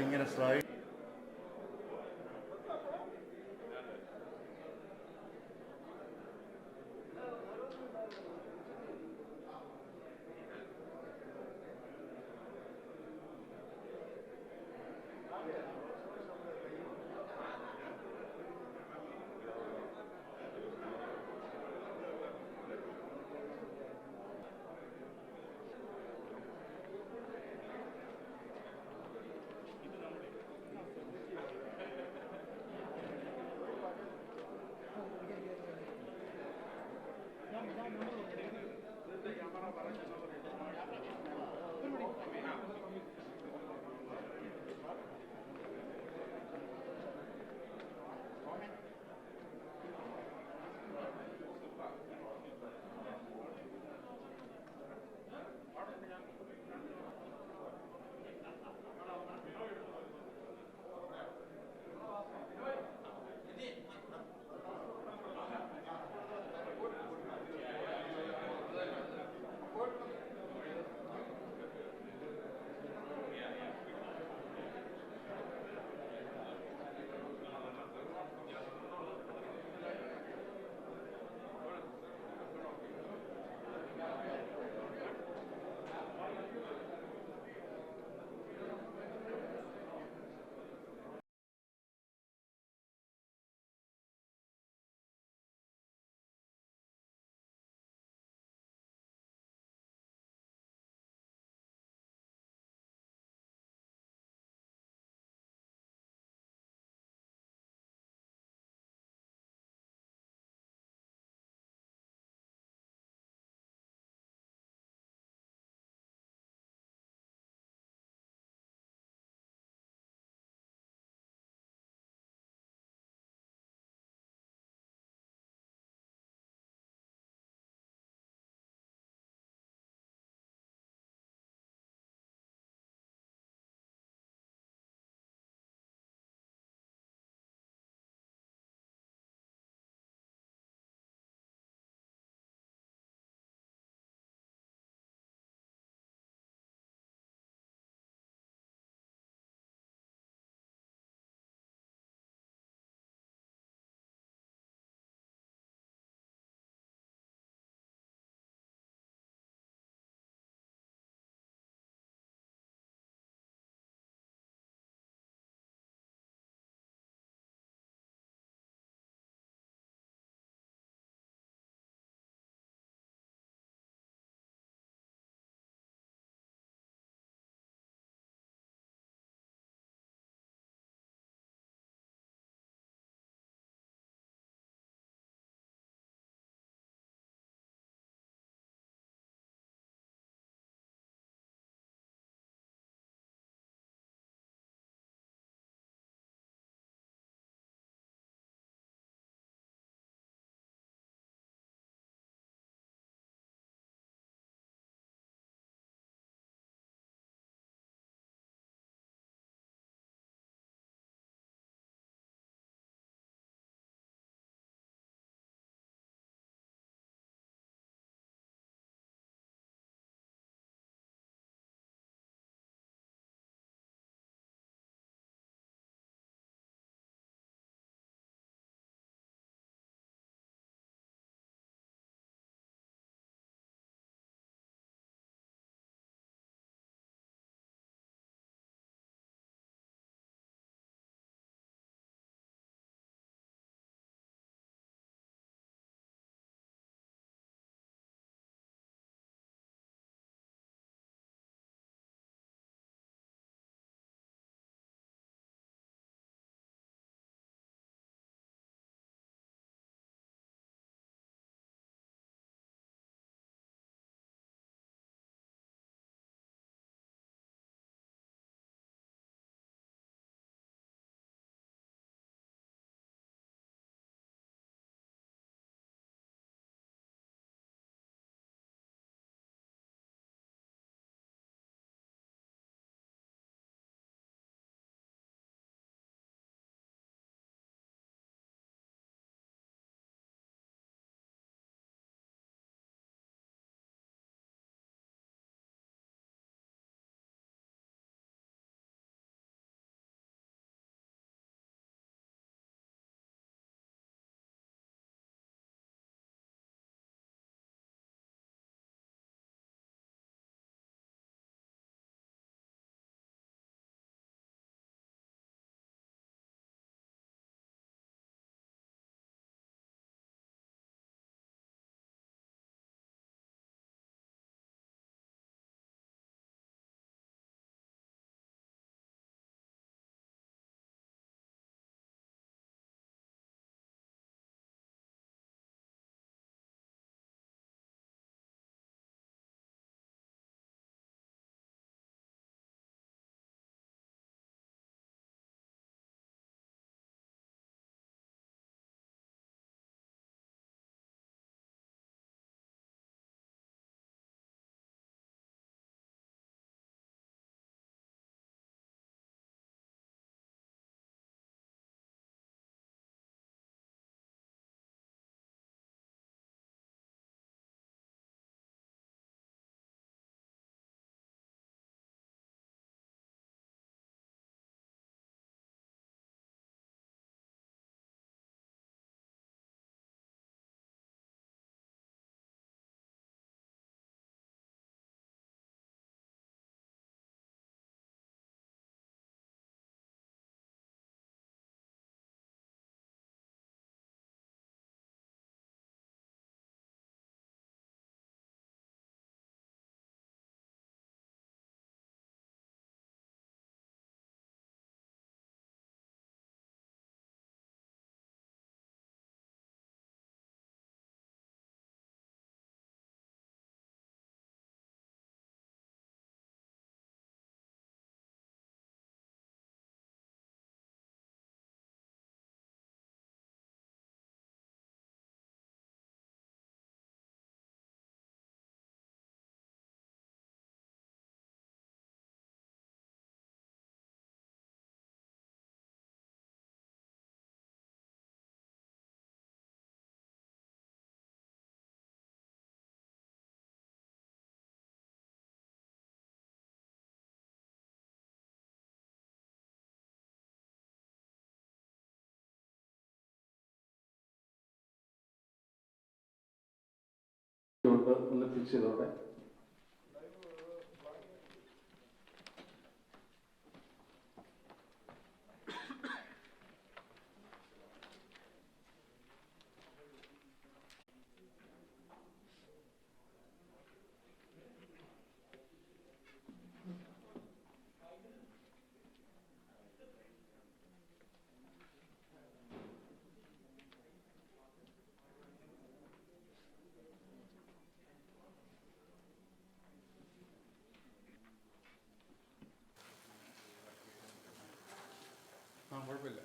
ഇതിങ്ങനെ സ്ലൈഡ് ചെയ്തുകൊണ്ട് ഒന്ന് ഫിക്സ് ചെയ്തോടെ. കുഴപ്പമില്ല.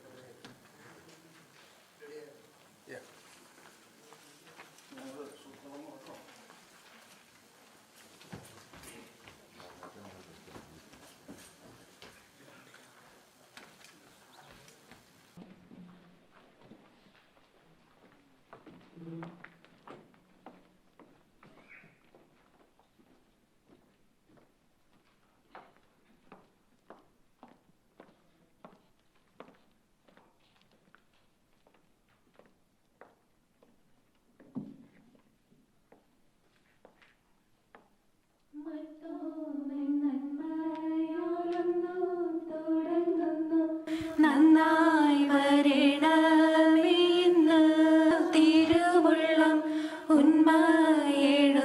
നന്നായി വരണമേന്ന് തിരുവുള്ളം ഉന്മയെഴുന്നൽക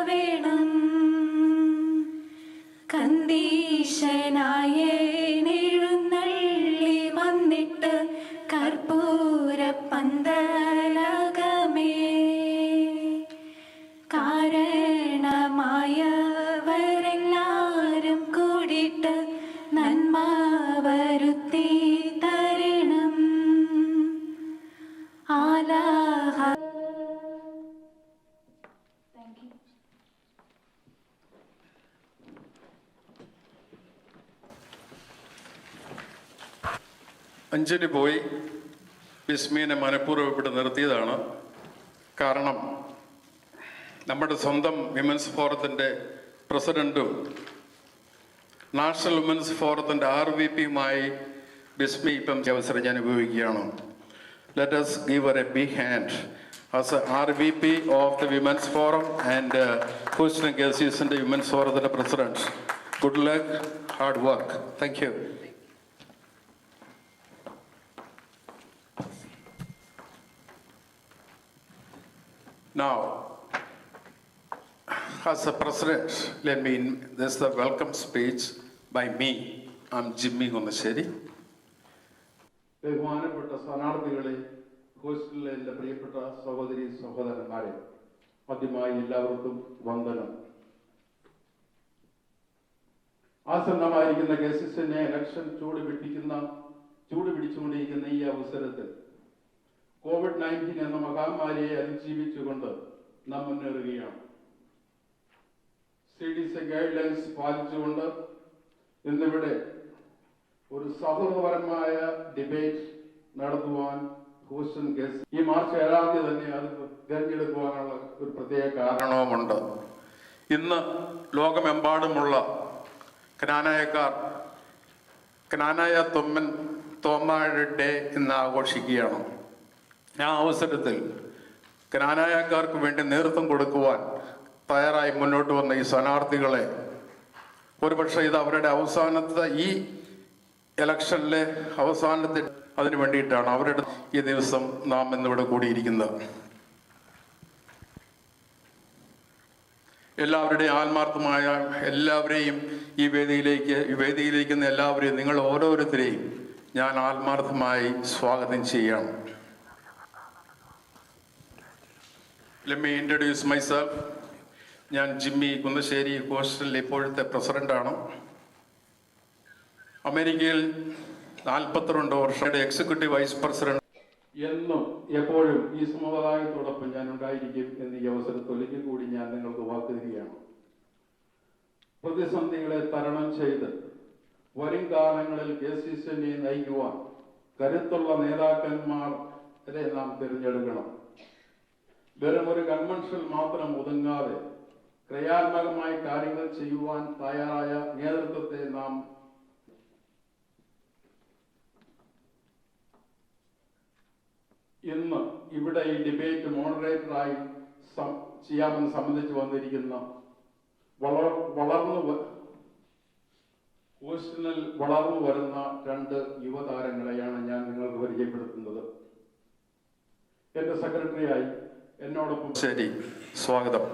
വേണം. കന്ദീശനായ എഴുന്നള്ളി വന്നിട്ട് കർപ്പൂര പന്തലകമേ കാരണമായവരെല്ലാരും കൂടിയിട്ട് നന്മ വരുത്തി തരണം. ആലാഹ. അഞ്ജലി പോയി ബിസ്മീനെ മനഃപൂർവ്വം ഇവിടെ നിർത്തിയതാണ്. കാരണം നമ്മുടെ സ്വന്തം വിമൻസ് ഫോറത്തിൻ്റെ പ്രസിഡൻറ്റും നാഷണൽ വിമൻസ് ഫോറത്തിൻ്റെ RVPയുമായി ബിസ്മി ഇപ്പം അവസരം ഞാൻ ഉപയോഗിക്കുകയാണ്. Let us give her a big hand as a RVP of the Women's Forum and Houston KCCNA Women's Forum President. Good luck, hard work. Thank you. Now, as a president, this is the welcome speech by me. I'm Jimmy Gonasheri. ബഹുമാനപ്പെട്ട സ്ഥാനാർത്ഥികളെ, ഹോസ്റ്റലിലെ എൻ്റെ പ്രിയപ്പെട്ട സഹോദരി സഹോദരന്മാരെ, ആദ്യമായി എല്ലാവർക്കും വന്ദനം. ആസന്നമായിരിക്കുന്ന KCCNA ഇലക്ഷൻ ചൂട് പിടിച്ചുകൊണ്ടിരിക്കുന്ന ഈ അവസരത്തിൽ COVID-19 എന്ന മഹാമാരിയെ അതിജീവിച്ചുകൊണ്ട് നാം മുന്നേറുകയാണ്. CDC ഗൈഡ്ലൈൻസ് പാലിച്ചുകൊണ്ട് ഇന്നിവിടെ ഒരു സൗഹൃദപരമായ ഡിബേറ്റ് നടത്തുവാൻ ഹൂസ്റ്റൺ കേസ് ഈ മാർച്ച് 7-ാം തീയതി തന്നെ അത് തിരഞ്ഞെടുക്കുവാനുള്ള ഒരു പ്രത്യേക കാരണവുമുണ്ട്. ഇന്ന് ലോകമെമ്പാടുമുള്ള ക്നാനായക്കാർ ക്നാനായ തോമാഴ് ഡേ ഇന്ന് ആഘോഷിക്കുകയാണ്. ആ അവസരത്തിൽ ക്നാനായക്കാർക്ക് വേണ്ടി നേതൃത്വം കൊടുക്കുവാൻ തയ്യാറായി മുന്നോട്ട് വന്ന ഈ സ്ഥാനാർത്ഥികളെ, ഒരുപക്ഷെ ഇത് അവരുടെ അവസാനത്തെ ഈ ഇലക്ഷനിലെ അവസാനത്തെ അതിനു വേണ്ടിയിട്ടാണ് അവരുടെ ഈ ദിവസം നാം ഇന്നിവിടെ കൂടിയിരിക്കുന്നത്. എല്ലാവരുടെയും ആത്മാർത്ഥമായ എല്ലാവരെയും ഈ വേദിയിലേക്ക് എല്ലാവരെയും നിങ്ങൾ ഓരോരുത്തരെയും ഞാൻ ആത്മാർത്ഥമായി സ്വാഗതം ചെയ്യാം. Let me introduce myself. ഞാൻ ജിമ്മി കുന്നശ്ശേരി, ഹോസ്റ്റലിലെ ഇപ്പോഴത്തെ പ്രസിഡന്റാണ്. അമേരിക്കയിൽ 42 വർഷം എക്സിക്യൂട്ടീവ് വൈസ് പ്രസിഡന്റ്. എന്നും എപ്പോഴും ഈ സമുദായത്തോടൊപ്പം ഞാൻ ഉണ്ടായിരിക്കും എന്ന് ഈ അവസരത്തിൽ ഒരിക്കൽ കൂടി ഞാൻ നിങ്ങൾക്ക് വാക്ക് തരികയാണ്. പ്രതിസന്ധികളെ തരണം ചെയ്ത് വരും കാലങ്ങളിൽ KCCNA നയിക്കുവാൻ കരുത്തുള്ള നേതാക്കന്മാരെ നാം തിരഞ്ഞെടുക്കണം. വെറും ഒരു കൺവെൻഷൻ മാത്രം ഒതുങ്ങാതെ ക്രിയാത്മകമായി കാര്യങ്ങൾ ചെയ്യുവാൻ തയ്യാറായ നേതൃത്വത്തെ നാം ഇന്ന് ഇവിടെ ഈ ഡിബേറ്റ് മോഡറേറ്ററായി ചെയ്യാമെന്ന് സംബന്ധിച്ച് വന്നിരിക്കുന്ന ഹൂസ്റ്റണിൽ വളർന്നു വരുന്ന 2 യുവതാരങ്ങളെയാണ് ഞാൻ നിങ്ങൾക്ക് പരിചയപ്പെടുത്തുന്നത്. എന്റെ സെക്രട്ടറിയായി എന്നോടൊപ്പം. ശരി, സ്വാഗതം.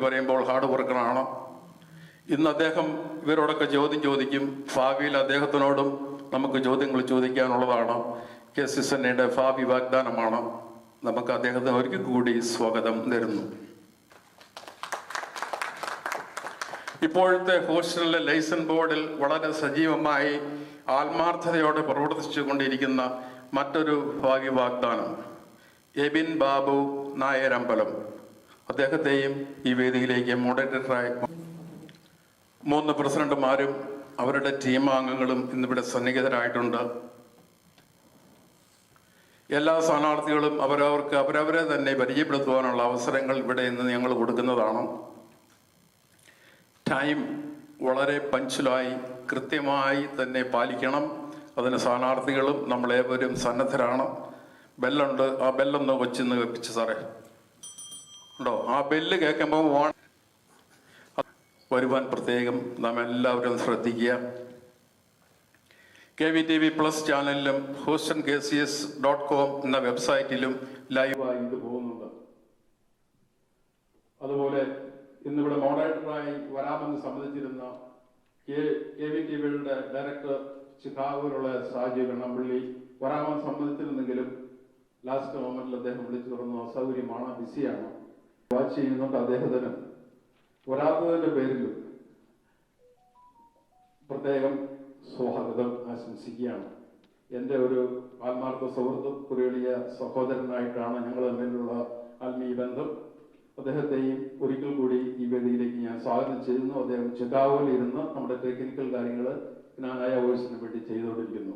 പറയുമ്പോൾ ഹാർഡ് വർക്കറാണ്. ഇന്ന് അദ്ദേഹം ഇവരോടൊക്കെ ചോദ്യം ചോദിക്കും. ഭാവിയിൽ അദ്ദേഹത്തിനോടും നമുക്ക് ചോദ്യങ്ങൾ ചോദിക്കാനുള്ളതാണ്. KCCNA ഭാവി വാഗ്ദാനമാണ്. നമുക്ക് അദ്ദേഹത്തിന് ഒരിക്കൽ കൂടി സ്വാഗതം നേരുന്നു. ഇപ്പോഴത്തെ ഹോസ്റ്റലിലെ ലൈസൺ ബോർഡിൽ വളരെ സജീവമായി ആത്മാർത്ഥതയോടെ പ്രവർത്തിച്ചു കൊണ്ടിരിക്കുന്ന മറ്റൊരു ഭാവി വാഗ്ദാനം എബിൻ ബാബു നായരമ്പലം. അദ്ദേഹത്തെയും ഈ വേദിയിലേക്ക് മോഡറേറ്ററായി 3 പ്രസിഡന്റുമാരും അവരുടെ ടീം അംഗങ്ങളും ഇന്നിവിടെ സന്നിഹിതരായിട്ടുണ്ട്. എല്ലാ സ്ഥാനാർത്ഥികളും അവരവരെ തന്നെ പരിചയപ്പെടുത്തുവാനുള്ള അവസരങ്ങൾ ഇവിടെ ഇന്ന് ഞങ്ങൾ കൊടുക്കുന്നതാണ്. ടൈം വളരെ പഞ്ച്വലായി കൃത്യമായി തന്നെ പാലിക്കണം. അതിന് സ്ഥാനാർത്ഥികളും നമ്മളേവരും സന്നദ്ധരാണ്. ബെല്ലുണ്ട്, ആ ബെല്ലൊന്ന് കൊച്ചിന്ന് വെപ്പിച്ച് സാറേ ഉണ്ടോ? ആ ബെല്ല് കേൾക്കുമ്പോൾ വരുവാൻ പ്രത്യേകം നാം എല്ലാവരും ശ്രദ്ധിക്കുക. KVTV+ ചാനലിലും HoustonKCS.com എന്ന വെബ്സൈറ്റിലും ലൈവായി ഇത് പോകുന്നുണ്ട്. അതുപോലെ ഇന്നിവിടെ മോഡറേറ്ററായി വരാമെന്ന് സംബന്ധിച്ചിരുന്ന KVTVയുടെ ഡയറക്ടർ ചിക്കാഗോയിലുള്ള സാജു കണ്ണമ്പള്ളി വരാമെന്ന് സംബന്ധിച്ചിരുന്നെങ്കിലും ലാസ്റ്റ് മൊമെന്റിൽ അദ്ദേഹം വിളിച്ചു തുറന്നു അസൗകര്യമാണ്, ബിസിയാണ്. വാച്ച് ചെയ്യുന്നുണ്ട്. അദ്ദേഹത്തിന് വരാത്തതിന്റെ പേരിൽ പ്രത്യേകം സ്വാഗതം ആശംസിക്കുകയാണ്. എൻ്റെ ഒരു ആത്മാർത്ഥ സുഹൃത്തും കുറിയളിയ സഹോദരനായിട്ടാണ് ഞങ്ങൾ തമ്മിലുള്ള ആത്മീയ ബന്ധം. അദ്ദേഹത്തെയും ഒരിക്കൽ കൂടി ഈ വേദിയിലേക്ക് ഞാൻ സ്വാഗതം ചെയ്യുന്നു. അദ്ദേഹം ചിക്കാഗോയിൽ ഇരുന്ന് നമ്മുടെ ടെക്നിക്കൽ കാര്യങ്ങൾ ജ്ഞാനായ വോയിസിന് വേണ്ടി ചെയ്തുകൊണ്ടിരിക്കുന്നു.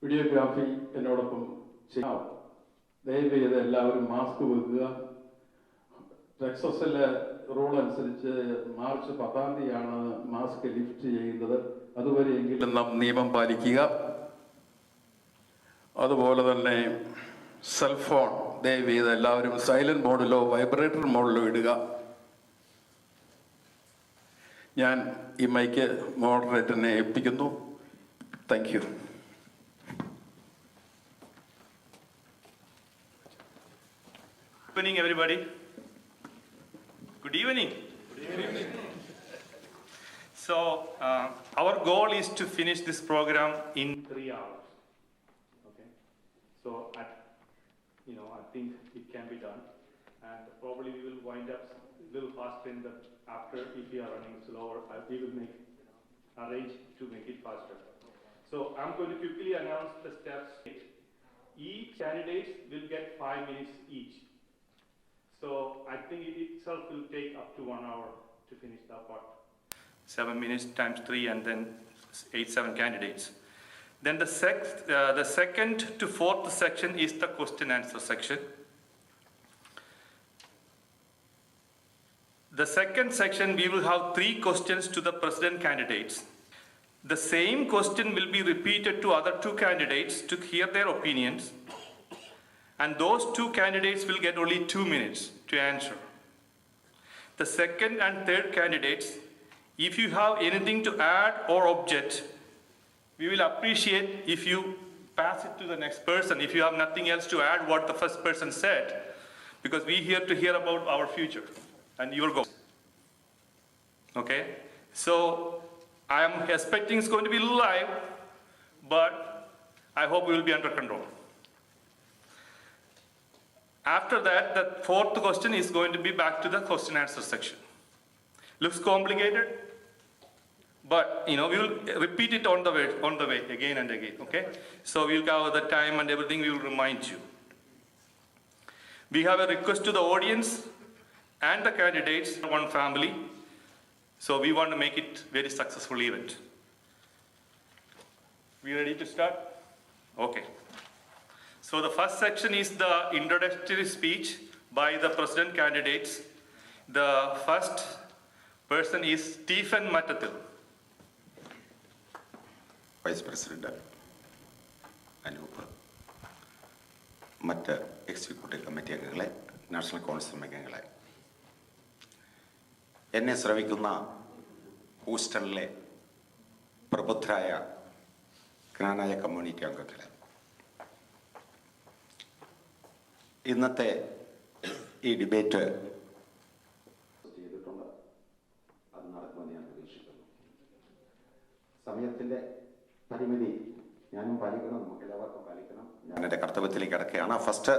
വീഡിയോഗ്രാഫി എന്നോടൊപ്പം ചെയ്യാം. ദയവ് ചെയ്ത് എല്ലാവരും മാസ്ക് വെക്കുക. ടെക്സസിലെ റൂൾ അനുസരിച്ച് മാർച്ച് 10-ാം തീയതിയാണ് മാസ്ക് ലിഫ്റ്റ് ചെയ്യുന്നത്. അതുവരെയെങ്കിലും നാം നിയമം പാലിക്കുക. അതുപോലെ തന്നെ സെൽഫോൺ ദയവ് ചെയ്ത് എല്ലാവരും സൈലന്റ് മോഡിലോ വൈബ്രേറ്റർ മോഡിലോ ഇടുക. ഞാൻ ഈ മൈക്ക് മോഡറേറ്ററിനെ ഏൽപ്പിക്കുന്നു. Thank you. Good evening, everybody. Good evening. Good evening. So, our goal is to finish this program in 3 hours. Okay. So, I think it can be done, and probably we will wind up a little faster in the after. If we are running slower, we will arrange to make it faster. So, I'm going to quickly announce the steps. Each candidate will get 5 minutes each. So I think it itself will take up to 1 hour to finish that part. 7 minutes times 3 and then 7 candidates. Then the second to fourth section is the question answer section. The second section we will have 3 questions to the president candidates. The same question will be repeated to other 2 candidates to hear their opinions. And those 2 candidates will get only 2 minutes to answer. The second and third candidates, if you have anything to add or object, we will appreciate if you pass it to the next person. If you have nothing else to add what the first person said, because we here to hear about our future and your goals. Okay? So I am expecting it's going to be live, but I hope we will be under control. After that, the fourth question is going to be back to the question answer section. Looks complicated, but we will repeat it on the way again and again. Okay, so we'll cover the time and everything. We will remind you. We have a request to the audience and the candidates, one family. So we want to make it very successful event. We ready to start? Okay. So the first section is the introductory speech by the president candidates. The first person is Stephen Matathil. Vice President. മറ്റ് executive committee അംഗങ്ങളെ, national council അംഗങ്ങളെ, എന്നെ ശ്രവിക്കുന്ന ഹൂസ്റ്റണിലെ പ്രബുദ്ധരായ ജ്ഞാനായ community അംഗങ്ങളെ, ഇന്നത്തെ ഈ debate ചെയ്തിട്ടുണ്ട്. അത് നടക്കുമെന്ന് ഞാൻ പ്രതീക്ഷിക്കുന്നു. സമയത്തിൻ്റെ പരിമിതി ഞാനും പാലിക്കണം, നമുക്ക് എല്ലാവർക്കും പാലിക്കണം. ഞാൻ എൻ്റെ കർത്തവ്യത്തിലേക്ക് കിടക്കുകയാണ്. First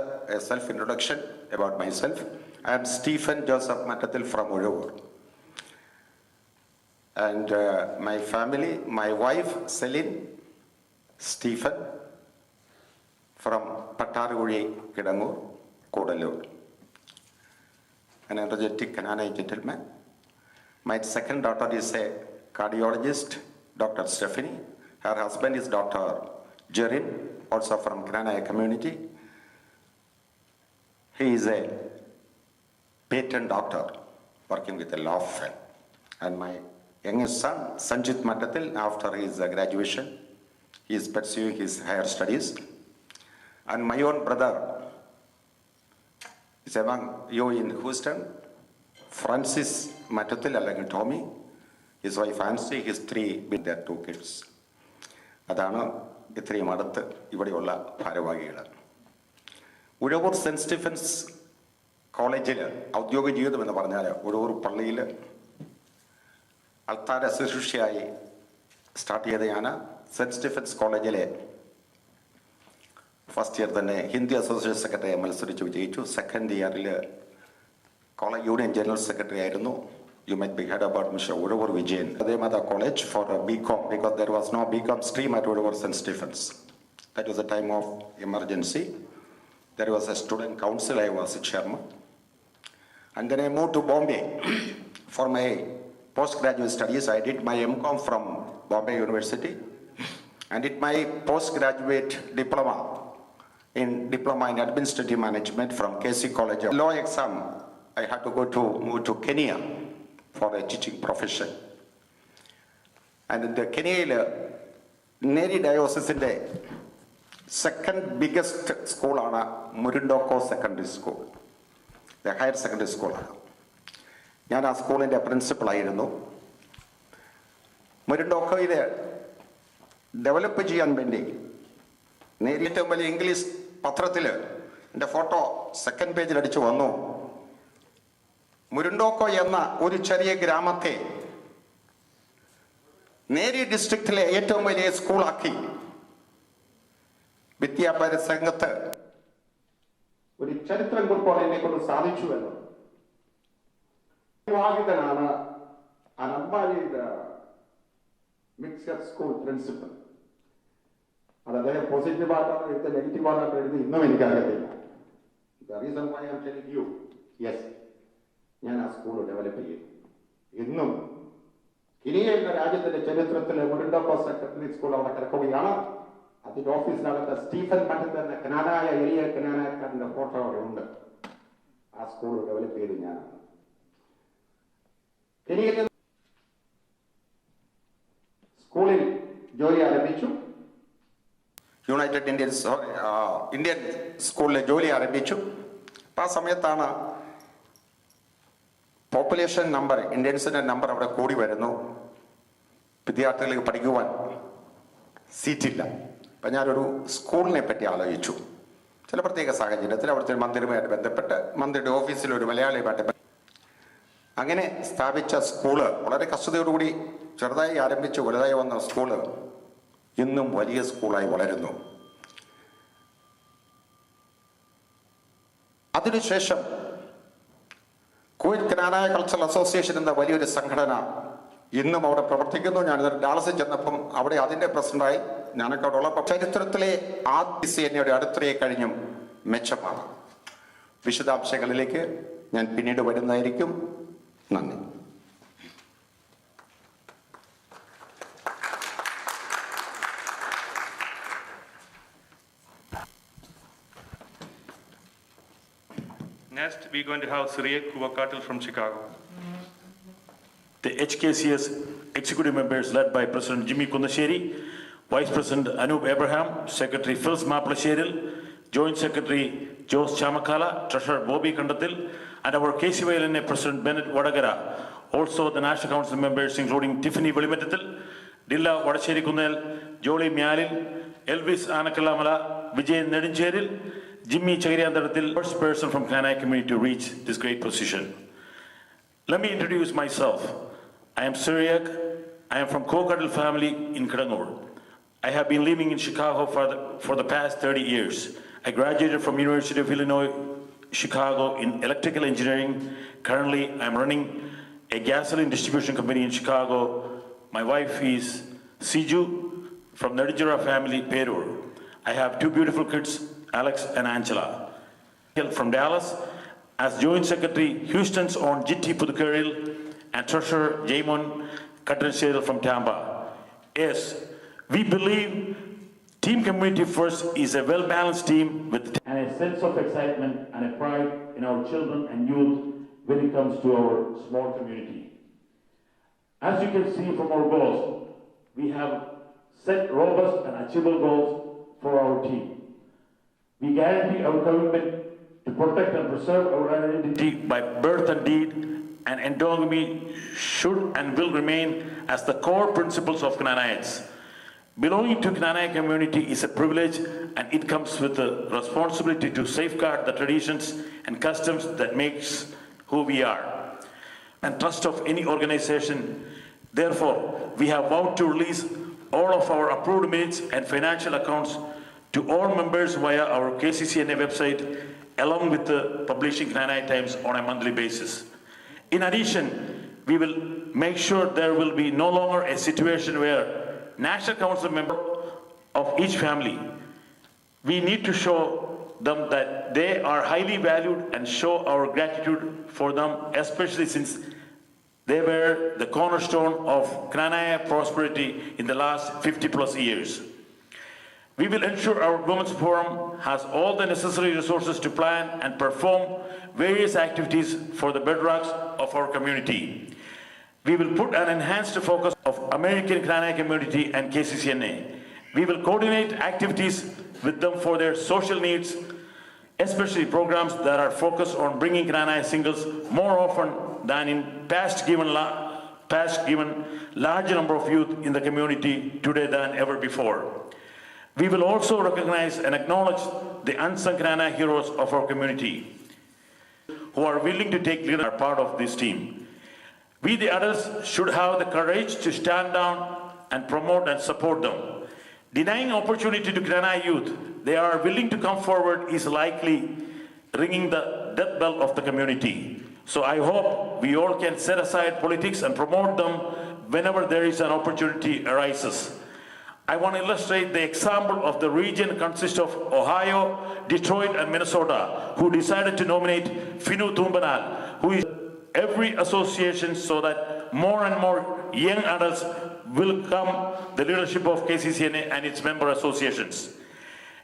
self introduction about myself. I am Stephen Joseph Mattathil from Uzhavoor. And my family, my wife Celine Stephen from Pattaruguri, Kidangur, Kodallur. An energetic Cananite gentleman. My second daughter is a cardiologist, Dr. Stephanie. Her husband is Dr. Jerin, also from Cananite community. He is a patent doctor working with a law firm. And my youngest son, Sanjit Matatil, after his graduation, he is pursuing his higher studies. And my own brother is among you in Houston, Francis Matatil, along Tommy, his wife Nancy, his three with their 2 kids. അതാണ് ഇത്രയും അടുത്ത് ഇവിടെയുള്ള ഭാരവാഹികൾ. Uzhavoor cent Stephen's കോളേജിൽ ഔദ്യോഗിക ജീവിതം എന്ന് പറഞ്ഞാൽ ഉഴവൂർ പള്ളിയിൽ അൾത്താര ശുശ്രൂഷയായി സ്റ്റാർട്ട് ചെയ്ത ഞാൻ സെൻറ്റ് സ്റ്റീഫൻസ് കോളേജിലെ ഫസ്റ്റ് ഇയർ തന്നെ ഹിന്ദി അസോസിയേഷൻ സെക്രട്ടറി മത്സരിച്ച് വിജയിച്ചു. സെക്കൻഡ് ഇയറിൽ കോളേജ് യൂണിയൻ ജനറൽ സെക്രട്ടറി ആയിരുന്നു. You might be heard about Mr. Uravur Vijayan. Ademada College for BCom, because there was no BCom stream at Uravur St. Stephens. That was a time of emergency. There was a student council, I was a chairman. And then I moved to Bombay for my postgraduate studies. I did my MCom from Bombay University and did my postgraduate diploma in administrative management from KC College. Law exam, I had to move to Kenya for a teaching profession. And in the Kenya, Neri Diocese in the second biggest school on Murindoko Secondary School, the higher secondary school. ഞാൻ ആ സ്കൂളിൻ്റെ പ്രിൻസിപ്പളായിരുന്നു. മുരിണ്ടോക്കോയിൽ develop ചെയ്യാൻ വേണ്ടി ഏറ്റവും വലിയ English പത്രത്തിൽ എൻ്റെ photo second പേജിൽ അടിച്ചു വന്നു. മുരിണ്ടോക്കോ എന്ന ഒരു ചെറിയ ഗ്രാമത്തെ നേരി ഡിസ്ട്രിക്റ്റിലെ ഏറ്റവും വലിയ സ്കൂളാക്കി വിദ്യാഭ്യാസ രംഗത്ത് ഒരു ചരിത്രം കുറിപ്പോടെ എന്നെ കൊണ്ട് സാധിച്ചുവല്ലോ. വിവാഹിതനാണ് അനമ്പാലിയുടെ മിക്സഡ് സ്കൂൾ പ്രിൻസിപ്പൽ. അത് അദ്ദേഹം പോസിറ്റീവായിട്ടാണ് എഴുതി നെഗറ്റീവായിട്ടാണ് എഴുതി ഇന്നും എനിക്കറിയത്തില്ല. Reason why I am telling you, yes, ഞാൻ ആ സ്കൂൾ ഡെവലപ്പ് ചെയ്തു. ഇന്നും കെനിയ എന്ന രാജ്യത്തിന്റെ ചരിത്രത്തിൽ മുരിണ്ടോക്കോ സെക്കൻഡറി സ്കൂൾ അവിടെ കിടക്കുകയാണ്. അതിന്റെ ഓഫീസിനകത്ത് സ്റ്റീഫൻ മറ്റത്തിൽ എന്ന കനാനായ എളിയ കനാനായക്കാരന്റെ ഫോട്ടോ അവിടെ ഉണ്ട്. ആ സ്കൂൾ ഡെവലപ്പ് ചെയ്ത് ഞാനാണ്. കെനിയയിൽ സ്കൂളിൽ ജോലി ആരംഭിച്ചു. യുണൈറ്റഡ് ഇന്ത്യൻ സ്കൂളിലെ ജോലി ആരംഭിച്ചു. ആ സമയത്താണ് പോപ്പുലേഷൻ നമ്പർ, ഇന്ത്യൻസിന്റെ നമ്പർ അവിടെ കൂടി വരുന്നു. വിദ്യാർത്ഥികൾക്ക് പഠിക്കുവാൻ സീറ്റില്ല. അപ്പം ഞാനൊരു സ്കൂളിനെ പറ്റി ആലോചിച്ചു. ചില പ്രത്യേക സാഹചര്യത്തിൽ അവിടുത്തെ മന്ത്രിയുമായിട്ട് ബന്ധപ്പെട്ട് മന്ത്രിയുടെ ഓഫീസിൽ ഒരു മലയാളിയുമായിട്ട് അങ്ങനെ സ്ഥാപിച്ച സ്കൂള് വളരെ കഷ്ടതയോടുകൂടി ചെറുതായി ആരംഭിച്ച് വലുതായി വന്ന സ്കൂള് ഇന്നും വലിയ സ്കൂളായി വളരുന്നു. അതിനുശേഷം കുവൈറ്റ് കനാനായ കൾച്ചറൽ അസോസിയേഷൻ എന്ന വലിയൊരു സംഘടന ഇന്നും അവിടെ പ്രവർത്തിക്കുന്നു. ഞാനിത് ഡാളസിൽ ചെന്നപ്പം അവിടെ അതിൻ്റെ പ്രസിഡന്റായി ഞാനൊക്കെ അവിടെ ഉള്ളപ്പോൾ ചരിത്രത്തിലെ KCCNA അടുത്തിടെ കഴിഞ്ഞും മെച്ചമാണ്. വിശദാംശങ്ങളിലേക്ക് ഞാൻ പിന്നീട് വരുന്നതായിരിക്കും. നന്ദി. Next, we're going to have Surya Kuvakatil from Chicago. The HKCS executive members led by President Jimmy Kundasheri, Vice President Anup Abraham, Secretary Phils Maplashiril, Joint Secretary Jose Chamakala, Treasurer Bobby Kandatil, and our KCCNA President Bennett Vadagara. Also the National Council members including Tiffany Velimettatil, Dilla Vadacheri Kunel, Jolie Myalil, Elvis Anakalamala, Vijay Nedincheril, Jimmy Chagriandaratil, first person from Kanai community to reach this great position. Let me introduce myself. I am Syriac. I am from Kokadil family in Kadangur. I have been living in Chicago for the past 30 years. I graduated from University of Illinois, Chicago in electrical engineering. Currently, I'm running a gasoline distribution company in Chicago. My wife is Siju from Nadijura family, Perur. I have two beautiful kids, Alex and Angela. From Dallas, as Joint Secretary, Houston's own GT Pudukaril, and Treasurer Jamon Katranseril from Tampa. Yes, we believe Team Community First is a well-balanced team with and a sense of excitement and a pride in our children and youth when it comes to our small community. As you can see from our goals, we have set robust and achievable goals for our team. We guarantee our commitment to protect and preserve our identity by birth and deed, and endogamy should and will remain as the core principles of Knanayites. Belonging to Knanaya community is a privilege, and it comes with the responsibility to safeguard the traditions and customs that makes who we are and trust of any organization. Therefore, we have vowed to release all of our approved minutes and financial accounts to all members via our KCCNA website, along with the publishing Knanaya Times on a monthly basis. In addition, we will make sure there will be no longer a situation where National Council member of each family, we need to show them that they are highly valued and show our gratitude for them, especially since they were the cornerstone of Knanaya prosperity in the last 50+ years. We will ensure our Women's Forum has all the necessary resources to plan and perform various activities for the bedrocks of our community. We will put an enhanced focus of American Knanaya community and KCCNA. We will coordinate activities with them for their social needs, especially programs that are focused on bringing Knanaya singles more often than in past given larger number of youth in the community today than ever before. We will also recognize and acknowledge the unsung Knanaya heroes of our community who are willing to take lead and are part of this team. We, the adults, should have the courage to stand down and promote and support them. Denying opportunity to Knanaya youth, they are willing to come forward, is likely ringing the death bell of the community. So I hope we all can set aside politics and promote them whenever there is an opportunity arises. I want to illustrate the example of the region consists of Ohio, Detroit, and Minnesota, who decided to nominate Finu Tumbanal, who is every association, so that more and more young adults will come the leadership of KCCNA and its member associations.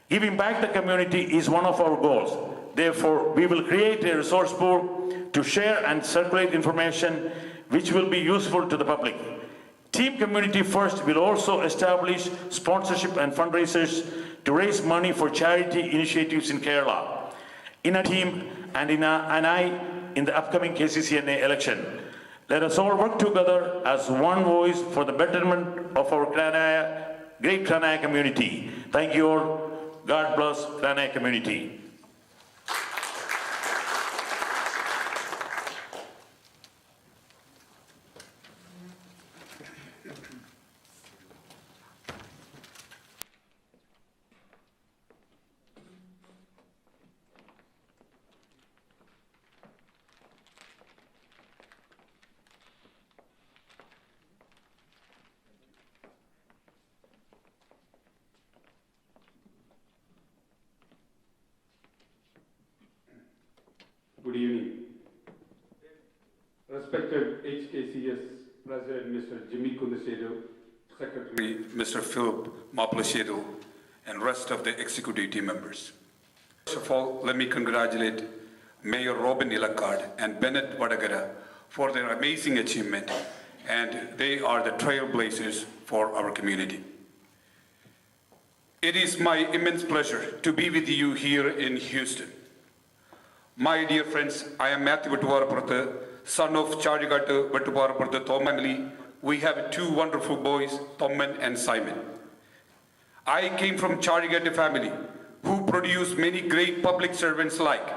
Giving back the community is one of our goals. Therefore, we will create a resource pool to share and circulate information which will be useful to the public. Team Community First will also establish sponsorship and fundraisers to raise money for charity initiatives in Kerala. In a team and I in the upcoming KCCNA election. Let us all work together as one voice for the betterment of our great Knanaya community. Thank you all. God bless Knanaya community. Good evening. Respected HKCS President Mr. Jimmy Kundashedu, Secretary Mr. Philip Maplashedu, and rest of the executive team members. First of all, let me congratulate Mayor Robin Ilakad and Bennett Vadagara for their amazing achievement, and they are the trailblazers for our community. It is my immense pleasure to be with you here in Houston. My dear friends, I am Matthew Vettuvarapurthu, son of Charigatu Vettuvarapurthu Thom family. We have two wonderful boys, Thomman and Simon. I came from Charigatu family who produced many great public servants like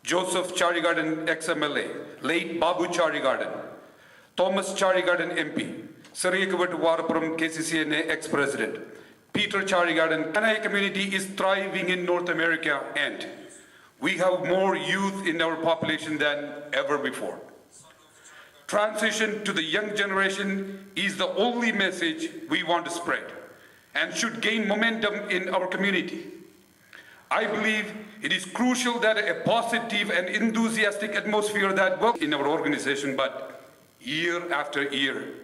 Joseph Charigarden, ex-MLA, late Babu Charigarden, Thomas Charigarden MP, Sariyak Vettuvarappuram KCCNA ex-president, Peter Charigarden. KCCNA community is thriving in North America and we have more youth in our population than ever before. Transition to the young generation is the only message we want to spread and should gain momentum in our community. I believe it is crucial that a positive and enthusiastic atmosphere that works in our organization, but year after year,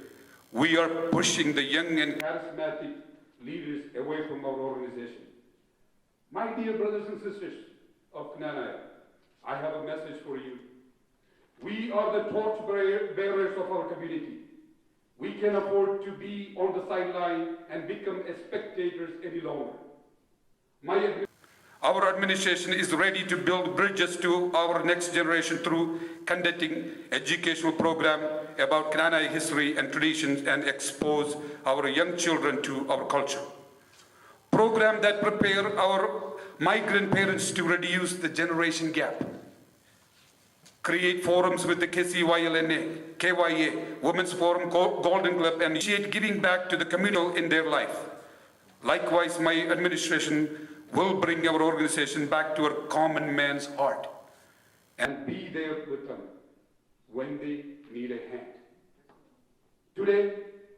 we are pushing the young and charismatic leaders away from our organization. My dear brothers and sisters of KCCNA, I have a message for you. We are the torch bearers of our community. We can afford to be on the sideline and become spectators any longer. Our administration is ready to build bridges to our next generation through conducting educational program about KCCNA history and traditions and expose our young children to our culture. Program that prepare our migrant parents to reduce the generation gap. Create forums with the KCYLNA, KYA, Women's Forum, Golden Club, and initiate giving back to the community in their life. Likewise, my administration will bring our organization back to our common man's heart and be there with them when they need a hand. Today,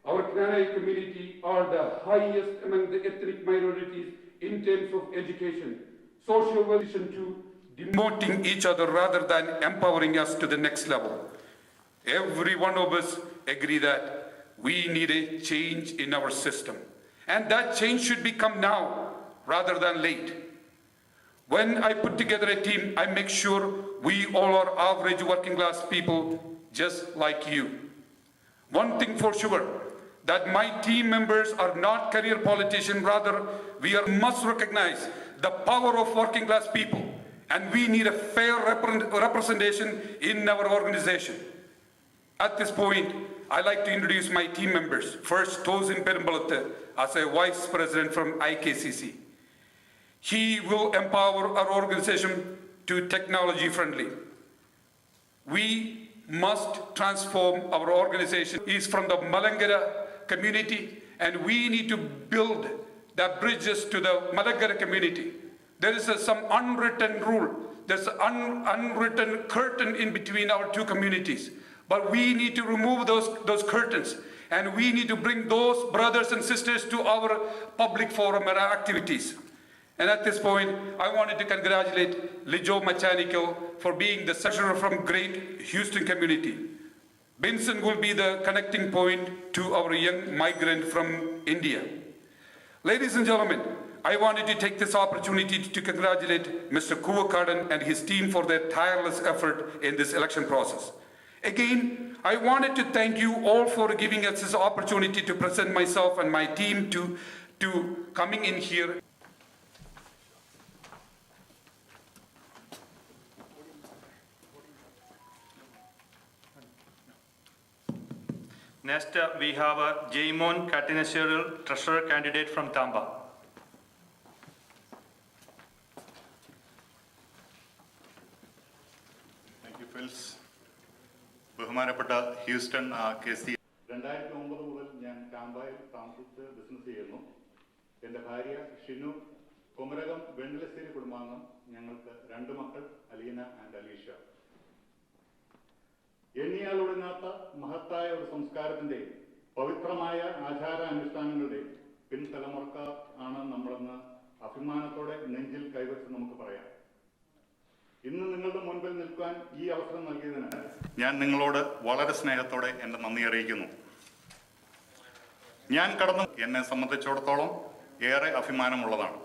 our KCCNA community are the highest among the ethnic minorities in terms of education, social well-being to demoting each other rather than empowering us to the next level. Every one of us agree that we need a change in our system. And that change should become now rather than late. When I put together a team, I make sure we all are average working class people just like you. One thing for sure, that my team members are not career politicians, rather must recognize the power of working class people. And we need a fair representation in our organization. At this point, I'd like to introduce my team members. First, Tosin Perumbalath as a vice president from IKCC. He will empower our organization to technology friendly. We must transform our organization. He's from the Malangara community, and we need to build the bridges to the Malangara community. There is some unwritten rule. There's an unwritten curtain in between our two communities. But we need to remove those curtains. And we need to bring those brothers and sisters to our public forum and activities. And at this point, I wanted to congratulate Lijo Machanico for being the treasurer from great Houston community. Benson will be the connecting point to our young migrant from India. Ladies and gentlemen, I wanted to take this opportunity to congratulate Mr. Kuvakadan and his team for their tireless effort in this election process. Again, I wanted to thank you all for giving us this opportunity to present myself and my team to coming in here. Next, we have Jaimon Katinasheril, treasurer candidate from Tamba. ബഹുമാനപ്പെട്ട Houston KC 2009 മുതൽ ഞാൻ ടാമ്പയിൽ താമസിച്ച് business ചെയ്യുന്നു. എൻ്റെ ഭാര്യ ഷിനു, കുമരകം വെണ്ണിലശ്ശേരി കുടുംബാംഗം. ഞങ്ങൾക്ക് 2 മക്കൾ, Aleena and Alisha. എണ്ണിയാലൊടുങ്ങാത്ത മഹത്തായ ഒരു സംസ്കാരത്തിൻ്റെ പവിത്രമായ ആചാരാനുഷ്ഠാനങ്ങളുടെ പിൻതലമുറക്കാർ ആണ് നമ്മളെന്ന് അഭിമാനത്തോടെ നെഞ്ചിൽ കൈവച്ച് നമുക്ക് പറയാം. ഇന്ന് നിങ്ങളുടെ മുൻപിൽ നിൽക്കാൻ ഈ അവസരം നൽകിയതിന് ഞാൻ നിങ്ങളോട് വളരെ സ്നേഹത്തോടെ എൻ്റെ നന്ദി അറിയിക്കുന്നു. ഞാൻ കടന്നു എന്നെ സംബന്ധിച്ചിടത്തോളം ഏറെ അഭിമാനമുള്ളതാണ്.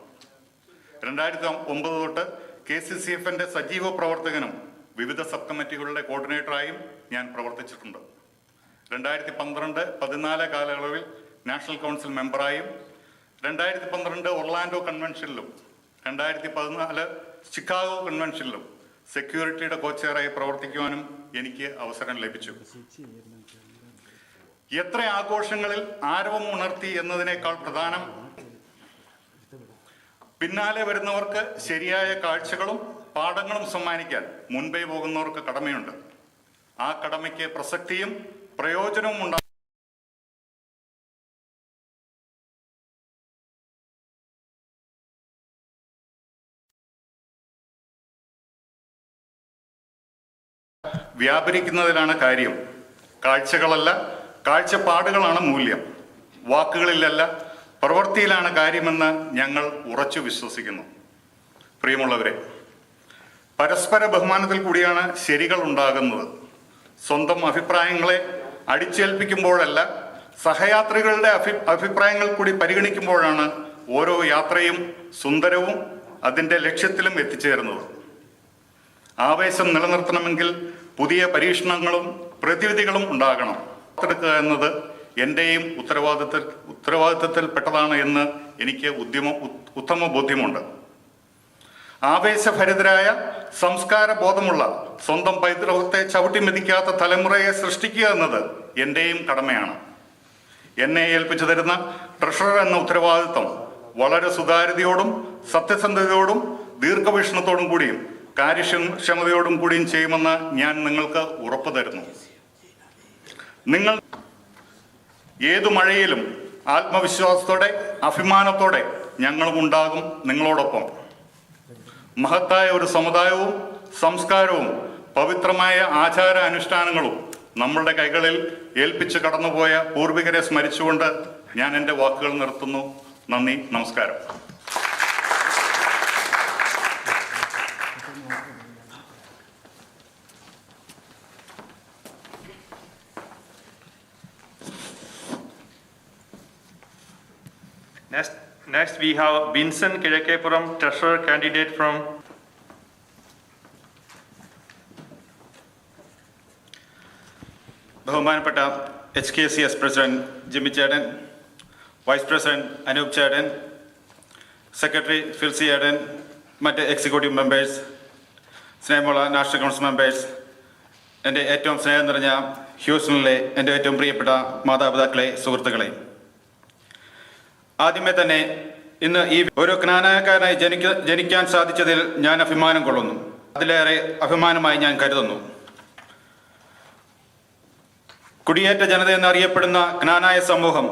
2009 തൊട്ട് KCCFന്റെ സജീവ പ്രവർത്തകനും വിവിധ സബ് കമ്മിറ്റികളുടെ കോർഡിനേറ്ററായും ഞാൻ പ്രവർത്തിച്ചിട്ടുണ്ട്. 2012-14 കാലയളവിൽ നാഷണൽ കൗൺസിൽ മെമ്പറായും 2012 ഒർലാൻഡോ കൺവെൻഷനിലും 2014 ചിക്കാഗോ കൺവെൻഷനിലും സെക്യൂരിറ്റിയുടെ കോച്ചറായി പ്രവർത്തിക്കുവാനും എനിക്ക് അവസരം ലഭിച്ചു. എത്ര ആഘോഷങ്ങളിൽ ആരവം ഉണർത്തി എന്നതിനേക്കാൾ പ്രധാനം പിന്നാലെ വരുന്നവർക്ക് ശരിയായ കാഴ്ചകളും പാഠങ്ങളും സമ്മാനിക്കാൻ മുൻപേ പോകുന്നവർക്ക് കടമയുണ്ട്. ആ കടമയ്ക്ക് പ്രസക്തിയും പ്രയോജനവും ഉണ്ടാകും. വ്യാപരിക്കുന്നതിലാണ് കാര്യം. കാഴ്ചകളല്ല, കാഴ്ചപ്പാടുകളാണ് മൂല്യം. വാക്കുകളിലല്ല, പ്രവൃത്തിയിലാണ് കാര്യമെന്ന് ഞങ്ങൾ ഉറച്ചു വിശ്വസിക്കുന്നു. പ്രിയമുള്ളവരെ, പരസ്പര ബഹുമാനത്തിൽ കൂടിയാണ് ശരികൾ ഉണ്ടാകുന്നത്. സ്വന്തം അഭിപ്രായങ്ങളെ അടിച്ചേൽപ്പിക്കുമ്പോഴല്ല, സഹയാത്രികളുടെ അഭിപ്രായങ്ങൾ കൂടി പരിഗണിക്കുമ്പോഴാണ് ഓരോ യാത്രയും സുന്ദരവും അതിൻ്റെ ലക്ഷ്യത്തിലും എത്തിച്ചേരുന്നത്. ആവേശം നിലനിർത്തണമെങ്കിൽ പുതിയ പരീക്ഷണങ്ങളും പ്രതിവിധികളും ഉണ്ടാകണം. എടുക്കുക എന്നത് എൻ്റെയും ഉത്തരവാദിത്തത്തിൽപ്പെട്ടതാണ് എന്ന് എനിക്ക് ഉത്തമ ബോധ്യമുണ്ട്. ആവേശഭരിതരായ സംസ്കാര ബോധമുള്ള സ്വന്തം പൈതൃകത്തെ ചവിട്ടിമെതിക്കാത്ത തലമുറയെ സൃഷ്ടിക്കുക എന്നത് എൻ്റെയും കടമയാണ്. എന്നെ ഏൽപ്പിച്ചു തരുന്ന ട്രഷറർ എന്ന ഉത്തരവാദിത്വം വളരെ സുതാര്യതയോടും സത്യസന്ധതയോടും ദീർഘവീക്ഷണത്തോടും കൂടിയും കാര്യക്ഷമതയോടും കൂടിയും ചെയ്യുമെന്ന് ഞാൻ നിങ്ങൾക്ക് ഉറപ്പു തരുന്നു. നിങ്ങൾ ഏതു മഴയിലും ആത്മവിശ്വാസത്തോടെ അഭിമാനത്തോടെ ഞങ്ങളും ഉണ്ടാകും നിങ്ങളോടൊപ്പം. മഹത്തായ ഒരു സമുദായവും സംസ്കാരവും പവിത്രമായ ആചാര അനുഷ്ഠാനങ്ങളും നമ്മളുടെ കൈകളിൽ ഏൽപ്പിച്ച് കടന്നുപോയ പൂർവികരെ സ്മരിച്ചുകൊണ്ട് ഞാൻ എൻ്റെ വാക്കുകൾ നിർത്തുന്നു. നന്ദി, നമസ്കാരം. Next we have Vincent Kizhakkepuram, treasurer candidate from ബഹുമാനപ്പെട്ട HKCS പ്രസിഡന്റ് ജിമ്മി ചേട്ടൻ, വൈസ് പ്രസിഡന്റ് അനൂപ് ചേട്ടൻ, സെക്രട്ടറി ഫിൽസി ചേട്ടൻ, മറ്റ് എക്സിക്യൂട്ടീവ് മെമ്പേഴ്സ്, സ്നേഹമുള്ള നാഷണൽ കൗൺസിൽ മെമ്പേഴ്സ്, എൻ്റെ ഏറ്റവും സ്നേഹം നിറഞ്ഞ ഹ്യൂസ്റ്റണിലെ എൻ്റെ ഏറ്റവും പ്രിയപ്പെട്ട മാതാപിതാക്കളെ, സുഹൃത്തുക്കളെ, ആദ്യമേ തന്നെ ഇന്ന് ഈ ഒരു ജ്ഞാനായക്കാരനായി ജനിക്കാൻ സാധിച്ചതിൽ ഞാൻ അഭിമാനം കൊള്ളുന്നു. അതിലേറെ അഭിമാനമായി ഞാൻ കരുതുന്നു. കുടിയേറ്റ ജനത എന്നറിയപ്പെടുന്ന ജ്ഞാനായ സമൂഹം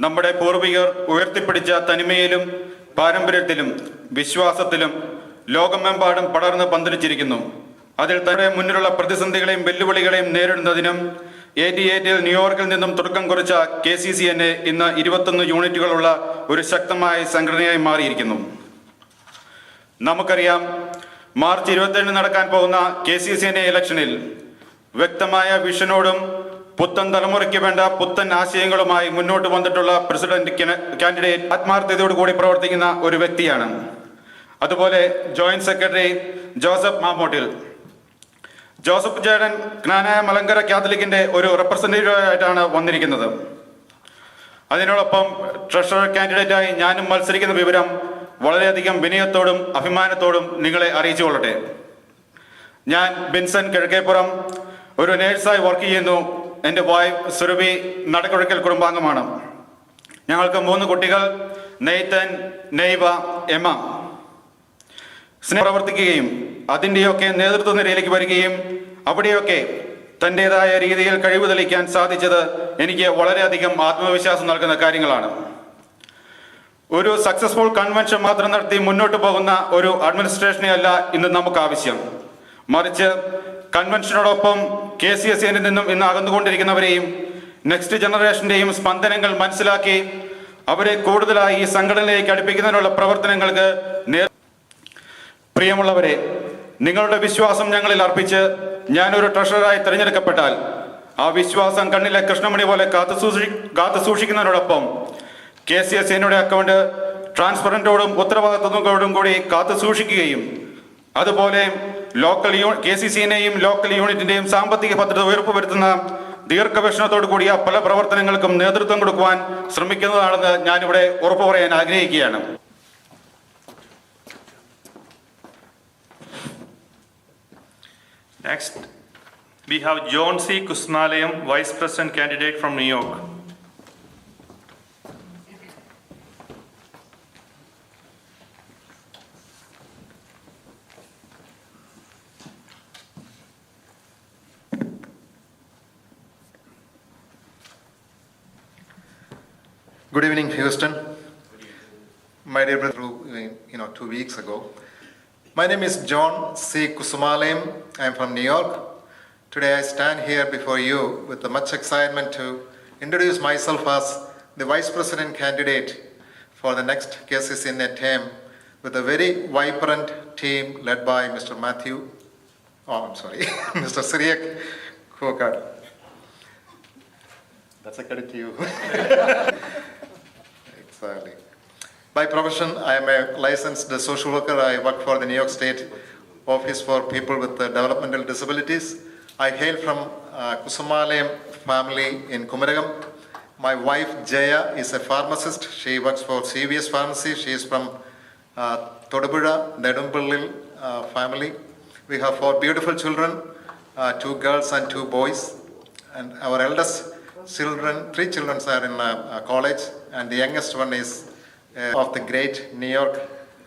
നമ്മുടെ പൂർവികർ ഉയർത്തിപ്പിടിച്ച തനിമയിലും പാരമ്പര്യത്തിലും വിശ്വാസത്തിലും ലോകമെമ്പാടും പടർന്ന് പന്തലിച്ചിരിക്കുന്നു. അതിൽ തന്നെ മുന്നിലുള്ള പ്രതിസന്ധികളെയും വെല്ലുവിളികളെയും നേരിടുന്നതിനും ന്യൂയോർക്കിൽ നിന്നും തുടക്കം കുറിച്ച KCCNA ഇന്ന് 21 യൂണിറ്റുകളുള്ള ഒരു ശക്തമായ സംഘടനയായി മാറിയിരിക്കുന്നു. നമുക്കറിയാം, മാർച്ച് 27 നടക്കാൻ പോകുന്ന KCCNA ഇലക്ഷനിൽ വ്യക്തമായ വിഷനോടും പുത്തൻ തലമുറയ്ക്ക് വേണ്ട പുത്തൻ ആശയങ്ങളുമായി മുന്നോട്ട് വന്നിട്ടുള്ള പ്രസിഡന്റ് കാൻഡിഡേറ്റ് ആത്മാർത്ഥതയോടുകൂടി പ്രവർത്തിക്കുന്ന ഒരു വ്യക്തിയാണ്. അതുപോലെ ജോയിന്റ് സെക്രട്ടറി ജോസഫ് മാമോട്ടിൽ. ജോസഫ് ചേട്ടൻ ജ്ഞാനായ മലങ്കര കാത്തലിക്കിന്റെ ഒരു റെപ്രസെന്റേറ്റീവായിട്ടാണ് വന്നിരിക്കുന്നത്. അതിനോടൊപ്പം ട്രഷറർ കാൻഡിഡേറ്റായി ഞാനും മത്സരിക്കുന്ന വിവരം വളരെയധികം വിനയത്തോടും അഭിമാനത്തോടും നിങ്ങളെ അറിയിച്ചു കൊള്ളട്ടെ. ഞാൻ വിൻസെന്റ് കിഴക്കേപ്പുറം, ഒരു നേഴ്സായി വർക്ക് ചെയ്യുന്നു. എൻ്റെ വൈഫ് സുരഭി നടക്കുഴക്കൽ കുടുംബാംഗമാണ്. ഞങ്ങൾക്ക് 3 കുട്ടികൾ, നെയ്തൻ, നെയ്വ, എമ്മ. പ്രവർത്തിക്കുകയും അതിൻ്റെയൊക്കെ നേതൃത്വ നിരയിലേക്ക് വരികയും അവിടെയൊക്കെ തൻ്റെതായ രീതിയിൽ കഴിവ് തെളിയിക്കാൻ സാധിച്ചത് എനിക്ക് വളരെയധികം ആത്മവിശ്വാസം നൽകുന്ന കാര്യങ്ങളാണ്. ഒരു സക്സസ്ഫുൾ കൺവെൻഷൻ മാത്രം നടത്തി മുന്നോട്ട് പോകുന്ന ഒരു അഡ്മിനിസ്ട്രേഷനെ അല്ല ഇന്ന് നമുക്ക് ആവശ്യം. മറിച്ച് കൺവെൻഷനോടൊപ്പം KCCNA നിന്നും ഇന്ന് അകന്നുകൊണ്ടിരിക്കുന്നവരെയും നെക്സ്റ്റ് ജനറേഷൻ്റെയും സ്പന്ദനങ്ങൾ മനസ്സിലാക്കി അവരെ കൂടുതലായി ഈ സംഘടനയിലേക്ക് അടുപ്പിക്കുന്നതിനുള്ള പ്രവർത്തനങ്ങൾക്ക് പ്രിയമുള്ളവരെ, നിങ്ങളുടെ വിശ്വാസം ഞങ്ങളിൽ അർപ്പിച്ച് ഞാനൊരു ട്രഷററായി തിരഞ്ഞെടുക്കപ്പെട്ടാൽ ആ വിശ്വാസം കണ്ണിലെ കൃഷ്ണമണി പോലെ കാത്തു സൂക്ഷിക്കുന്നതിനോടൊപ്പം KCCNA അക്കൗണ്ട് ട്രാൻസ്പെറന്റോടും ഉത്തരവാദിത്വത്തോടും കൂടി കാത്തു സൂക്ഷിക്കുകയും അതുപോലെ KCCNAയും ലോക്കൽ യൂണിറ്റിന്റെയും സാമ്പത്തിക ഭദ്രത ഉറപ്പുവരുത്തുന്ന ദീർഘവീക്ഷണത്തോടു കൂടിയ പല പ്രവർത്തനങ്ങൾക്കും നേതൃത്വം കൊടുക്കുവാൻ ശ്രമിക്കുന്നതാണെന്ന് ഞാനിവിടെ ഉറപ്പു പറയാൻ ആഗ്രഹിക്കുകയാണ്. Next, we have John C. Kusmalayam, Vice President candidate from New York. Good evening, Houston. My dear brother, 2 weeks ago. My name is John C. Kusumalayam. I am from New York. Today I stand here before you with much excitement to introduce myself as the Vice President candidate for the next KCCNA term with a very vibrant team led by Mr. Mr. Syriac Kokad. That's a credit to you. Exactly. By profession, I am a licensed social worker. I work for the New York State Office for People with Developmental Disabilities. I hail from Kusumalayam family in Kumaragam. My wife Jaya is a pharmacist. She works for CVS Pharmacy. She is from Todapuzha, Nedumpallil family. We have 4 beautiful children, 2 girls and 2 boys. And our eldest children, 3 children are in college, and the youngest one is of the great New York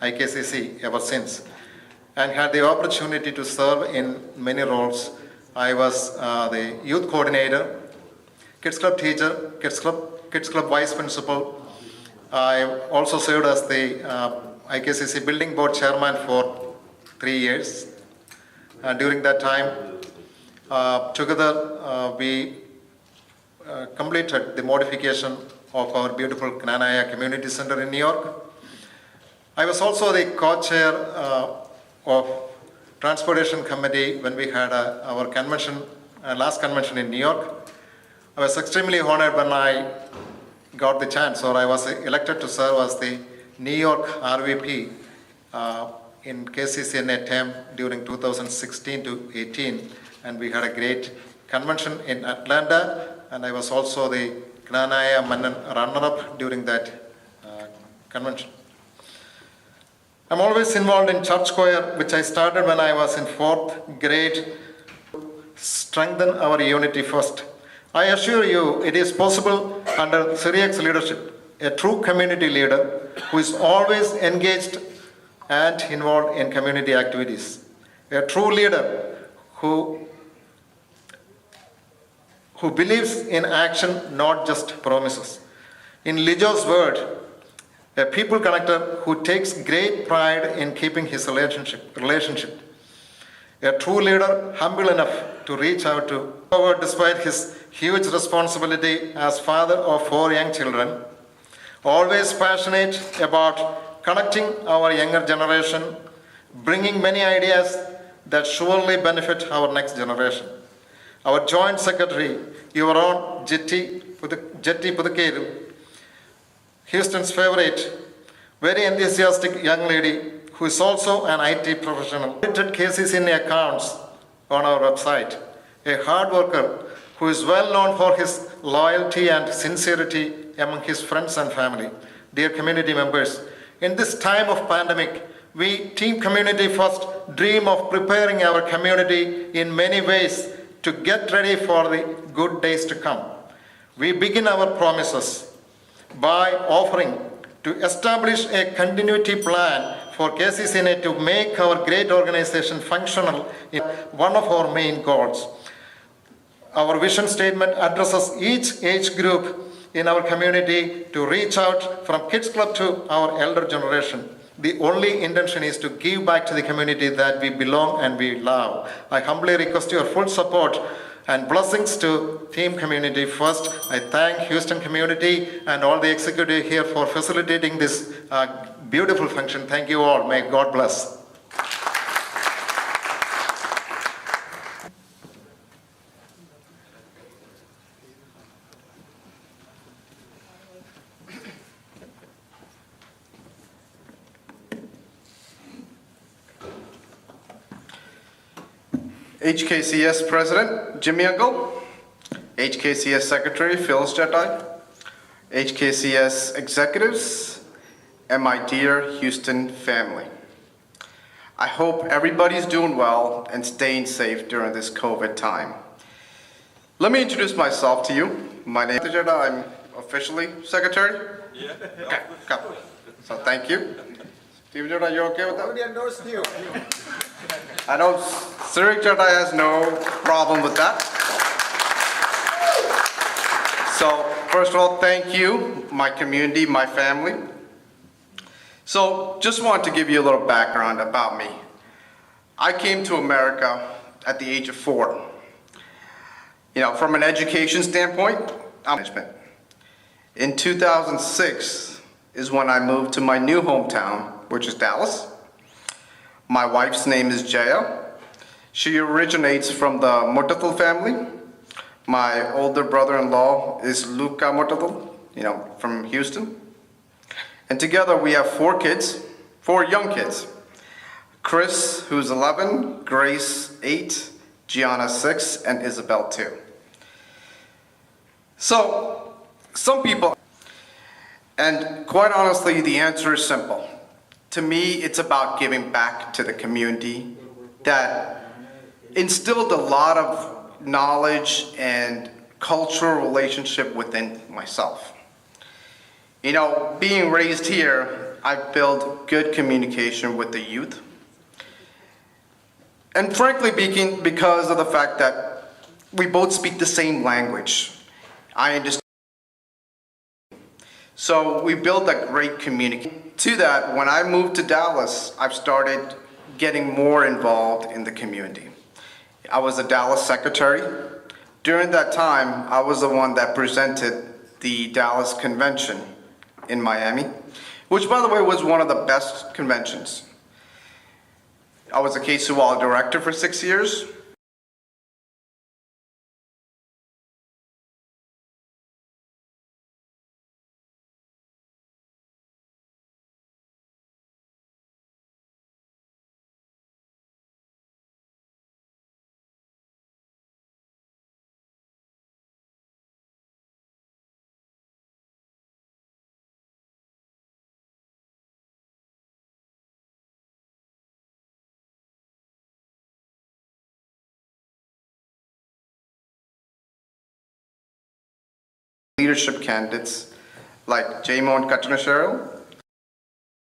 IKCC ever since, and had the opportunity to serve in many roles. I was the youth coordinator, kids club teacher, kids club vice principal. I also served as the IKCC building board chairman for 3 years. During that time, together we completed the modification of our beautiful Knanaya Community Center in New York. I was also the co-chair of Transportation Committee when we had our convention, last convention in New York. I was extremely honored when I got the chance, or I was elected to serve as the New York RVP in KCCNA term during 2016 to 18, and we had a great convention in Atlanta, and I was also the Knanaya Mannan runner-up during that convention. I'm always involved in church choir, which I started when I was in 4th grade. Strengthen our unity first. I assure you, it is possible under Syriac's leadership, a true community leader who is always engaged and involved in community activities. A true leader who believes in action, not just promises. In Lijo's word, a people connector who takes great pride in keeping his relationship. A true leader, humble enough to reach out to forward despite his huge responsibility as father of 4 young children. Always passionate about connecting our younger generation, bringing many ideas that surely benefit our next generation. Our joint secretary, your own Jetty Pudukeru, Houston's favorite, very enthusiastic young lady who is also an IT professional. Audited KCCNA accounts on our website. A hard worker who is well known for his loyalty and sincerity among his friends and family. Dear community members, in this time of pandemic, we Team Community First dream of preparing our community in many ways to get ready for the good days to come. We begin our promises by offering to establish a continuity plan for KCCNA to make our great organization functional in one of our main goals. Our vision statement addresses each age group in our community to reach out from kids club to our elder generation. The only intention is to give back to the community that we belong and we love. I humbly request your full support and blessings to Team Community First. I thank Houston community and all the executive here for facilitating this beautiful function. Thank you all. May God bless. HKCS President Jimmy Uncle, HKCS Secretary Phyllis Jedi, HKCS executives, and my dear Houston family. I hope everybody's doing well and staying safe during this COVID time. Let me introduce myself to you. My name is Jedi. I'm officially secretary. Yeah. Okay. Come. So thank you. Steve Jedi, you okay with that? Already endorsed you. I know Sirik Jedi has no problem with that. So first of all, thank you, my community, my family. So just want to give you a little background about me. I came to America at the age of 4. From an education standpoint, management. In 2006 is when I moved to my new hometown, which is Dallas. My wife's name is Jaya. She originates from the Murtathal family. My older brother-in-law is Luca Murtathal, from Houston. And together we have 4 kids, 4 young kids. Chris, who's 11, Grace, 8, Gianna, 6, and Isabel, 2. So, some people, and quite honestly, the answer is simple. To me, it's about giving back to the community that instilled a lot of knowledge and cultural relationship within myself. Being raised here, I've built good communication with the youth. And frankly speaking, because of the fact that we both speak the same language, I understand. So we built a great communication. To that, when I moved to Dallas, I've started getting more involved in the community. I was a Dallas secretary. During that time, I was the one that presented the Dallas convention in Miami, which by the way was one of the best conventions. I was a KCCNA director for 6 years. Leadership candidates like Jamon Katanashero,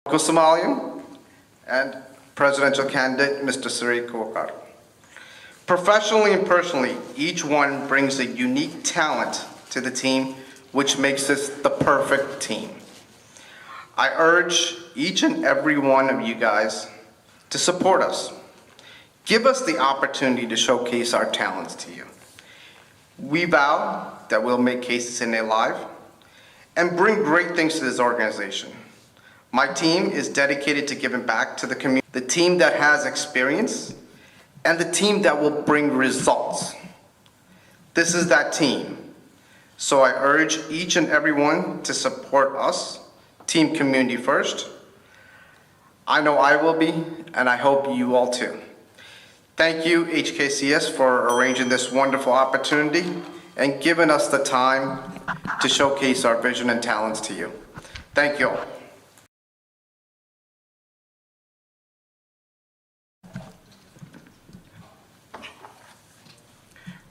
Kusumalian, and presidential candidate Mr. Siri Kowakar. Professionally and personally, each one brings a unique talent to the team, which makes this the perfect team. I urge each and every one of you guys to support us. Give us the opportunity to showcase our talents to you. We vow that we'll make KCCNA live and bring great things to this organization. My team is dedicated to giving back to the community, the team that has experience, and the team that will bring results. This is that team. So I urge each and everyone to support us, Team Community First. I know I will be, and I hope you all too. Thank you, HKCS, for arranging this wonderful opportunity and giving us the time to showcase our vision and talents to you. Thank you all.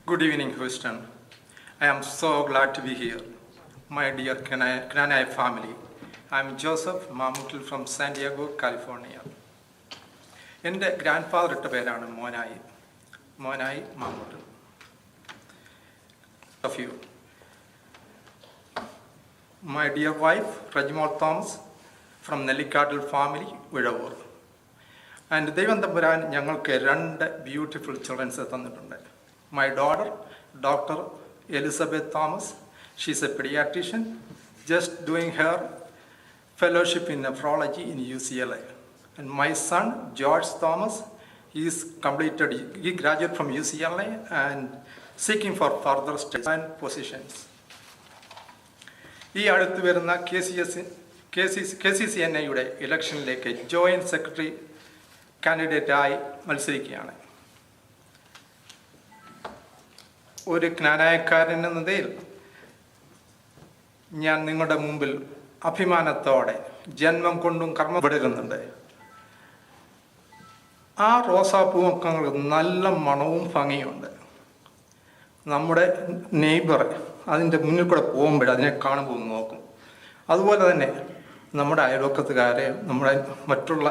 Good evening, Houston. I am so glad to be here. My dear KCCNA family, I'm Joseph Mamutil from San Diego, California. എൻ്റെ grand ഇട്ട പേരാണ് മോനായി Mamoottu. Of you. My dear wife, Rajmal Thomas, from Nellikadal family, Vidavur. And ദൈവം തമ്പുരാൻ ഞങ്ങൾക്ക് 2 beautiful children തന്നിട്ടുണ്ട്. My daughter, Dr. Elizabeth Thomas, she's a pediatrician, just doing her fellowship in nephrology in UCLA. And my son, George Thomas, he graduated from UCLA and seeking for further studies and positions. ഈ അടുത്ത് വരുന്ന KCCNA ഇലക്ഷനിലേക്ക് joint secretary കാൻഡിഡേറ്റായി മത്സരിക്കുകയാണ്. ഒരു ജ്ഞാനായക്കാരൻ എന്ന നിലയിൽ ഞാൻ നിങ്ങളുടെ മുമ്പിൽ അഭിമാനത്തോടെ ജന്മം കൊണ്ടും കർമ്മം വിടരുന്നുണ്ട്. ആ റോസാപ്പൂക്കൾക്ക് നല്ല മണവും ഭംഗിയുണ്ട്. നമ്മുടെ നെയ്ബർ അതിൻ്റെ മുന്നിൽ കൂടെ പോകുമ്പോൾ അതിനെ കാണുമ്പോൾ നോക്കും. അതുപോലെ തന്നെ നമ്മുടെ അയൽവക്കത്തുകാരെ, നമ്മുടെ മറ്റുള്ള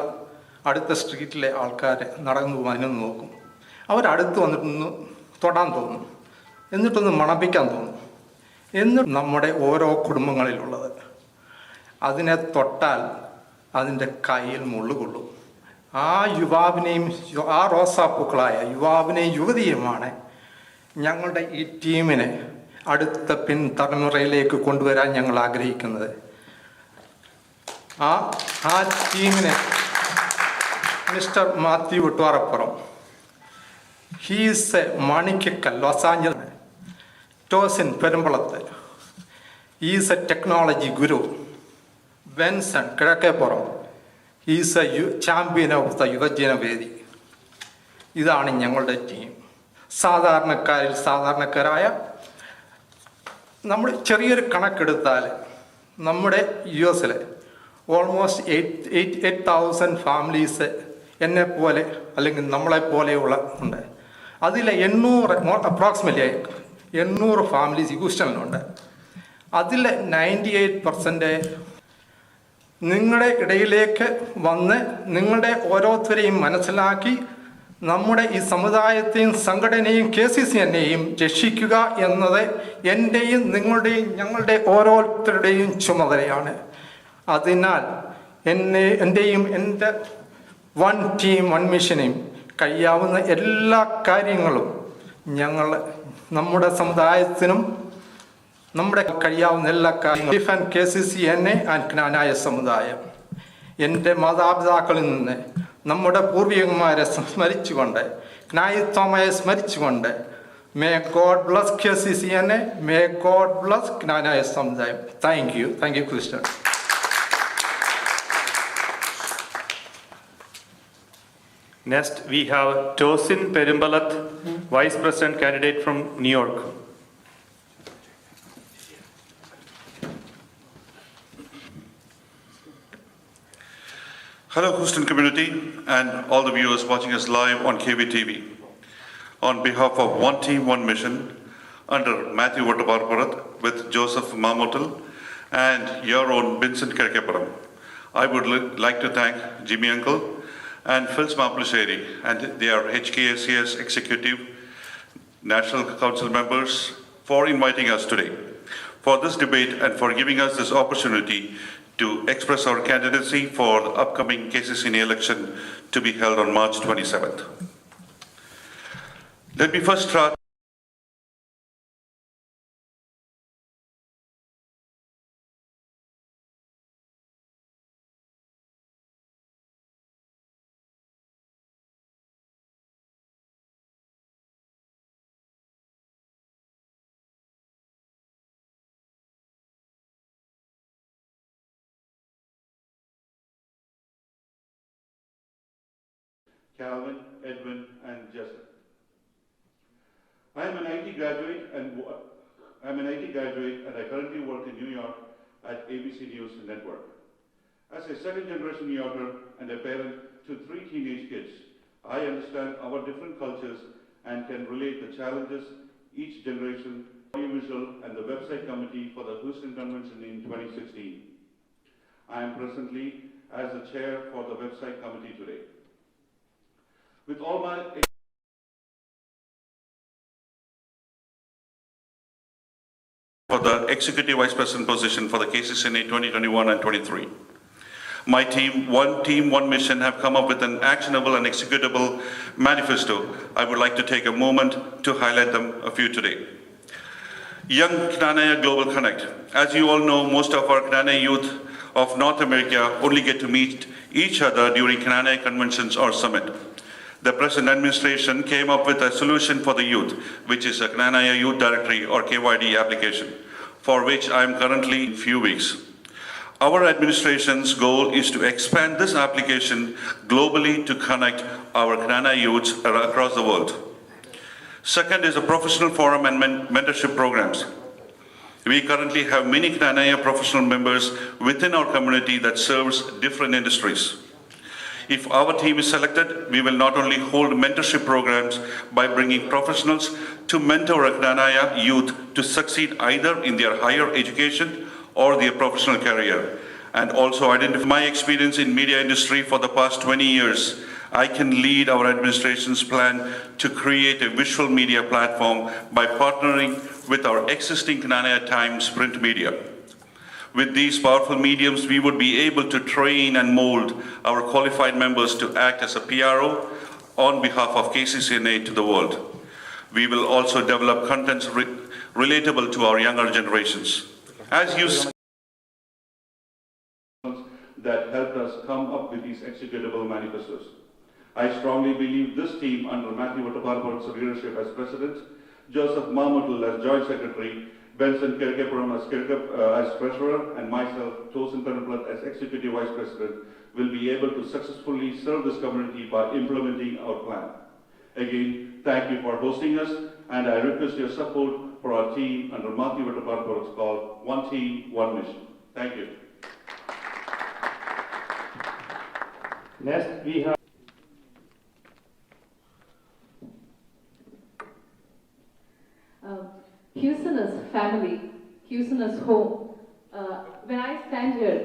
അടുത്ത സ്ട്രീറ്റിലെ ആൾക്കാരെ നടന്നു പോകാനും നോക്കും. അവരടുത്ത് വന്നിട്ടൊന്ന് തൊടാൻ തോന്നും, എന്നിട്ടൊന്ന് മണപ്പിക്കാൻ തോന്നും. എന്നിട്ട് നമ്മുടെ ഓരോ കുടുംബങ്ങളിലുള്ളത് അതിനെ തൊട്ടാൽ അതിൻ്റെ കയ്യിൽ മുള്ളുകൊള്ളും. ആ യുവാവിനെയും ആ റോസാപ്പൂക്കളായ യുവാവിനെയും യുവതിയുമാണ് ഞങ്ങളുടെ ഈ ടീമിനെ അടുത്ത പിൻതലമുറയിലേക്ക് കൊണ്ടുവരാൻ ഞങ്ങൾ ആഗ്രഹിക്കുന്നത്. ആ ടീമിനെ mister Mathew Vittuvarappuram, he's a മണിക്കൽ Los Angeles, Tosin Perumpalath, is a technology guru, Benson Kizhakkeppuram, is a champion of the Yuvajana Vedi. ഇതാണ് ഞങ്ങളുടെ ടീം. സാധാരണക്കാരിൽ സാധാരണക്കാരായ നമ്മൾ ചെറിയൊരു കണക്കെടുത്താൽ നമ്മുടെ US ഓൾമോസ്റ്റ് 8,000 ഫാമിലീസ് എന്നെപ്പോലെ അല്ലെങ്കിൽ നമ്മളെപ്പോലെയുള്ള ഉണ്ട്. അതിൽ 800 അപ്രോക്സിമേറ്റ്ലി 800 ഫാമിലീസ് ഹ്യൂസ്റ്റണിലുണ്ട്. അതിൽ 98% നിങ്ങളുടെ ഇടയിലേക്ക് വന്ന് നിങ്ങളുടെ ഓരോരുത്തരെയും മനസ്സിലാക്കി നമ്മുടെ ഈ സമുദായത്തെയും സംഘടനയും KCCNAയും രക്ഷിക്കുക എന്നത് എൻ്റെയും നിങ്ങളുടെയും ഞങ്ങളുടെ ഓരോരുത്തരുടെയും ചുമതലയാണ്. അതിനാൽ എൻ്റെയും എൻ്റെ വൺ ടീം വൺ മിഷനെയും കഴിയാവുന്ന എല്ലാ കാര്യങ്ങളും ഞങ്ങൾ നമ്മുടെ സമുദായത്തിനും നമ്മുടെ കഴിയാവുന്ന എല്ലാ കാര്യങ്ങളും KCCNA ആൻഡ് ജ്ഞാനായ സമുദായം എൻ്റെ മാതാപിതാക്കളിൽ നിന്ന് നമ്മുടെ പൂർവികന്മാരെ സ്മരിച്ചുകൊണ്ട് ജ്ഞായിത്വമയെ സ്മരിച്ചുകൊണ്ട് may God bless KCCNA, may God bless Knanaya Samudayam. Thank you Kristen. Next, we have Tosin Perumbalath, Vice President candidate from New York. Hello, Houston community and all the viewers watching us live on KBTV. On behalf of One Team, One Mission, under Matthew Vattaparapurath with Joseph Mamotal and your own Vincent Kerkeparam, I would like to thank Jimmy Uncle and Phil Smaplasheri and their HKSCS Executive National Council members for inviting us today for this debate and for giving us this opportunity to express our candidacy for the upcoming KCCNA election to be held on March 27th. Let me first start Calvin, Edwin, and Jessica. I am an IT graduate and I currently work in New York at ABC News Network. As a second-generation New Yorker and a parent to 3 teenage kids, I understand our different cultures and can relate the challenges each generation, audiovisual, and the website committee for the Houston Convention in 2016. I am presently as the chair for the website committee today. With all my for the Executive Vice President position for the KCCNA 2021 and 23. My team, One Mission, have come up with an actionable and executable manifesto. I would like to take a moment to highlight them a few today. Young Knanaya Global Connect. As you all know, most of our Knanaya youth of North America only get to meet each other during Knanaya conventions or summit. The present administration came up with a solution for the youth, which is a Knanaya Youth Directory or KYD application, for which I am currently in few weeks. Our administration's goal is to expand this application globally to connect our Knanaya youths across the world. Second is a professional forum and mentorship programs. We currently have many KCCNA professional members within our community that serves different industries. If our team is selected, we will not only hold mentorship programs by bringing professionals to mentor KCCNA youth to succeed either in their higher education or their professional career, and also identify my experience in media industry for the past 20 years. I can lead our administration's plan to create a visual media platform by partnering with our existing KCCNA Times print media. With these powerful mediums, we would be able to train and mold our qualified members to act as a PRO on behalf of KCCNA to the world. We will also develop contents relatable to our younger generations. As you that helped us come up with these executable manifestos. I strongly believe this team under Matthew Vattaparapat's leadership as President, Joseph Marmutul as Joint Secretary, Benson Kirkepuram as Treasurer, and myself, Tosin Penaplat as Executive Vice President, will be able to successfully serve this community by implementing our plan. Again, thank you for hosting us, and I request your support for our team under Matthew Vattaparapat's call, One Team, One Mission. Thank you. Next, we have Houston is family. Houston is home. When I stand here,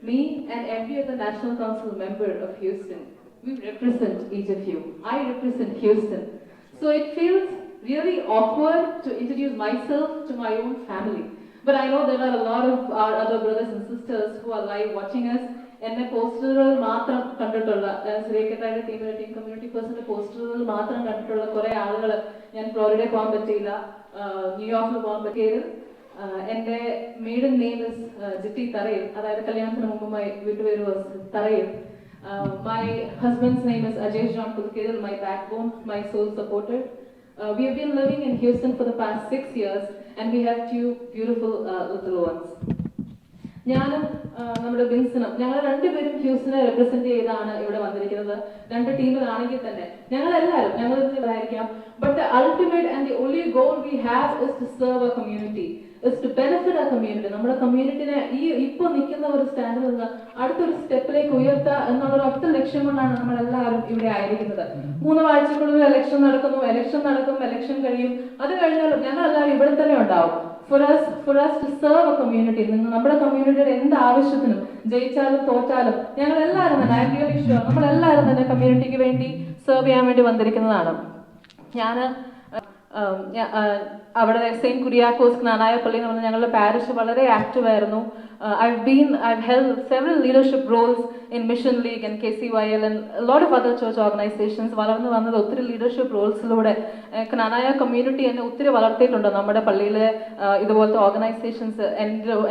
me and every other National Council member of Houston, we represent each of you. I represent Houston. So it feels really awkward to introduce myself to my own family. But I know there are a lot of our other brothers and sisters who are live watching us. എന്നെ പോസ്റ്ററുകൾ മാത്രം കണ്ടിട്ടുള്ള ശ്രീകത്തായുടെ ടീമിലെ team community പേഴ്സന്റെ പോസ്റ്ററുകൾ മാത്രം കണ്ടിട്ടുള്ള കുറെ ആളുകൾ ഞാൻ ഫ്ലോറിഡയിൽ പോകാൻ പറ്റിയില്ല, ന്യൂയോർക്കിൽ പോകാൻ പറ്റിയത്. എൻ്റെ മെയ്ഡൻ നെയിം ഇസ് ജിറ്റി തറയിൽ, അതായത് കല്യാണത്തിന് മുമ്പുമായി വീട്ടുപേര് തറയിൽ. My husband's name is Ajay John Pulkedil, my backbone, my sole supporter. We have been living in Houston for the past 6 years and we have 2 beautiful little ones. ഞാനും നമ്മുടെ ബിൻസനും ഞങ്ങൾ രണ്ടുപേരും ഹ്യൂസ്റ്റനെ represent ചെയ്താണ് ഇവിടെ വന്നിരിക്കുന്നത്. 2 ടീമിലാണെങ്കിൽ തന്നെ ഞങ്ങളെല്ലാവരും ഞങ്ങൾ ഇവിടെയായിരിക്കാം. But the ultimate and the only goal we have is to serve a community, is to benefit a community. നമ്മുടെ കമ്മ്യൂണിറ്റിനെ ഇപ്പൊ നിൽക്കുന്ന ഒരു സ്റ്റാൻഡിൽ നിന്ന് അടുത്തൊരു സ്റ്റെപ്പിലേക്ക് ഉയർത്തുക എന്നുള്ള ഒറ്റ ലക്ഷ്യം കൊണ്ടാണ് നമ്മളെല്ലാവരും ഇവിടെ ആയിരിക്കുന്നത്. 3 ആഴ്ചക്കുള്ളിൽ ഇലക്ഷൻ നടക്കുന്നു, ഇലക്ഷൻ കഴിയും. അത് കഴിഞ്ഞാലും ഞങ്ങളെല്ലാവരും ഇവിടെ തന്നെ ഉണ്ടാവും. For us to serve a community, നമ്മുടെ കമ്മ്യൂണിറ്റിയുടെ എന്ത് ആവശ്യത്തിനും ജയിച്ചാലും തോറ്റാലും ഞങ്ങൾ എല്ലാവരും തന്നെ, ഐ എം റിയലി ഷുവർ, നമ്മളെല്ലാവരും തന്നെ കമ്മ്യൂണിറ്റിക്ക് വേണ്ടി സെർവ് ചെയ്യാൻ വേണ്ടി വന്നിരിക്കുന്നതാണ്. ഞാൻ അവിടെ സെയിന്റ് കുര്യാക്കോസ് ക്നാനായ പള്ളി എന്ന് പറഞ്ഞാൽ ഞങ്ങളുടെ പാരിഷ് വളരെ ആക്റ്റീവ് ആയിരുന്നു. I've held several leadership roles in Mission League and KCYL and a lot of other church organizations. വളർന്നു വന്നത് ഒത്തിരി ലീഡർഷിപ്പ് റോൾസിലൂടെ ക്നാനായ കമ്മ്യൂണിറ്റി എന്നെ ഒത്തിരി വളർത്തിയിട്ടുണ്ട്. നമ്മുടെ പള്ളിയിലെ ഇതുപോലത്തെ ഓർഗനൈസേഷൻസ്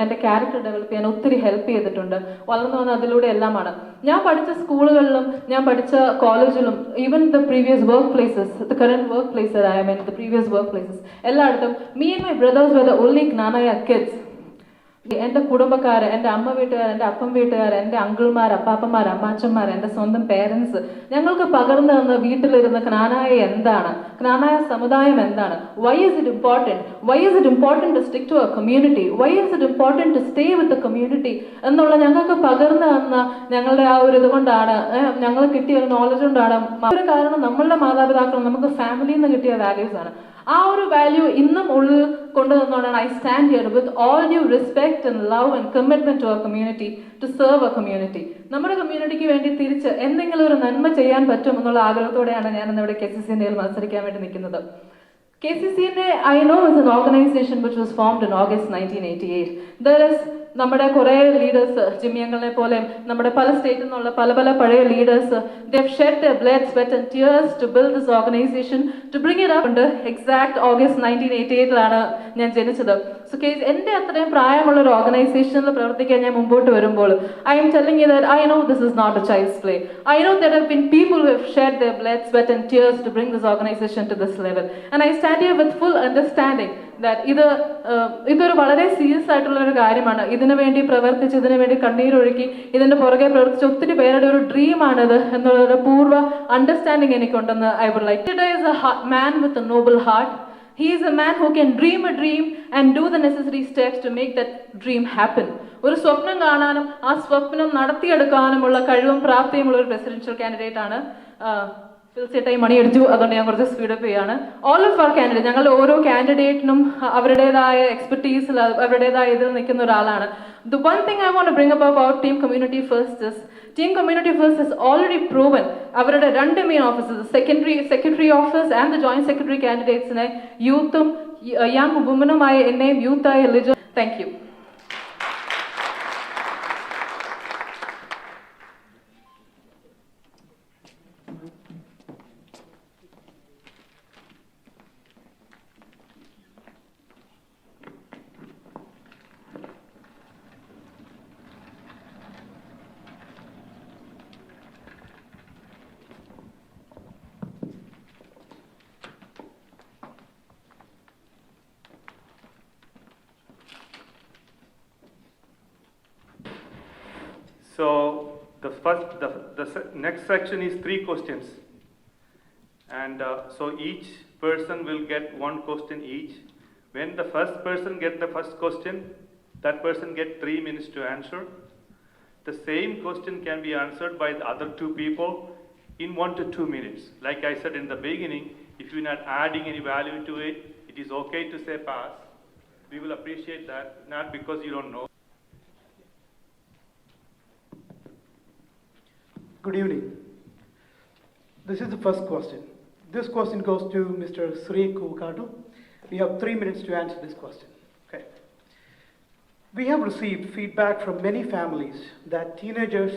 എൻ്റെ ക്യാരക്ടർ ഡെവലപ്പ് ചെയ്യാൻ ഒത്തിരി ഹെൽപ്പ് ചെയ്തിട്ടുണ്ട്. വളർന്നു വന്നത് അതിലൂടെ എല്ലാമാണ്. ഞാൻ പഠിച്ച സ്കൂളുകളിലും ഞാൻ പഠിച്ച കോളേജിലും even the previous work places, the current work place I mean the previous work places എല്ലായിടത്തും me and my brothers were the only Knanaya kids. എൻ്റെ കുടുംബക്കാർ, എൻ്റെ അമ്മ വീട്ടുകാർ, എൻ്റെ അപ്പം വീട്ടുകാർ, എൻ്റെ അങ്കിൾമാർ, അപ്പാപ്പന്മാർ, അമ്മാച്ചന്മാർ, എൻ്റെ സ്വന്തം പേരൻസ് ഞങ്ങൾക്ക് പകർന്നു തന്ന വീട്ടിലിരുന്ന് ക്നാനായ എന്താണ്, ക്നാനായ സമുദായം എന്താണ്, why is it important to stick to a community, why is it important to stay with the community എന്നുള്ള ഞങ്ങൾക്ക് പകർന്നു തന്ന ഞങ്ങളുടെ ആ ഒരു ഇതുകൊണ്ടാണ്, ഞങ്ങൾ കിട്ടിയ ഒരു നോളജ് കൊണ്ടാണ്. ഒരു കാരണം നമ്മളുടെ മാതാപിതാക്കൾ നമുക്ക് ഫാമിലിയിൽ നിന്ന് കിട്ടിയ വാല്യൂസ് ആണ്. ആ ഒരു വാല്യൂ ഇന്നും ഉള്ളിൽ കൊണ്ടുവന്നുകൊണ്ടാണ് I stand here with all due respect and love and commitment to our community, to serve a community. നമ്മുടെ കമ്മ്യൂണിറ്റിക്ക് വേണ്ടി തിരിച്ച് എന്തെങ്കിലും ഒരു നന്മ ചെയ്യാൻ പറ്റും എന്നുള്ള ആഗ്രഹത്തോടെയാണ് ഞാൻ ഇന്നിവിടെ KCCNA മത്സരിക്കാൻ വേണ്ടി നിൽക്കുന്നത്. KCCNA, I know, is an organization which was formed in August 1988. There is നമ്മുടെ കുറേ ലീഡേഴ്സ്, ജിമ്മിയങ്ങളെ പോലെ നമ്മുടെ പല സ്റ്റേറ്റിൽ നിന്നുള്ള പല പഴയ leaders, they have shed their blood, sweat and tears to build this organization, to bring it up. Exact August 1988 ഞാൻ ജനിച്ചത്. സോ എൻ്റെ അത്രയും പ്രായമുള്ള ഒരു ഓർഗനൈസേഷനിൽ പ്രവർത്തിക്കാൻ ഞാൻ മുമ്പോട്ട് വരുമ്പോൾ I am telling you that I know this is not a child's play. I know there have been people who have shed their blood, sweat and tears to bring this organization to this level. And I stand here with full understanding ഇതൊരു വളരെ serious ആയിട്ടുള്ള ഒരു കാര്യമാണ്. ഇതിനു വേണ്ടി പ്രവർത്തിച്ച്, ഇതിനു വേണ്ടി കണ്ണീരൊഴുക്കി, ഇതിന്റെ പുറകെ പ്രവർത്തിച്ച ഒത്തിരി പേരുടെ ഒരു ഡ്രീമാണിത് എന്നുള്ളൊരു പൂർവ്വ അണ്ടർസ്റ്റാൻഡിങ് എനിക്കുണ്ടെന്ന് I would like. Today is a man with a noble heart. He is a man who can dream a dream and do the necessary steps to make that dream happen. ഒരു സ്വപ്നം കാണാനും ആ സ്വപ്നം നടത്തിയെടുക്കാനുമുള്ള കഴിവും പ്രാപ്തിയുമുള്ള ഒരു presidential candidate ആണ്. ഫിൽസേട്ടായി മണി അടിച്ചു, അതുകൊണ്ട് ഞാൻ കുറച്ച് സ്പീഡപ്പ് ചെയ്യാണ്. ഓൾ ഓഫ് അവർ കാൻഡിഡേറ്റ്, ഞങ്ങളുടെ ഓരോ കാൻഡിഡേറ്റിനും അവരുടേതായ എക്സ്പെർട്ടീസിൽ അവരുടേതായ ഇതിൽ നിൽക്കുന്ന ഒരാളാണ്. The one thing I want to bring up about Team Community First is Team Community First has already proven അവരുടെ രണ്ട് main offices, secretary office and the joint secretary കാൻഡിഡേറ്റ്സിനെ യൂത്തും യങ് വുമനുമായ എന്നെയും യൂത്തായ Lijo. Thank you. So the next section is 3 questions, and so each person will get 1 question each. When the first person get the first question, that person get 3 minutes to answer. The same question can be answered by the other 2 people in 1 to 2 minutes. Like I said in the beginning, if you're not adding any value to it, it is okay to say pass. We will appreciate that, not because you don't know. Good evening. This is the first question. This question goes to Mr. Sri Kuvakadu. We have 3 minutes to answer this question. Okay. We have received feedback from many families that teenagers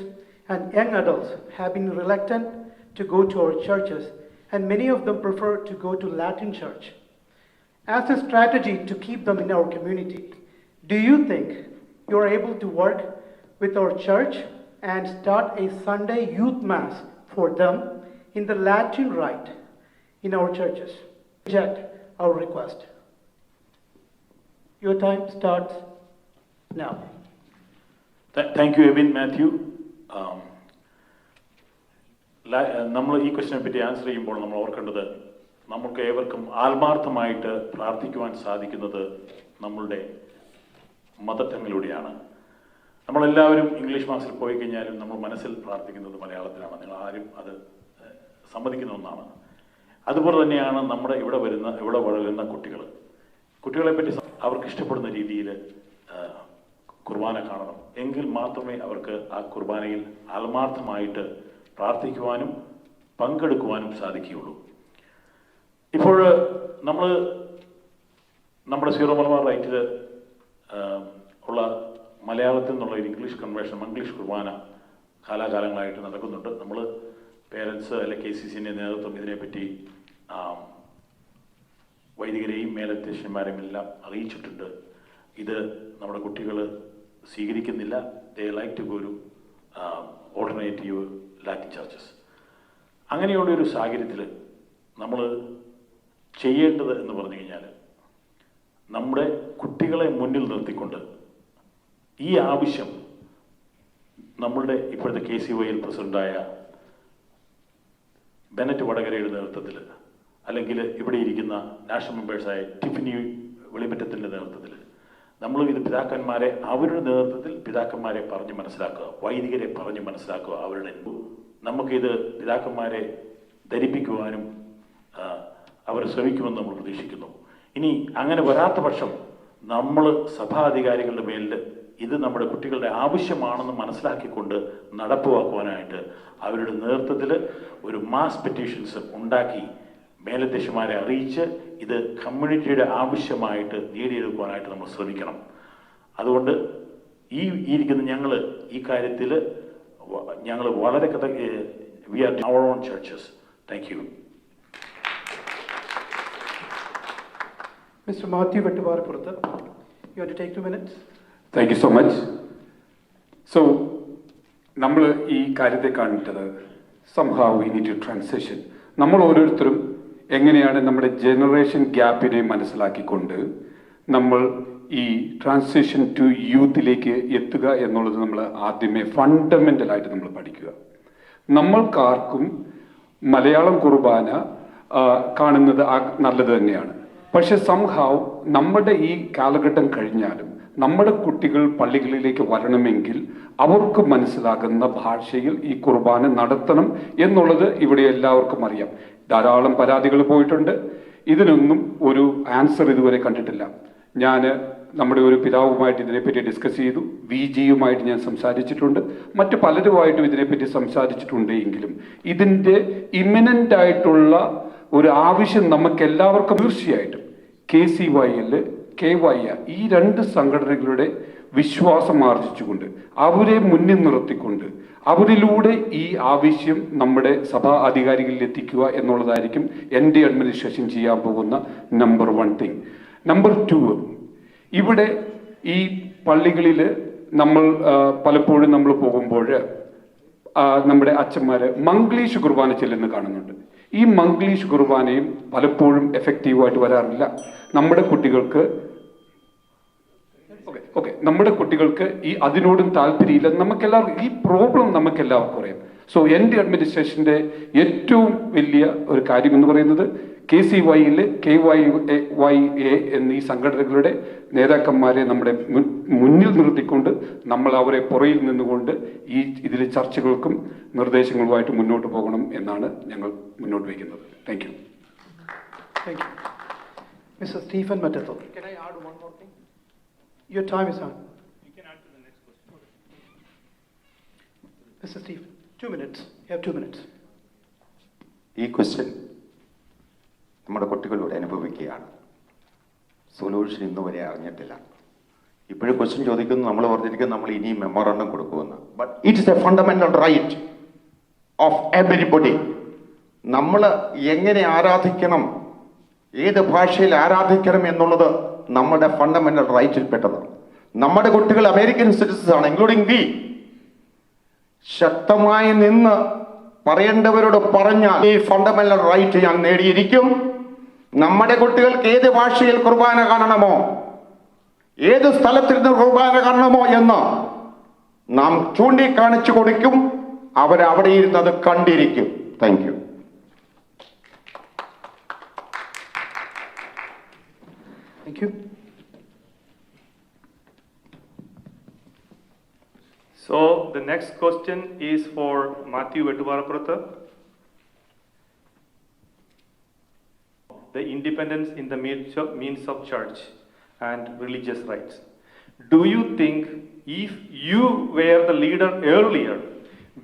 and young adults have been reluctant to go to our churches, and many of them prefer to go to Latin church. As a strategy to keep them in our community, do you think you are able to work with our church and start a Sunday youth mass for them in the Latin rite in our churches? Reject our request. Your time starts now. Thank you, Evin Matthew. നമ്മൾ ഈ ക്വസ്റ്റിനെ പറ്റി answer ചെയ്യുമ്പോൾ നമ്മൾ ഓർക്കേണ്ടത്, നമുക്ക് ഏവർക്കും ആത്മാർത്ഥമായിട്ട് പ്രാർത്ഥിക്കുവാൻ സാധിക്കുന്നത് നമ്മളുടെ മദർ ടങ്ങിലൂടെയാണ്. നമ്മളെല്ലാവരും ഇംഗ്ലീഷ് മാസിൽ പോയി കഴിഞ്ഞാലും നമ്മൾ മനസ്സിൽ പ്രാർത്ഥിക്കുന്നത് മലയാളത്തിലാണ്. നിങ്ങൾ ആരും അത് സമ്മതിക്കുന്ന ഒന്നാണ്. അതുപോലെ തന്നെയാണ് നമ്മുടെ ഇവിടെ വളരുന്ന കുട്ടികളെപ്പറ്റി അവർക്ക് ഇഷ്ടപ്പെടുന്ന രീതിയിൽ കുർബാന കാണണം. എങ്കിൽ മാത്രമേ അവർക്ക് ആ കുർബാനയിൽ ആത്മാർത്ഥമായിട്ട് പ്രാർത്ഥിക്കുവാനും പങ്കെടുക്കുവാനും സാധിക്കുകയുള്ളൂ. ഇപ്പോൾ നമ്മൾ നമ്മുടെ സീറോ മലബാർ റൈറ്റിൽ ഉള്ള മലയാളത്തിൽ നിന്നുള്ള ഒരു ഇംഗ്ലീഷ് കൺവേർഷൻ, മംഗ്ലീഷ് കുർബാന കാലാകാലങ്ങളായിട്ട് നടക്കുന്നുണ്ട്. നമ്മൾ പേരൻസ് അല്ലെ KCCNA നേതൃത്വം ഇതിനെപ്പറ്റി വൈദികരെയും മേലധ്യക്ഷന്മാരെയും എല്ലാം അറിയിച്ചിട്ടുണ്ട്. ഇത് നമ്മുടെ കുട്ടികൾ സ്വീകരിക്കുന്നില്ല. They like to go to alternative Latin churches. അങ്ങനെയുള്ളൊരു സാഹചര്യത്തിൽ നമ്മൾ ചെയ്യേണ്ടത് എന്ന് പറഞ്ഞു കഴിഞ്ഞാൽ, നമ്മുടെ കുട്ടികളെ മുന്നിൽ നിർത്തിക്കൊണ്ട് ഈ ആവശ്യം നമ്മളുടെ ഇപ്പോഴത്തെ KCYL പ്രസിഡന്റായ ബെനറ്റ് വടകരയുടെ നേതൃത്വത്തിൽ, അല്ലെങ്കിൽ ഇവിടെ ഇരിക്കുന്ന നാഷണൽ മെമ്പേഴ്സായ ടിഫിനി വെളിമറ്റത്തിൻ്റെ നേതൃത്വത്തിൽ നമ്മൾ ഇത് പിതാക്കന്മാരെ അവരുടെ നേതൃത്വത്തിൽ പിതാക്കന്മാരെ പറഞ്ഞ് മനസ്സിലാക്കുക, വൈദികരെ പറഞ്ഞ് മനസ്സിലാക്കുക. നമുക്കിത് പിതാക്കന്മാരെ ധരിപ്പിക്കുവാനും അവർ ശ്രമിക്കുമെന്ന് നമ്മൾ പ്രതീക്ഷിക്കുന്നു. ഇനി അങ്ങനെ വരാത്ത പക്ഷം നമ്മൾ സഭാധികാരികളുടെ മേലിൽ ഇത് നമ്മുടെ കുട്ടികളുടെ ആവശ്യമാണെന്ന് മനസ്സിലാക്കിക്കൊണ്ട് നടപ്പാക്കുവാനായിട്ട് അവരുടെ നേതൃത്വത്തിൽ ഒരു മാസ് പെറ്റീഷൻസ് ഉണ്ടാക്കി മേലധ്യക്ഷന്മാരെ അറിയിച്ച് ഇത് കമ്മ്യൂണിറ്റിയുടെ ആവശ്യമായിട്ട് നേടിയെടുക്കുവാനായിട്ട് നമ്മൾ ശ്രമിക്കണം. അതുകൊണ്ട് ഇരിക്കുന്ന ഞങ്ങൾ ഈ കാര്യത്തിൽ ഞങ്ങൾ വളരെ we are our own churches. Thank you. Mr. Matthew Vettuvarapurtha, you want to take 2 minutes? Thank you so much. So, നമ്മൾ ഈ കാര്യത്തെ കണ്ടത് somehow we need to transition. നമ്മൾ ഓരോരുത്തരും എങ്ങനെയാണ് നമ്മുടെ ജനറേഷൻ ഗ്യാപ്പിനെ മനസ്സിലാക്കിക്കൊണ്ട് നമ്മൾ ഈ ട്രാൻസിഷൻ ടു യൂത്തിലേക്ക് എത്തുക എന്നുള്ളത് നമ്മൾ ആദ്യമേ ഫണ്ടമെൻ്റലായിട്ട് നമ്മൾ പഠിക്കുക. നമ്മൾക്കാർക്കും മലയാളം കുർബാന കാണുന്നത് നല്ലത് തന്നെയാണ്. പക്ഷെ സംഹാവ് നമ്മുടെ ഈ കാലഘട്ടം കഴിഞ്ഞാലും നമ്മുടെ കുട്ടികൾ പള്ളികളിലേക്ക് വരണമെങ്കിൽ അവർക്ക് മനസ്സിലാകുന്ന ഭാഷയിൽ ഈ കുർബാന നടത്തണം എന്നുള്ളത് ഇവിടെ എല്ലാവർക്കും അറിയാം. ധാരാളം പരാതികൾ പോയിട്ടുണ്ട്. ഇതിനൊന്നും ഒരു ആൻസർ ഇതുവരെ കണ്ടിട്ടില്ല. ഞാൻ നമ്മുടെ ഒരു പിതാവുമായിട്ട് ഇതിനെപ്പറ്റി ഡിസ്കസ് ചെയ്തു, VGയുമായിട്ട് ഞാൻ സംസാരിച്ചിട്ടുണ്ട്, മറ്റു പലരുമായിട്ടും ഇതിനെപ്പറ്റി സംസാരിച്ചിട്ടുണ്ട്. എങ്കിലും ഇതിൻ്റെ ഇമിനൻ്റ് ആയിട്ടുള്ള ഒരു ആവശ്യം നമുക്കെല്ലാവർക്കും തീർച്ചയായിട്ടും KCYL, KYA ഈ രണ്ട് സംഘടനകളുടെ വിശ്വാസം ആർജിച്ചുകൊണ്ട് അവരെ മുന്നിൽ നിർത്തിക്കൊണ്ട് അവരിലൂടെ ഈ ആവശ്യം നമ്മുടെ സഭാ അധികാരികളിൽ എത്തിക്കുക എന്നുള്ളതായിരിക്കും എൻ്റെ അഡ്മിനിസ്ട്രേഷൻ ചെയ്യാൻ പോകുന്ന നമ്പർ 1 തിങ്. നമ്പർ 2, ഇവിടെ ഈ പള്ളികളിൽ നമ്മൾ പലപ്പോഴും നമ്മൾ പോകുമ്പോൾ നമ്മുടെ അച്ഛന്മാർ മംഗ്ലീഷ് കുർബാന ചെല്ലുന്ന കാണുന്നുണ്ട്. ഈ മംഗ്ലീഷ് കുർബാനയും പലപ്പോഴും എഫക്റ്റീവായിട്ട് വരാറില്ല. നമ്മുടെ കുട്ടികൾക്ക് നമ്മുടെ കുട്ടികൾക്ക് ഈ അതിനോടും താല്പര്യമില്ല. നമുക്കെല്ലാവർക്കും ഈ പ്രോബ്ലം നമുക്കെല്ലാവർക്കും അറിയാം. സോ എൻ്റെ അഡ്മിനിസ്ട്രേഷൻ്റെ ഏറ്റവും വലിയ ഒരു കാര്യം എന്ന് പറയുന്നത് KCYL, KYA എന്നീ സംഘടനകളുടെ നേതാക്കന്മാരെ നമ്മുടെ മുന്നിൽ നിർത്തിക്കൊണ്ട് നമ്മൾ അവരെ പുറയിൽ നിന്നുകൊണ്ട് ഇതിലെ ചർച്ചകൾക്കും നിർദ്ദേശങ്ങളുമായിട്ട് മുന്നോട്ട് പോകണം എന്നാണ് ഞങ്ങൾ മുന്നോട്ട് വയ്ക്കുന്നത്. Thank you. Mr. Stephen Mattetho. Can I add one more thing? Your time is on. You can add to the next question. Mr. Stephen, 2 minutes. You have 2 minutes. ഈ ക്വസ്റ്റ്യൻ നമ്മുടെ കുട്ടികളോട് അനുഭവിക്കുകയാണ്. സൊല്യൂഷൻ ഇന്ന് വരെ അറിഞ്ഞിട്ടില്ല. ഇപ്പോഴും ക്വസ്റ്റ്യൻ ചോദിക്കുന്നു, നമ്മൾ പറഞ്ഞിരിക്കുന്നു നമ്മൾ ഇനിയും മെമ്മോറാണ്ടം കൊടുക്കുമെന്ന്. But it's a fundamental right of everybody. നമ്മൾ എങ്ങനെ ആരാധിക്കണം, ഏത് ഭാഷയിൽ ആരാധിക്കണം എന്നുള്ളത് നമ്മുടെ ഫണ്ടമെന്റൽ റൈറ്റിൽപ്പെട്ടതാണ്. നമ്മുടെ കുട്ടികൾ അമേരിക്കൻ സിറ്റിസൻസ് ആണ്, ഇൻക്ലൂഡിംഗ് വി. ശക്തമായി നിന്ന് പറയേണ്ടവരോട് പറഞ്ഞാൽ ഈ ഫണ്ടമെന്റൽ റൈറ്റ് ഞാൻ നേടിയിരിക്കും. നമ്മുടെ കുട്ടികൾക്ക് ഏത് ഭാഷയിൽ കുർബാന കാണണമോ, ഏത് സ്ഥലത്തിരുന്ന് കുർബാന കാണണമോ എന്ന് നാം ചൂണ്ടിക്കാണിച്ചു കൊടുക്കും. അവരവിടെ ഇരുന്നത് കണ്ടിരിക്കും. Thank you. Thank you. So the next question is for Matthew Vetuvarapurtha. The independence in the means of church and religious rights. Do you think if you were the leader earlier,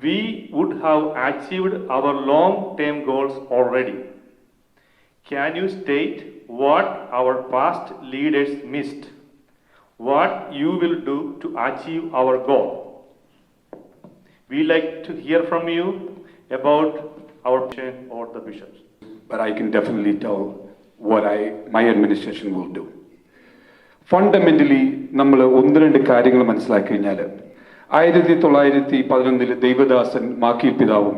we would have achieved our long-term goals already? Can you state what our past leaders missed? What you will do to achieve our goal? We like to hear from you about our mission or the bishops. But I can definitely tell what my administration will do. Fundamentally, നമ്മൾ 1-2 കാര്യങ്ങൾ മനസ്സിലാക്കി കഴിഞ്ഞാൽ 1911 ദൈവദാസൻ മാക്കിൽ പിതാവും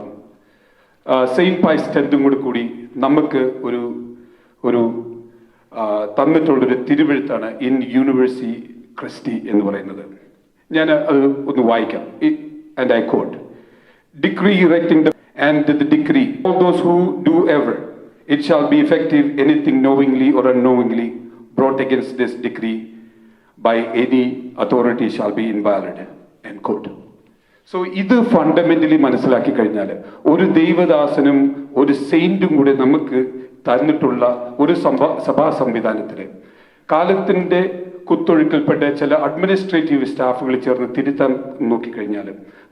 Saint പൈസ് ടെൻത്തും കൂടി നമുക്ക് ഒരു തന്നിട്ടുള്ളൊരു തിരുവെഴുത്താണ് in university Christy എന്ന് പറയുന്നത്. ഞാൻ അത് ഒന്ന് വായിക്കാം. And I quote, decree erecting and the decree, all those who do ever, it shall be effective anything knowingly or unknowingly brought against this decree by any authority shall be invalid, end quote. So ഇത് fundamentally മനസ്സിലാക്കി കഴിഞ്ഞാൽ ഒരു ദൈവദാസനും ഒരു സെയിന്റും കൂടെ നമുക്ക് തന്നിട്ടുള്ള ഒരു സഭാ സംവിധാനത്തിൽ കാലത്തിൻ്റെ കുത്തൊഴുക്കിൽപ്പെട്ട ചില അഡ്മിനിസ്ട്രേറ്റീവ് സ്റ്റാഫുകൾ ചേർന്ന് തിരുത്താൻ നോക്കിക്കഴിഞ്ഞാൽ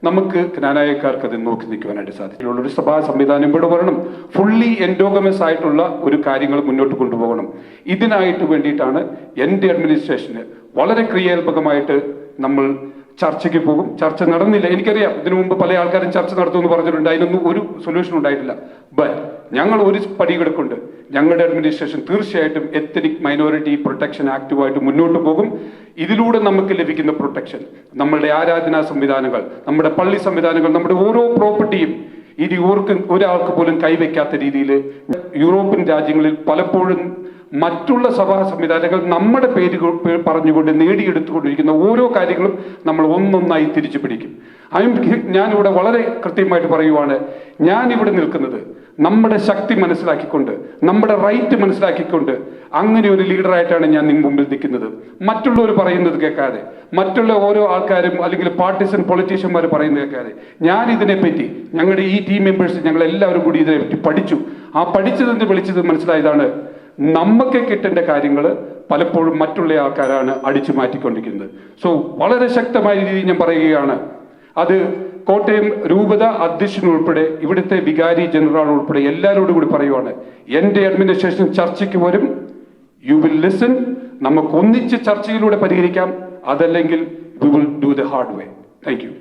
നമുക്ക് ജ്ഞാനായക്കാർക്ക് അത് നോക്കി നിൽക്കുവാനായിട്ട് സാധിക്കും. ഒരു സഭാ സംവിധാനം ഇവിടെ വരണം. ഫുള്ളി എൻഡോഗമസ് ആയിട്ടുള്ള ഒരു കാര്യങ്ങൾ മുന്നോട്ട് കൊണ്ടുപോകണം. ഇതിനായിട്ട് വേണ്ടിയിട്ടാണ് എൻ്റെ അഡ്മിനിസ്ട്രേഷന് വളരെ ക്രിയാത്മകമായിട്ട് നമ്മൾ ചർച്ചയ്ക്ക് പോകും. ചർച്ച നടന്നില്ല, എനിക്കറിയാം. ഇതിനു മുമ്പ് പല ആൾക്കാരും ചർച്ച നടത്തുമെന്ന് പറഞ്ഞിട്ടുണ്ട്. അതിനൊന്നും ഒരു സൊല്യൂഷൻ ഉണ്ടായിട്ടില്ല. ബട്ട് ഞങ്ങൾ ഒരു പടി കിടക്കുന്നുണ്ട്. ഞങ്ങളുടെ അഡ്മിനിസ്ട്രേഷൻ തീർച്ചയായിട്ടും എത്നിക് മൈനോറിറ്റി പ്രൊട്ടക്ഷൻ ആക്ടുമായിട്ട് മുന്നോട്ട് പോകും. ഇതിലൂടെ നമുക്ക് ലഭിക്കുന്ന പ്രൊട്ടക്ഷൻ, നമ്മളുടെ ആരാധനാ സംവിധാനങ്ങൾ, നമ്മുടെ പള്ളി സംവിധാനങ്ങൾ, നമ്മുടെ ഓരോ പ്രോപ്പർട്ടിയും ഇനി ഒരാൾക്ക് പോലും കൈവയ്ക്കാത്ത രീതിയിൽ യൂറോപ്യൻ രാജ്യങ്ങളിൽ പലപ്പോഴും മറ്റുള്ള സഭാ സംവിധാനങ്ങൾ നമ്മുടെ പേര് പറഞ്ഞുകൊണ്ട് നേടിയെടുത്തുകൊണ്ടിരിക്കുന്ന ഓരോ കാര്യങ്ങളും നമ്മൾ ഒന്നൊന്നായി തിരിച്ചു പിടിക്കും. ഞാനിവിടെ വളരെ കൃത്യമായിട്ട് പറയുവാണ്, ഞാനിവിടെ നിൽക്കുന്നത് നമ്മുടെ ശക്തി മനസ്സിലാക്കിക്കൊണ്ട്, നമ്മുടെ റൈറ്റ് മനസ്സിലാക്കിക്കൊണ്ട് അങ്ങനെ ഒരു ലീഡറായിട്ടാണ് ഞാൻ നിങ്ങൾക്ക് മുമ്പിൽ നിൽക്കുന്നത്. മറ്റുള്ളവർ പറയുന്നത് കേൾക്കാതെ, മറ്റുള്ള ഓരോ ആൾക്കാരും അല്ലെങ്കിൽ പാർട്ടിസൺ പൊളിറ്റീഷ്യന്മാർ പറയുന്നത് കേൾക്കാതെ, ഞാൻ ഇതിനെപ്പറ്റി ഞങ്ങളുടെ ഈ ടീം മെമ്പേഴ്സ് ഞങ്ങൾ എല്ലാവരും കൂടി ഇതിനെപ്പറ്റി പഠിച്ചു. ആ പഠിച്ചതിന് വിളിച്ചത് മനസ്സിലായതാണ്, നമുക്ക് കിട്ടേണ്ട കാര്യങ്ങൾ പലപ്പോഴും മറ്റുള്ള ആൾക്കാരാണ് അടിച്ചു മാറ്റിക്കൊണ്ടിരിക്കുന്നത്. സോ വളരെ ശക്തമായ രീതിയിൽ ഞാൻ പറയുകയാണ്, അത് കോട്ടയം രൂപത അധ്യക്ഷൻ ഉൾപ്പെടെ ഇവിടുത്തെ വികാരി ജനറൽ ഉൾപ്പെടെ എല്ലാവരോടും കൂടി പറയുവാണ്, എൻ്റെ അഡ്മിനിസ്ട്രേഷൻ ചർച്ചയ്ക്ക് വരും, യു വിൽ ലിസൺ, നമുക്ക് ഒന്നിച്ച് ചർച്ചയിലൂടെ പരിഹരിക്കാം, അതല്ലെങ്കിൽ we will do the hard way. Thank you.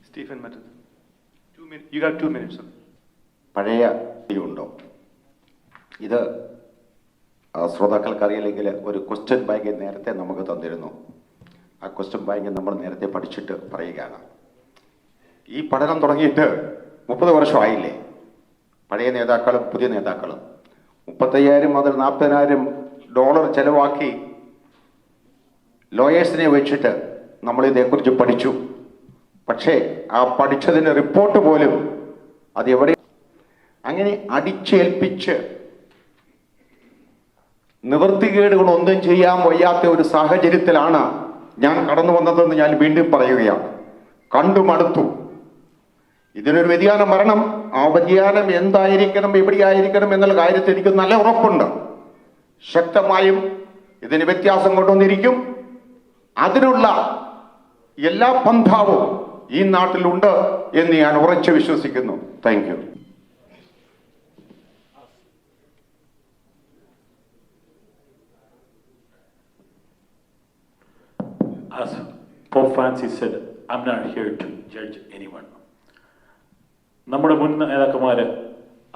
Stephen Matthew. You got 2 minutes. പഴയ ഉണ്ടോ ഇത് ശ്രോതാക്കൾക്ക് അറിയില്ലെങ്കിൽ ഒരു ക്വസ്റ്റ്യൻ ബാങ്ക് നേരത്തെ നമുക്ക് തന്നിരുന്നു. ആ ക്വസ്റ്റ്യൻ ബാങ്ക് നമ്മൾ നേരത്തെ പഠിച്ചിട്ട് പറയുകയാണ്. ഈ പഠനം തുടങ്ങിയിട്ട് 30 വർഷമായില്ലേ? പഴയ നേതാക്കളും പുതിയ നേതാക്കളും 35,000 മുതൽ 40,000 ചെലവാക്കി ലോയേഴ്സിനെ വെച്ചിട്ട് നമ്മളിതേക്കുറിച്ച് പഠിച്ചു. പക്ഷേ ആ പഠിച്ചതിൻ്റെ റിപ്പോർട്ട് പോലും അത് എവിടെ അങ്ങനെ അടിച്ചേൽപ്പിച്ച് നിവൃത്തികേടുകളൊന്നും ചെയ്യാൻ വയ്യാത്ത ഒരു സാഹചര്യത്തിലാണ് ഞാൻ കടന്നു വന്നതെന്ന് ഞാൻ വീണ്ടും പറയുകയാണ്. കണ്ടുമടുത്തു. ഇതിനൊരു വ്യതിയാനം വരണം. ആ വ്യതിയാനം എന്തായിരിക്കണം, എവിടെയായിരിക്കണം എന്നുള്ള കാര്യത്തിൽ എനിക്ക് നല്ല ഉറപ്പുണ്ട്. ശക്തമായും ഇതിന് വ്യത്യാസം കൊണ്ടുവന്നിരിക്കും. അതിനുള്ള എല്ലാ പന്ഥാവും ഈ നാട്ടിലുണ്ട് എന്ന് ഞാൻ ഉറച്ചു വിശ്വസിക്കുന്നു. Thank you. As Pope Francis said, I'm not here to judge anyone. നമ്മുടെ മുൻ നേതാക്കന്മാർ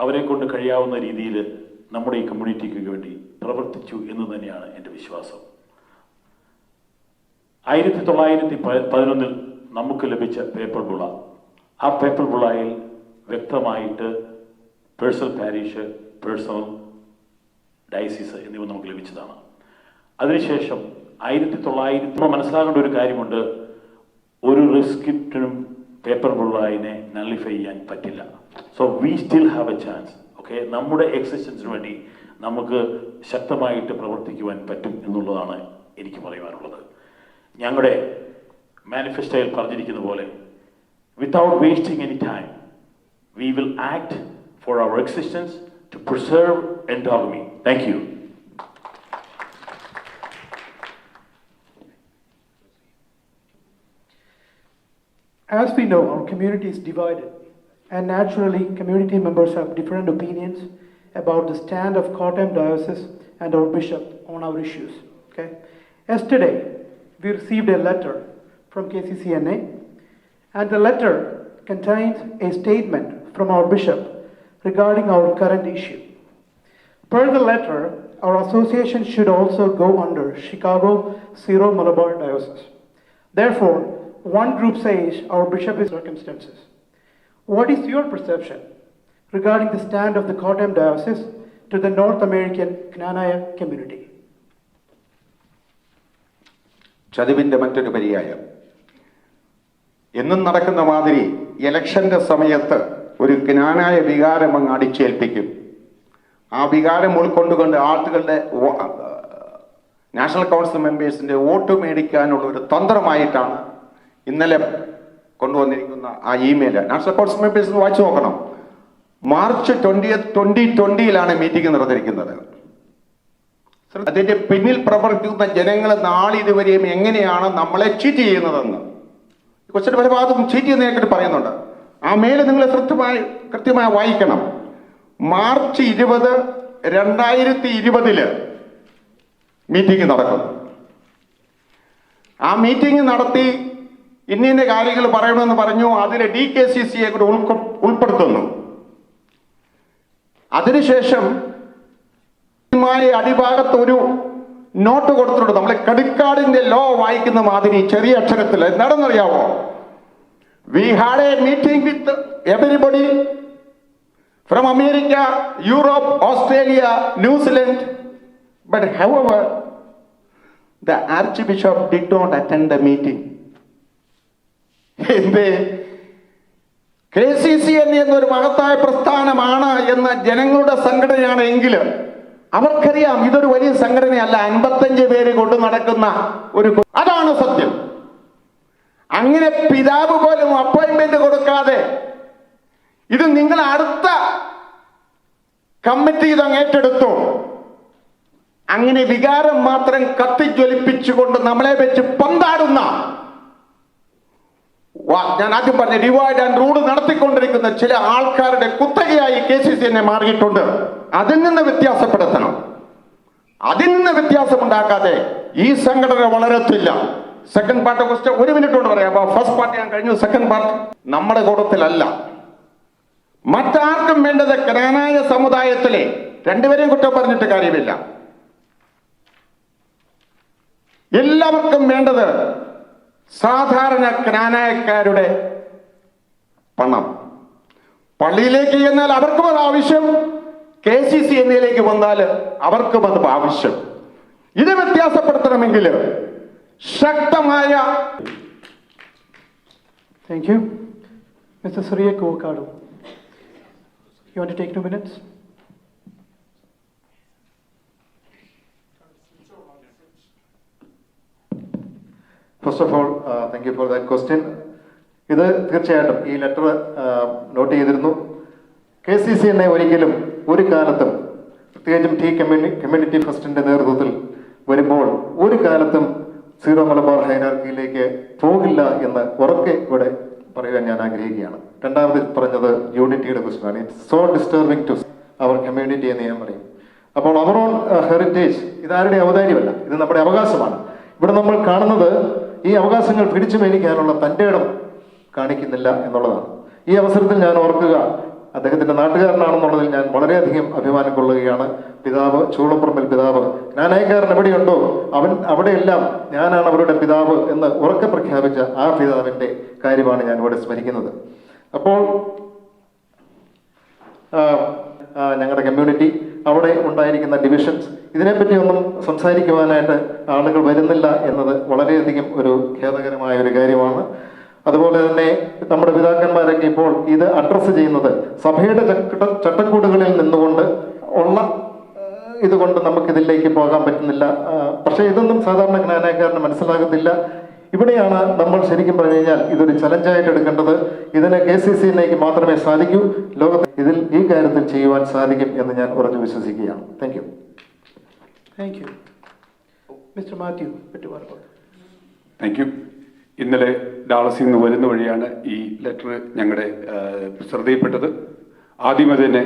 അവരെ കൊണ്ട് കഴിയാവുന്ന രീതിയിൽ നമ്മുടെ ഈ കമ്മ്യൂണിറ്റിക്ക് വേണ്ടി പ്രവർത്തിച്ചു എന്ന് തന്നെയാണ് എൻ്റെ വിശ്വാസം. 1911 നമുക്ക് ലഭിച്ച പേപ്പർ ബുള, ആ പേപ്പർ ബുളയിൽ വ്യക്തമായിട്ട് പേഴ്സണൽ പാരിഷ്, പേഴ്സണൽ ഡയസിസ് എന്നിവ നമുക്ക് ലഭിച്ചതാണ്. അതിനുശേഷം 1900 മനസ്സിലാക്കേണ്ട ഒരു കാര്യമുണ്ട്, ഒരു റിസ്ക്രിപ്റ്റിനും പേപ്പർ ബുള്ളായിനെ നള്ളിഫൈ ചെയ്യാൻ പറ്റില്ല. So we still have A chance. Okay, നമ്മുടെ എക്സിസ്റ്റൻസിന് വേണ്ടി നമുക്ക് ശക്തമായിട്ട് പ്രവർത്തിക്കുവാൻ പറ്റും എന്നുള്ളതാണ് എനിക്ക് പറയുവാനുള്ളത്. ഞങ്ങളുടെ മാനിഫെസ്റ്റോയിൽ പറഞ്ഞിരിക്കുന്ന പോലെ, without wasting any time we will act for our existence to preserve endogamy. Thank you. As we know, our community is divided, and naturally, community members have different opinions about the stand of Kottayam Diocese and our bishop on our issues. Okay? Yesterday, we received a letter from KCCNA, and the letter contains a statement from our bishop regarding our current issue. Per the letter, our association should also go under Chicago Syro-Malabar Diocese. Therefore, one group says our bishop is circumstances. What is your perception regarding the stand of the Kottayam Diocese to the North American Knanaya community? ചതിവിൻ്റെ മറ്റൊരു പര്യായം. എന്നും നടക്കുന്ന മാതിരി ഇലക്ഷന്റെ സമയത്ത് ഒരു ജ്ഞാനായ വികാരം അങ്ങ് അടിച്ചേൽപ്പിക്കും. ആ വികാരം ഉൾക്കൊണ്ടുകൊണ്ട് ആളുകളുടെ നാഷണൽ കൗൺസിൽ മെമ്പേഴ്സിന്റെ വോട്ട് മേടിക്കാനുള്ള ഒരു തന്ത്രമായിട്ടാണ് ഇന്നലെ കൊണ്ടുവന്നിരിക്കുന്ന ആ ഇമെയിൽ. നാഷണൽ കൗൺസിൽ മെമ്പേഴ്സ് വായിച്ചു നോക്കണം. മാർച്ച് 2020 മീറ്റിംഗ് നടന്നിരിക്കുന്നത്. അതിന്റെ പിന്നിൽ പ്രവർത്തിക്കുന്ന ജനങ്ങൾ നാളിതുവരെയും എങ്ങനെയാണ് നമ്മളെ ചീറ്റ് ചെയ്യുന്നതെന്ന് ക്വസ്റ്റ്യൻ പല ഭാഗത്തും ചീറ്റ് ചെയ്യുന്നതിനെക്കുറിച്ച് പറയുന്നുണ്ട്. ആ മേലെ നിങ്ങൾ കൃത്യമായി വായിക്കണം. മാർച്ച് 20, 2020 മീറ്റിംഗ് നടക്കും. ആ മീറ്റിംഗ് നടത്തി ഇന്ന കാര്യങ്ങൾ പറയണമെന്ന് പറഞ്ഞു. അതിൽ DKCCയെ കൂടെ ഉൾപ്പെടുത്തുന്നു. അതിനുശേഷം അടിഭാഗത്ത് ഒരു നോട്ട് കൊടുത്തിട്ടുണ്ട്. നമ്മളെ ക്രെഡിറ്റ് കാർഡിന്റെ ലോ വായിക്കുന്ന മാതിരി ചെറിയ അക്ഷരത്തിൽ. എന്താണെന്നറിയാവോ? We had a meeting with everybody from America, Europe, Australia, New Zealand. But however, the Archbishop did not attend the meeting. KCCNA എന്നൊരു മഹത്തായ പ്രസ്ഥാനമാണ് എന്ന ജനങ്ങളുടെ സംഘടനയാണ് എങ്കിൽ അവർക്കറിയാം ഇതൊരു വലിയ സംഘടനയല്ല, 55 പേര് കൊണ്ട് നടക്കുന്ന ഒരു, അതാണ് സത്യം. അങ്ങനെ പിതാവ് പോലും അപ്പോയിന്റ്മെന്റ് കൊടുക്കാതെ ഇത് നിങ്ങൾ അടുത്ത കമ്മിറ്റി ഇതങ്ങ് ഏറ്റെടുത്തു, അങ്ങനെ വികാരം മാത്രം കത്തിജ്വലിപ്പിച്ചുകൊണ്ട് നമ്മളെ വെച്ച് പന്താടുന്ന, ഞാൻ ആദ്യം പറഞ്ഞ ഡിവൈഡ് ആൻഡ് റൂൾ നടത്തിക്കൊണ്ടിരിക്കുന്ന ചില ആൾക്കാരുടെ കുത്തകയായി KCCNA മാറിയിട്ടുണ്ട്. അതിൽ നിന്ന് വ്യത്യാസപ്പെടുത്തണം. അതിൽ നിന്ന് വ്യത്യാസമുണ്ടാക്കാതെ ഈ സംഘടന വളരത്തില്ല. സെക്കൻഡ് പാർട്ട് ക്വസ്റ്റ്യൻ 1 മിനിറ്റ് കൊണ്ട് പറയാം. ഫസ്റ്റ് പാർട്ട് ഞാൻ കഴിഞ്ഞു. സെക്കൻഡ് പാർട്ട് നമ്മുടെ കൂട്ടത്തിലല്ല, മറ്റാർക്കും വേണ്ടത് ക്നാനായ സമുദായത്തിലെ, രണ്ടുപേരെയും കുറ്റം പറഞ്ഞിട്ട് കാര്യമില്ല, എല്ലാവർക്കും വേണ്ടത് സാധാരണ ക്നാനായക്കാരുടെ പണം. പള്ളിയിലേക്ക് ചെന്നാൽ അവർക്കും അത് ആവശ്യം, KCCNA വന്നാൽ അവർക്കും അത് ആവശ്യം. ഇത് വ്യത്യാസപ്പെടുത്തണമെങ്കിൽ ശക്തമായ. Thank you. Mr. Surya Kovakadu. You want to take 2 minutes? First of all, thank you for that question. ഇത് തീർച്ചയായിട്ടും ഈ ലെറ്റർ നോട്ട് ചെയ്തിരുന്നു. KCCNA ഒരിക്കലും ഒരു കാലത്തും, പ്രത്യേകിച്ചും കമ്മ്യൂണിറ്റി ഫസ്റ്റിന്റെ നേതൃത്വത്തിൽ വരുമ്പോൾ ഒരു കാലത്തും സീറോ മലബാർ ഹൈറാർക്കിയിലേക്ക് പോകില്ല എന്ന് ഉറക്കെ ഇവിടെ പറയാൻ ഞാൻ ആഗ്രഹിക്കുകയാണ്. രണ്ടാമത് പറഞ്ഞത് യൂണിറ്റിയുടെ ക്വസ്റ്റ്യനാണ്. It's so disturbing to our community എന്ന് ഞാൻ പറയും. അപ്പോൾ അവർ ഓൺ ഹെറിറ്റേജ് ഇതാരുടെ ഔദാര്യമല്ല, ഇത് നമ്മുടെ അവകാശമാണ്. ഇവിടെ നമ്മൾ കാണുന്നത് ഈ അവകാശങ്ങൾ പിടിച്ചു മേടിക്കാനുള്ള തൻ്റെ ഇടം കാണിക്കുന്നില്ല എന്നുള്ളതാണ്. ഈ അവസരത്തിൽ ഞാൻ ഓർക്കുക, അദ്ദേഹത്തിന്റെ നാട്ടുകാരനാണെന്നുള്ളതിൽ ഞാൻ വളരെയധികം അഭിമാനം കൊള്ളുകയാണ്. പിതാവ് ചൂളപ്പറമ്പിൽ പിതാവ്, ജ്ഞാനായക്കാരൻ എവിടെയുണ്ടോ അവിടെയെല്ലാം ഞാനാണ് അവരുടെ പിതാവ് എന്ന് ഉറക്കെ പ്രഖ്യാപിച്ച ആ പിതാവിന്റെ കാര്യമാണ് ഞാൻ ഇവിടെ സ്മരിക്കുന്നത്. അപ്പോൾ ഞങ്ങളുടെ കമ്മ്യൂണിറ്റി, അവിടെ ഉണ്ടായിരിക്കുന്ന ഡിവിഷൻസ്, ഇതിനെപ്പറ്റിയൊന്നും സംസാരിക്കുവാനായിട്ട് ആളുകൾ വരുന്നില്ല എന്നത് വളരെയധികം ഒരു ഖേദകരമായ ഒരു കാര്യമാണ്. അതുപോലെ തന്നെ നമ്മുടെ പിതാക്കന്മാരൊക്കെ ഇപ്പോൾ ഇത് അഡ്രസ്സ് ചെയ്യുന്നത് സഭയുടെ ചട്ടക്കൂടുകളിൽ നിന്നുകൊണ്ട് ഉള്ള ഇതുകൊണ്ട് നമുക്കിതിലേക്ക് പോകാൻ പറ്റുന്നില്ല. പക്ഷേ ഇതൊന്നും സാധാരണ ജ്ഞാനക്കാരന് മനസ്സിലാകത്തില്ല. ഇവിടെയാണ് നമ്മൾ ശരിക്കും പറഞ്ഞു കഴിഞ്ഞാൽ ഇതൊരു ചലഞ്ചായിട്ട് എടുക്കേണ്ടത്. ഇതിന് KCCNA മാത്രമേ സാധിക്കൂ. ലോകത്ത് ഇതിൽ ഈ കാര്യത്തിൽ ചെയ്യുവാൻ സാധിക്കും എന്ന് ഞാൻ ഉറച്ചു വിശ്വസിക്കുകയാണ്. Thank you. Thank you. Mr. Matthew, thank you. ഇന്നലെ ഡാളസിൽ നിന്ന് വരുന്ന വഴിയാണ് ഈ ലെറ്റർ ഞങ്ങളുടെ ശ്രദ്ധയിൽപ്പെട്ടത്. ആദ്യമേ തന്നെ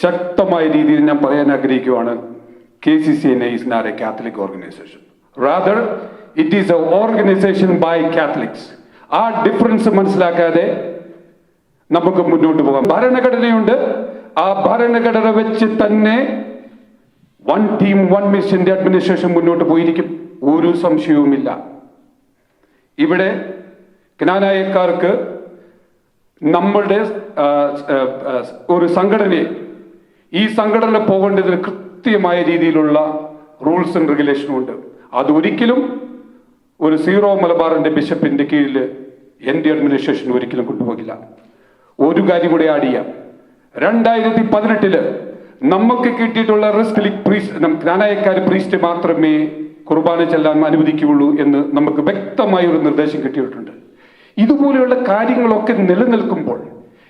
ശക്തമായ രീതിയിൽ ഞാൻ പറയാൻ ആഗ്രഹിക്കുകയാണ്, KCCNA is not a Catholic organization. Rather, it is an organization by Catholics. ആ ഡിഫറൻസ് മനസ്സിലാക്കാതെ നമുക്ക് മുന്നോട്ട് പോകാം. ഭരണഘടനയുണ്ട്, ആ ഭരണഘടന വെച്ച് തന്നെ വൺ ടീം വൺ മിഷന്റെ അഡ്മിനിസ്ട്രേഷൻ മുന്നോട്ട് പോയിരിക്കും, ഒരു സംശയവുമില്ല. ഇവിടെ ജ്ഞാനായക്കാർക്ക് നമ്മളുടെ ഒരു സംഘടനയെ, ഈ സംഘടന പോകേണ്ടതിന് കൃത്യമായ രീതിയിലുള്ള റൂൾസ് ആൻഡ് റെഗുലേഷനും ഉണ്ട്. അതൊരിക്കലും ഒരു സീറോ മലബാറിന്റെ ബിഷപ്പിന്റെ കീഴിൽ എൻ്റെ അഡ്മിനിസ്ട്രേഷൻ ഒരിക്കലും കൊണ്ടുപോകില്ല. ഒരു കാര്യം കൂടെ ആഡ് ചെയ്യാം. 2018 നമുക്ക് കിട്ടിയിട്ടുള്ള ജ്ഞാനായക്കാർ പ്രീസ്റ്റ് മാത്രമേ കുർബാന ചെല്ലാൻ അനുവദിക്കുകയുള്ളൂ എന്ന് നമുക്ക് വ്യക്തമായ ഒരു നിർദ്ദേശം കിട്ടിയിട്ടുണ്ട്. ഇതുപോലെയുള്ള കാര്യങ്ങളൊക്കെ നിലനിൽക്കുമ്പോൾ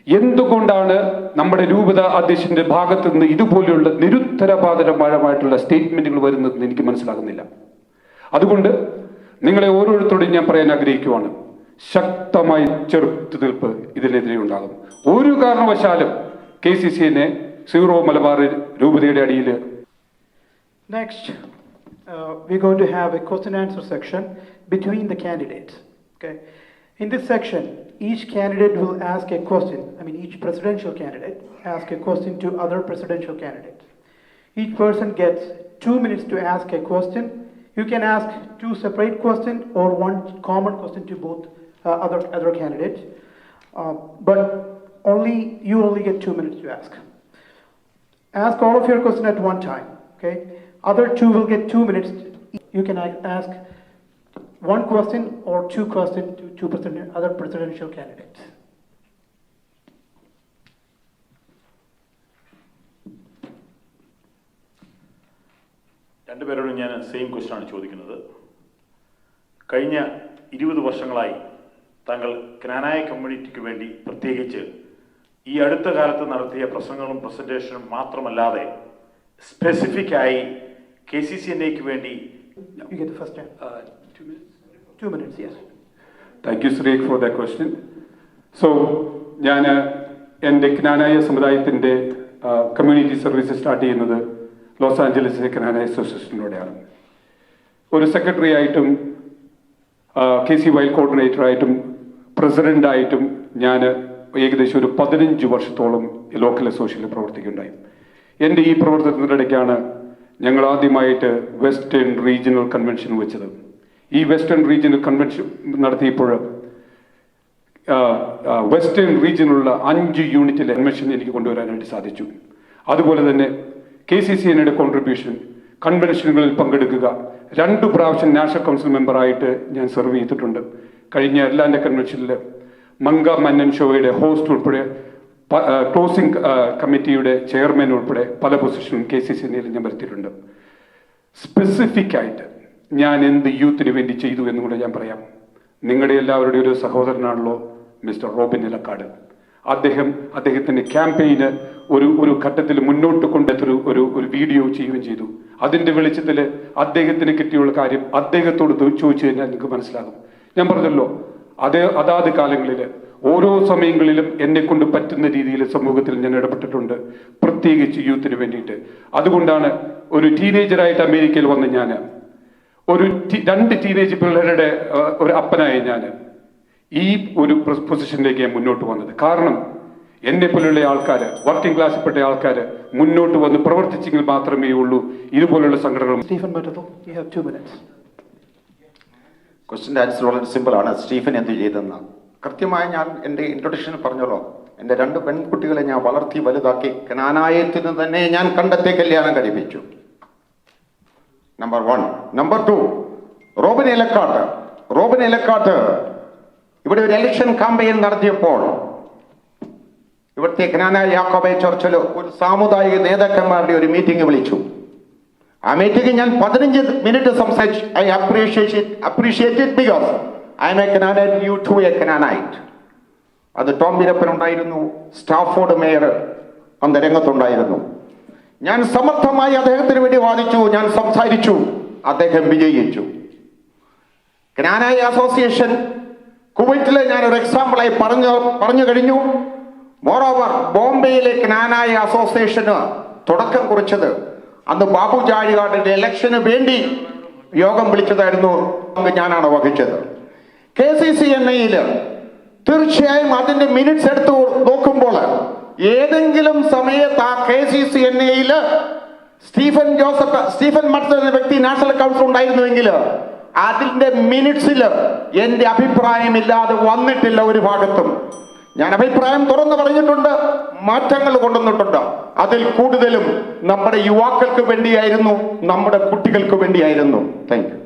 എന്തുകൊണ്ടാണ് നമ്മുടെ രൂപത അധ്യക്ഷന്റെ ഭാഗത്ത് നിന്ന് ഇതുപോലെയുള്ള നിരുത്തരവാദപരമായിട്ടുള്ള സ്റ്റേറ്റ്മെന്റുകൾ വരുന്നതെന്ന് എനിക്ക് മനസ്സിലാകുന്നില്ല. അതുകൊണ്ട് നിങ്ങളെ ഓരോരുത്തരോടും ഞാൻ പറയാൻ ആഗ്രഹിക്കുവാണ്, ശക്തമായ ചെറുത്തുനിൽപ്പ് ഇതിനെതിരെ ഉണ്ടാകും. ഒരു കാരണവശാലും KCCNA സീറോ മലബാർ രൂപതയുടെ അടിയിൽ. Next, we're going to have a question and answer section between the candidates. Okay. In this section, each candidate will ask a question. Each presidential candidate ask a question to other presidential candidates. Each person gets 2 minutes to ask a question. You can ask 2 separate questions or 1 common question to both other candidates. But you only get 2 minutes to ask. Ask all of your questions at one time, okay? Other two will get 2 minutes. You can ask one question or two questions to two other presidential candidates. രണ്ടുപേരോടും ഞാൻ same question ആണ് ചോദിക്കുന്നത്. കഴിഞ്ഞ 20 വർഷങ്ങളായി താങ്കൾ ക്നാനായ കമ്മ്യൂണിറ്റിക്ക് വേണ്ടി പ്രത്യേകിച്ച് ഈ അടുത്ത കാലത്ത് നടത്തിയ പ്രസംഗങ്ങളും പ്രസന്റേഷനും മാത്രമല്ലാതെ സ്പെസിഫിക് ആയി KCCNAക്ക് വേണ്ടി You get the first time. 2 minutes. 2 minutes, yes. Thank you, Sureek, for that question. So, ഞാൻ എൻ്റെ ക്നാനായ സമുദായത്തിൻ്റെ കമ്മ്യൂണിറ്റി സർവീസ് സ്റ്റാർട്ട് ചെയ്യുന്നത് ലോസ് ആഞ്ചലസിലെ ക്നാനായ അസോസിയേഷനിലൂടെയാണ്. ഒരു സെക്രട്ടറി ആയിട്ടും KCY കോർഡിനേറ്ററായിട്ടും പ്രസിഡൻ്റായിട്ടും ഞാൻ ഏകദേശം ഒരു 15 വർഷത്തോളം ലോക്കൽ അസോസിയേഷനിൽ പ്രവർത്തിക്കുകയുണ്ടായി. എൻ്റെ ഈ പ്രവർത്തനത്തിൻ്റെ ഇടയ്ക്കാണ് ഞങ്ങൾ ആദ്യമായിട്ട് വെസ്റ്റേൺ റീജിയണൽ കൺവെൻഷൻ വെച്ചത്. ഈ വെസ്റ്റേൺ റീജിയണൽ കൺവെൻഷൻ നടത്തിയപ്പോൾ വെസ്റ്റേൺ റീജിയനിലുള്ള 5 യൂണിറ്റിലെ കൺവെൻഷൻ എനിക്ക് കൊണ്ടുവരാനായിട്ട് സാധിച്ചു. അതുപോലെ തന്നെ KCCNAയുടെ കോൺട്രിബ്യൂഷൻ കൺവെൻഷനുകളിൽ പങ്കെടുക്കുക, 2 പ്രാവശ്യം നാഷണൽ കൗൺസിൽ മെമ്പറായിട്ട് ഞാൻ സെർവ് ചെയ്തിട്ടുണ്ട്. കഴിഞ്ഞ അറ്റ്ലാന്റ കൺവെൻഷനിൽ മങ്ക മന്നൻ ഷോയുടെ ഹോസ്റ്റ് ഉൾപ്പെടെ ക്ലോസിംഗ് കമ്മിറ്റിയുടെ ചെയർമാൻ ഉൾപ്പെടെ പല പൊസിഷനും KCCNAയിൽ ഞാൻ വരുത്തിയിട്ടുണ്ട്. സ്പെസിഫിക് ആയിട്ട് ഞാൻ എന്ത് യൂത്തിന് വേണ്ടി ചെയ്തു എന്നുകൂടെ ഞാൻ പറയാം. നിങ്ങളുടെ എല്ലാവരുടെയും ഒരു സഹോദരനാണല്ലോ മിസ്റ്റർ റോബിൻ ഇലക്കാട്. അദ്ദേഹത്തിൻ്റെ ക്യാമ്പയിന് ഒരു ഘട്ടത്തിൽ മുന്നോട്ട് കൊണ്ടെത്തൊരു ഒരു വീഡിയോ ചെയ്യുകയും ചെയ്തു. അതിൻ്റെ വെളിച്ചത്തിൽ അദ്ദേഹത്തിന് കിട്ടിയുള്ള കാര്യം അദ്ദേഹത്തോട് ചോദിച്ചു കഴിഞ്ഞാൽ നിങ്ങൾക്ക് മനസ്സിലാകും. ഞാൻ പറഞ്ഞല്ലോ, അതാത് കാലങ്ങളിൽ ഓരോ സമയങ്ങളിലും എന്നെ കൊണ്ട് പറ്റുന്ന രീതിയിൽ സമൂഹത്തിൽ ഞാൻ ഇടപെട്ടിട്ടുണ്ട്, പ്രത്യേകിച്ച് യൂത്തിന് വേണ്ടിയിട്ട്. അതുകൊണ്ടാണ് ഒരു ടീനേജറായിട്ട് അമേരിക്കയിൽ വന്ന് ഞാൻ ഒരു 2 ടീനേജ് പിള്ളേരുടെ ഒരു അപ്പനായ ഞാൻ ഈ ഒരു പൊസിഷനിലേക്ക് ഞാൻ മുന്നോട്ട് വന്നത്. കാരണം എന്നെ പോലെയുള്ള ആൾക്കാർ, വർക്കിംഗ് ക്ലാസ്സിൽപ്പെട്ട ആൾക്കാർ മുന്നോട്ട് വന്ന് പ്രവർത്തിച്ചെങ്കിൽ മാത്രമേ ഉള്ളൂ ഇതുപോലുള്ള സംഘടനകൾ. ക്വസ്റ്റിൻ്റെ ആൻസർ വളരെ സിമ്പിളാണ്. സ്റ്റീഫൻ എന്ത് ചെയ്തെന്ന് കൃത്യമായി ഞാൻ എൻ്റെ ഇൻട്രൊഡക്ഷനിൽ പറഞ്ഞല്ലോ. എൻ്റെ 2 പെൺകുട്ടികളെ ഞാൻ വളർത്തി വലുതാക്കി ക്നാനായത്തിന് തന്നെ ഞാൻ കണ്ടെത്തി കല്യാണം കഴിപ്പിച്ചു. നമ്പർ 1. നമ്പർ 2, റോബിൻ ഇലക്കാട്ട് ഇവിടെ ഒരു ഇലക്ഷൻ ക്യാമ്പയിൻ നടത്തിയപ്പോൾ ഇവിടുത്തെ ക്നാനായ യാക്കോബായ ചർച്ചിൽ ഒരു സാമുദായിക നേതാക്കന്മാരുടെ ഒരു മീറ്റിംഗ് വിളിച്ചു. ആ മീറ്റിംഗ് ഞാൻ 15 മിനിറ്റ് സംസാരിച്ചു. I appreciate it because I am a Canaanite, you too a Canaanite. അത് ടോം ബിരപ്പൻ ഉണ്ടായിരുന്നു, സ്റ്റാഫോർഡ് മേയർ അന്ന് രംഗത്തുണ്ടായിരുന്നു. ഞാൻ സമർത്ഥമായി അദ്ദേഹത്തിന് വേണ്ടി വാദിച്ചു, ഞാൻ സംസാരിച്ചു, അദ്ദേഹം വിജയിച്ചു. ക്നാനായ അസോസിയേഷൻ കുവൈറ്റിലെ ഞാനൊരു എക്സാമ്പിളായി പറഞ്ഞു കഴിഞ്ഞു. മോറോവർ ബോംബെയിലെ ക്നാനായ അസോസിയേഷന് തുടക്കം കുറിച്ചത് അന്ന് ബാബു ജാഴികാടിന്റെ ഇലക്ഷന് വേണ്ടി യോഗം വിളിച്ചതായിരുന്നു, ഞാനാണ് വഹിച്ചത്. KCCNAയിൽ തീർച്ചയായും അതിന്റെ മിനിറ്റ്സ് എടുത്ത് നോക്കുമ്പോൾ ഏതെങ്കിലും സമയത്ത് ആ KCCNAയിൽ സ്റ്റീഫൻ മർത്തൻ എന്ന വ്യക്തി നാഷണൽ കൗൺസിൽ ഉണ്ടായിരുന്നുവെങ്കിൽ അതിന്റെ മിനിറ്റ്സിൽ എന്റെ അഭിപ്രായമില്ലാതെ വന്നിട്ടില്ല ഒരു ഭാഗത്തും. ഞാൻ അഭിപ്രായം തുറന്നു പറഞ്ഞിട്ടുണ്ട്, മാറ്റങ്ങൾ കൊണ്ടുവന്നിട്ടുണ്ട്. അതിൽ കൂടുതലും നമ്മുടെ യുവാക്കൾക്ക് വേണ്ടിയായിരുന്നു, നമ്മുടെ കുട്ടികൾക്ക് വേണ്ടിയായിരുന്നു. Thank you.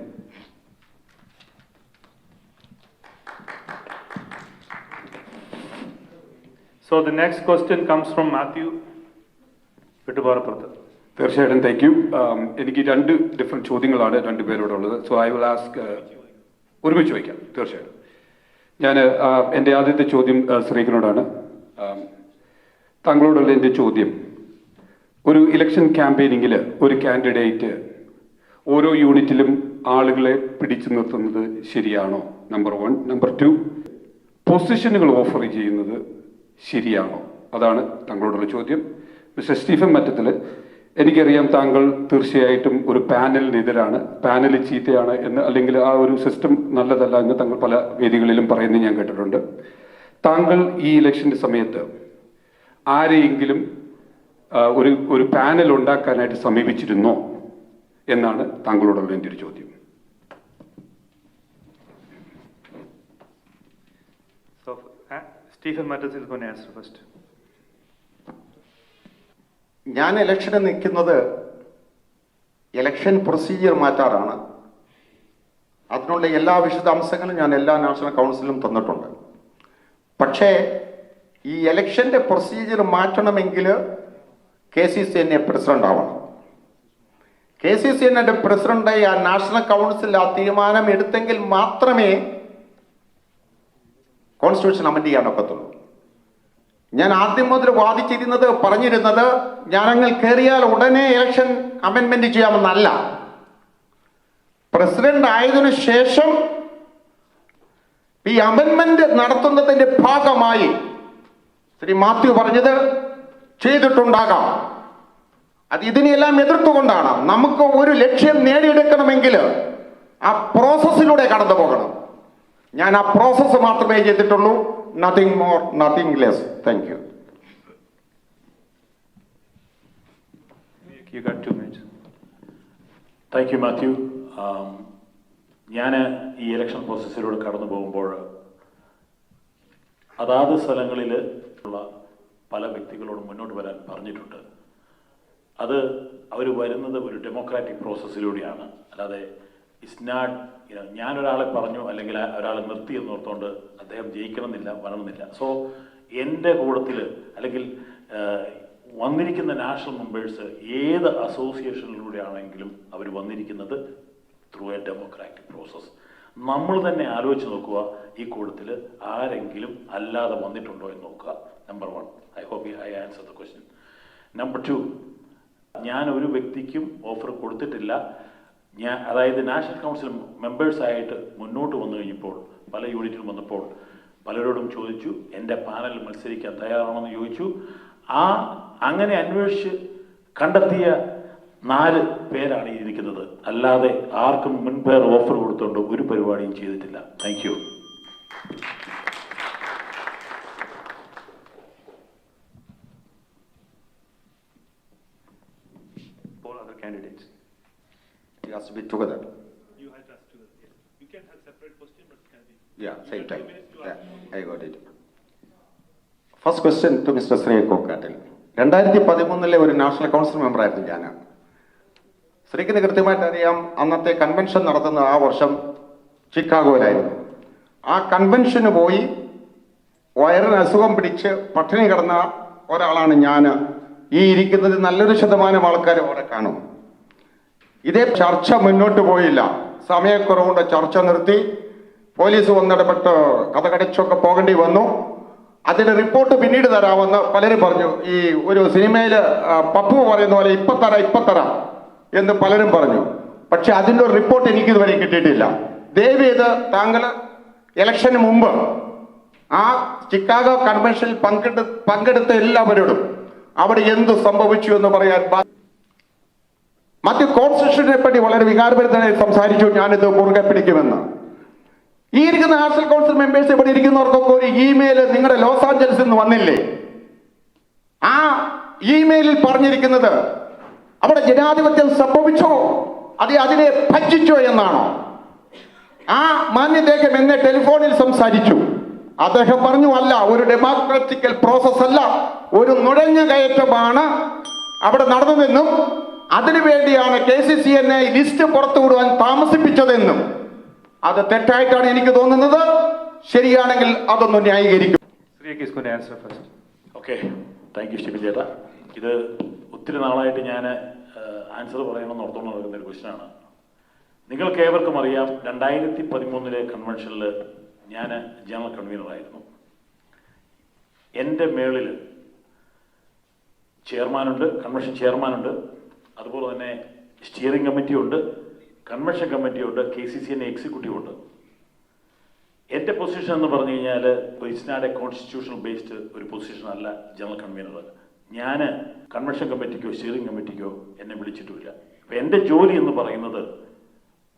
So the next question comes from Matthew. തീർച്ചയായിട്ടും താങ്ക് യു. എനിക്ക് 2 ഡിഫറെൻറ്റ് ചോദ്യങ്ങളാണ് 2 പേരോടുള്ളത്. സോ ഐ വിൽ ആസ്ക്, ഒരുമിച്ച് ചോദിക്കാം. തീർച്ചയായിട്ടും ഞാൻ എൻ്റെ ആദ്യത്തെ ചോദ്യം ശ്രീകനോടാണ്. താങ്കളോടുള്ള എൻ്റെ ചോദ്യം, ഒരു ഇലക്ഷൻ ക്യാമ്പയിനിങ്ങിൽ ഒരു കാൻഡിഡേറ്റ് ഓരോ യൂണിറ്റിലും ആളുകളെ പിടിച്ചു നിർത്തുന്നത് ശരിയാണോ? നമ്പർ 1. നമ്പർ 2, പൊസിഷനുകൾ ഓഫർ ചെയ്യുന്നത് ശരിയാണോ? അതാണ് താങ്കളോടുള്ള ചോദ്യം. മിസ്റ്റർ സ്റ്റീഫൻ മറ്റത്തിൽ, എനിക്കറിയാം താങ്കൾ തീർച്ചയായിട്ടും ഒരു പാനലിനെതിരാണ്, പാനൽ ചീത്തയാണ് എന്ന്, അല്ലെങ്കിൽ ആ ഒരു സിസ്റ്റം നല്ലതല്ല എന്ന് താങ്കൾ പല വേദികളിലും പറയുന്നത് ഞാൻ കേട്ടിട്ടുണ്ട്. താങ്കൾ ഈ ഇലക്ഷൻ്റെ സമയത്ത് ആരെയെങ്കിലും ഒരു പാനൽ ഉണ്ടാക്കാനായിട്ട് സമീപിച്ചിരുന്നോ എന്നാണ് താങ്കളോടുള്ള എൻ്റെ ഒരു ചോദ്യം. Stephen Matters is going to answer first. ഞാൻ ഇലക്ഷന് നിൽക്കുന്നത് ഇലക്ഷൻ പ്രൊസീജിയർ മാറ്റാറാണ്. അതിനുള്ള എല്ലാ വിശദാംശങ്ങളും ഞാൻ എല്ലാ നാഷണൽ കൗൺസിലും തന്നിട്ടുണ്ട്. പക്ഷേ ഈ ഇലക്ഷൻ്റെ പ്രൊസീജിയർ മാറ്റണമെങ്കിൽ KCCNA പ്രസിഡന്റ് ആവണം. KCCNA പ്രസിഡന്റായി ആ നാഷണൽ കൗൺസിൽ ആ തീരുമാനം എടുത്തെങ്കിൽ മാത്രമേ കോൺസ്റ്റിറ്റ്യൂഷൻ അമെൻഡ് ചെയ്യാൻ ഒക്കത്തുള്ളൂ. ഞാൻ ആദ്യം മുതൽ പറഞ്ഞിരുന്നത് ഞാനങ്ങൾ കയറിയാൽ ഉടനെ ഇലക്ഷൻ അമെൻമെന്റ് ചെയ്യാമെന്നല്ല. പ്രസിഡന്റ് ആയതിനു ശേഷം ഈ അമെൻമെന്റ് നടത്തുന്നതിന്റെ ഭാഗമായി ശ്രീ മാത്യു പറഞ്ഞത് ചെയ്തിട്ടുണ്ടാകാം. അത് ഇതിനെല്ലാം എതിർത്തുകൊണ്ടാണ്. നമുക്ക് ഒരു ലക്ഷ്യം നേടിയെടുക്കണമെങ്കിൽ ആ പ്രോസസ്സിലൂടെ കടന്നു പോകണം. ഞാൻ ആ പ്രോസസ്സ് മാത്രമേ ചെയ്തിട്ടുള്ളൂ. Nothing more, nothing less. Thank you. You got 2 minutes. Thank you Mathew. ഞാൻ ഈ ഇലക്ഷൻ പ്രോസസ്സിലൂടെ കടന്നു പോകുമ്പോൾ അതാത് സ്ഥലങ്ങളിൽ ഉള്ള പല വ്യക്തികളോടും മുന്നോട്ട് വരാൻ പറഞ്ഞിട്ടുണ്ട്. അത് അവർ വരുന്നത് ഒരു ഡെമോക്രാറ്റിക് പ്രോസസ്സിലൂടെയാണ്. അല്ലാതെ ഇറ്റ്സ് നോട്ട് ഞാനൊരാളെ പറഞ്ഞു അല്ലെങ്കിൽ ഒരാളെ നിർത്തി എന്നോർത്തുകൊണ്ട് അദ്ദേഹം ജയിക്കണമെന്നില്ല, വരണമെന്നില്ല. സോ എൻ്റെ കൂട്ടത്തിൽ അല്ലെങ്കിൽ വന്നിരിക്കുന്ന നാഷണൽ മെമ്പേഴ്സ് ഏത് അസോസിയേഷനിലൂടെ ആണെങ്കിലും അവർ വന്നിരിക്കുന്നത് ത്രൂ എ ഡെമോക്രാറ്റിക് പ്രോസസ്. നമ്മൾ തന്നെ ആലോചിച്ച് നോക്കുക, ഈ കൂട്ടത്തിൽ ആരെങ്കിലും അല്ലാതെ വന്നിട്ടുണ്ടോ എന്ന് നോക്കുക. Number 1. I hope I answer the question. Number 2, ഞാൻ ഒരു വ്യക്തിക്കും ഓഫർ കൊടുത്തിട്ടില്ല. അതായത് നാഷണൽ കൗൺസിൽ മെമ്പേഴ്സായിട്ട് മുന്നോട്ട് വന്നു കഴിഞ്ഞപ്പോൾ പല യൂണിറ്റിലും വന്നപ്പോൾ പലരോടും ചോദിച്ചു, എൻ്റെ പാനൽ മത്സരിക്കാൻ തയ്യാറാണെന്ന് ചോദിച്ചു. അങ്ങനെ അന്വേഷിച്ച് കണ്ടെത്തിയ 4 പേരാണ് ഇരിക്കുന്നത്. അല്ലാതെ ആർക്കും മുൻപേർ ഓഫർ കൊടുത്തുകൊണ്ട് ഒരു പരിപാടിയും ചെയ്തിട്ടില്ല. Thank you. All other candidates. It has to be together. You have us together. Yes. You can have separate question, but can be. Yeah, same time. Yeah, I got it. First question to Mr. Sri Kokatil. 2013 ഒരു national council മെമ്പറായിരുന്നു ഞാൻ. ശ്രീക്കിന് കൃത്യമായിട്ട് അറിയാം, അന്നത്തെ convention നടത്തുന്ന ആ വർഷം ചിക്കാഗോയിലായിരുന്നു. ആ കൺവെൻഷന് പോയി വയറിന് അസുഖം പിടിച്ച് പട്ടിണി കിടന്ന ഒരാളാണ് ഞാൻ. ഈ ഇരിക്കുന്നത് നല്ലൊരു ശതമാനം ആൾക്കാർ അവിടെ കാണും. ഇതേ ചർച്ച മുന്നോട്ട് പോയില്ല. സമയക്കുറവുകൊണ്ട് ചർച്ച നിർത്തി. പോലീസ് വന്നിടപെട്ട് കഥകടിച്ചൊക്കെ പോകേണ്ടി വന്നു. അതിന്റെ റിപ്പോർട്ട് പിന്നീട് തരാമെന്ന് പലരും പറഞ്ഞു. ഈ ഒരു സിനിമയിൽ പപ്പു പറയുന്ന പോലെ ഇപ്പൊ തരാം എന്ന് പലരും പറഞ്ഞു. പക്ഷെ അതിൻ്റെ ഒരു റിപ്പോർട്ട് എനിക്ക് ഇതുവരെ കിട്ടിയിട്ടില്ല. ദയവ് ചെയ്ത് താങ്കൾ ഇലക്ഷന് മുമ്പ് ആ ചിക്കാഗോ കൺവെൻഷനിൽ പങ്കെടുത്ത എല്ലാവരോടും അവിടെ എന്ത് സംഭവിച്ചു എന്ന് പറയാൻ. മറ്റ് കോൺസ്റ്റിറ്റ്യൂഷനെ പറ്റി വളരെ വികാരഭരിതനായി സംസാരിച്ചു. ഞാനിത് മുറുകെ പിടിക്കുമെന്ന്. ഈ ഇരിക്കുന്ന നാഷണൽ കൗൺസിൽ മെമ്പേഴ്സ് ഇവിടെ ഇരിക്കുന്നവർക്കൊക്കെ ഒരു ഇമെയിൽ നിങ്ങളുടെ ലോസ് ആഞ്ചലസിൽ നിന്ന് വന്നില്ലേ? ആ ഇമെയിലിൽ പറഞ്ഞിരിക്കുന്നത് അവിടെ ജനാധിപത്യം സംഭവിച്ചോ അതിനെ ഭജിച്ചോ എന്നാണോ? ആ മാന്യദ്ദേഹം എന്നെ ടെലിഫോണിൽ സംസാരിച്ചു. അദ്ദേഹം പറഞ്ഞു, അല്ല, ഒരു ഡെമോക്രാറ്റിക്കൽ പ്രോസസ് അല്ല, ഒരു നുഴഞ്ഞു കയറ്റമാണ് അവിടെ നടന്നതെന്നും അതിനുവേണ്ടിയാണ് KCCNA ലിസ്റ്റ് പുറത്തുവിടുവാൻ താമസിപ്പിച്ചതെന്നും. അത് തെറ്റായിട്ടാണ് എനിക്ക് തോന്നുന്നത്. ശരിയാണെങ്കിൽ അതൊന്ന് ന്യായീകരിക്കും. ഓക്കെ, താങ്ക് യു സ്റ്റീഫൻ ചേട്ടാ. ഇത് ഒത്തിരി നാളായിട്ട് ഞാൻ ആൻസർ പറയണമെന്ന് ഓർത്തുകൊണ്ട് നടക്കുന്ന ഒരു ക്വസ്റ്റ്യനാണ്. നിങ്ങൾക്ക് ഏവർക്കും അറിയാം, 2013 കൺവെൻഷനിൽ ഞാൻ ജനറൽ കൺവീനറായിരുന്നു. എൻ്റെ മേളിൽ ചെയർമാനുണ്ട്, കൺവെൻഷൻ ചെയർമാനുണ്ട്, അതുപോലെ തന്നെ സ്റ്റിയറിംഗ് കമ്മിറ്റിയുണ്ട്, കൺവെൻഷൻ കമ്മിറ്റിയുണ്ട്, KCCNA എക്സിക്യൂട്ടീവ് ഉണ്ട്. എൻ്റെ പൊസിഷൻ എന്ന് പറഞ്ഞു കഴിഞ്ഞാൽ it's not a constitutional based ഒരു പൊസിഷൻ അല്ല ജനറൽ കൺവീനർ. ഞാൻ കൺവെൻഷൻ കമ്മിറ്റിക്കോ സ്റ്റിയറിംഗ് കമ്മിറ്റിക്കോ എന്നെ വിളിച്ചിട്ടുമില്ല. അപ്പം എൻ്റെ ജോലി എന്ന് പറയുന്നത്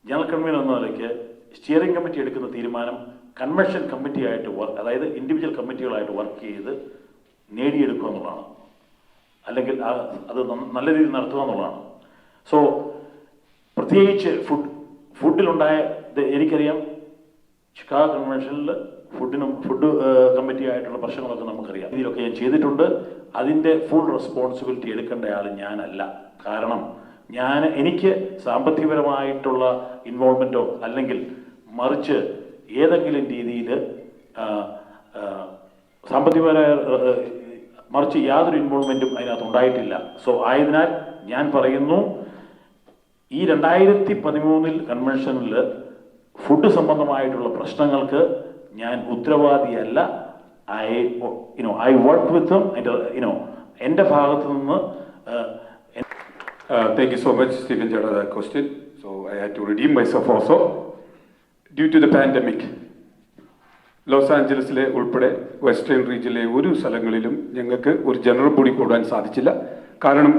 ജനറൽ കൺവീനർ എന്ന നിലയ്ക്ക് സ്റ്റിയറിംഗ് കമ്മിറ്റി എടുക്കുന്ന തീരുമാനം കൺവെൻഷൻ കമ്മിറ്റിയായിട്ട് അതായത് ഇൻഡിവിജ്വൽ കമ്മിറ്റികളായിട്ട് വർക്ക് ചെയ്ത് നേടിയെടുക്കുക എന്നുള്ളതാണ്. അല്ലെങ്കിൽ അത് നല്ല രീതിയിൽ നടത്തുക എന്നുള്ളതാണ്. സോ പ്രത്യേകിച്ച് ഫുഡിലുണ്ടായ എനിക്കറിയാം, ചിക്കാഗോ കൺവെൻഷനിൽ ഫുഡ് കമ്മിറ്റി ആയിട്ടുള്ള പ്രശ്നങ്ങളൊക്കെ നമുക്കറിയാം. ഇതിലൊക്കെ ഞാൻ ചെയ്തിട്ടുണ്ട്. അതിൻ്റെ ഫുൾ റെസ്പോൺസിബിലിറ്റി എടുക്കേണ്ട ആൾ ഞാനല്ല. കാരണം എനിക്ക് സാമ്പത്തികപരമായിട്ടുള്ള ഇൻവോൾവ്മെൻറ്റോ അല്ലെങ്കിൽ മറിച്ച് ഏതെങ്കിലും രീതിയിൽ സാമ്പത്തികപരമായ മറിച്ച് യാതൊരു ഇൻവോൾവ്മെൻറ്റും അതിനകത്ത് ഉണ്ടായിട്ടില്ല. സോ ആയതിനാൽ ഞാൻ പറയുന്നു, ഈ 2013 കൺവെൻഷനിൽ ഫുഡ് സംബന്ധമായിട്ടുള്ള പ്രശ്നങ്ങൾക്ക് ഞാൻ ഉത്തരവാദിയല്ല. I work with them. എൻ്റെ ഭാഗത്തു നിന്ന് Thank you so much, Stephen Jada, that question. So I had to redeem myself also. Due to the pandemic, Los ആഞ്ചലസിലെ ഉൾപ്പെടെ വെസ്റ്റേൺ റീജിയനിലെ ഒരു സ്ഥലങ്ങളിലും ഞങ്ങൾക്ക് ഒരു ജനറൽ ബോഡി കൂടാൻ സാധിച്ചില്ല. കാരണം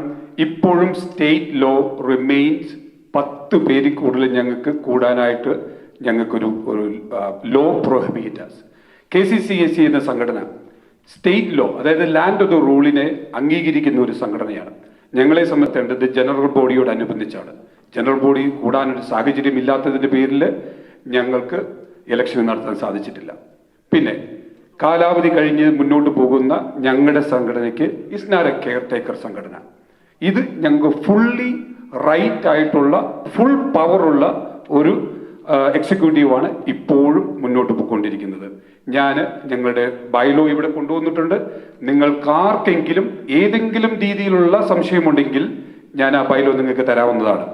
ഇപ്പോഴും സ്റ്റേറ്റ് ലോ റിമെയിൻസ് 10 പേരിൽ കൂടുതൽ ഞങ്ങൾക്ക് കൂടാനായിട്ട് ഞങ്ങൾക്കൊരു ലോ പ്രൊഹിബിറ്റസ്. KCCSE എന്ന സംഘടന സ്റ്റേറ്റ് ലോ, അതായത് ലാൻഡ് ഓഫ് ദ റൂളിനെ അംഗീകരിക്കുന്ന ഒരു സംഘടനയാണ്. ഞങ്ങളെ സംബന്ധിച്ചേണ്ടത് ജനറൽ ബോഡിയോടനുബന്ധിച്ചാണ്. ജനറൽ ബോഡി കൂടാനൊരു സാഹചര്യം ഇല്ലാത്തതിൻ്റെ പേരിൽ ഞങ്ങൾക്ക് ഇലക്ഷൻ നടത്താൻ സാധിച്ചിട്ടില്ല. പിന്നെ കാലാവധി കഴിഞ്ഞ് മുന്നോട്ട് പോകുന്ന ഞങ്ങളുടെ സംഘടനയ്ക്ക് it's not a care taker സംഘടന. ഇത് ഞങ്ങൾക്ക് ഫുള്ളി റൈറ്റ് ആയിട്ടുള്ള ഫുൾ പവറുള്ള ഒരു എക്സിക്യൂട്ടീവാണ് ഇപ്പോഴും മുന്നോട്ട് പോയിക്കൊണ്ടിരിക്കുന്നത്. ഞങ്ങളുടെ ബൈലോ ഇവിടെ കൊണ്ടുവന്നിട്ടുണ്ട്. നിങ്ങൾക്കാർക്കെങ്കിലും ഏതെങ്കിലും രീതിയിലുള്ള സംശയമുണ്ടെങ്കിൽ ഞാൻ ആ ബൈലോ നിങ്ങൾക്ക് തരാവുന്നതാണ്.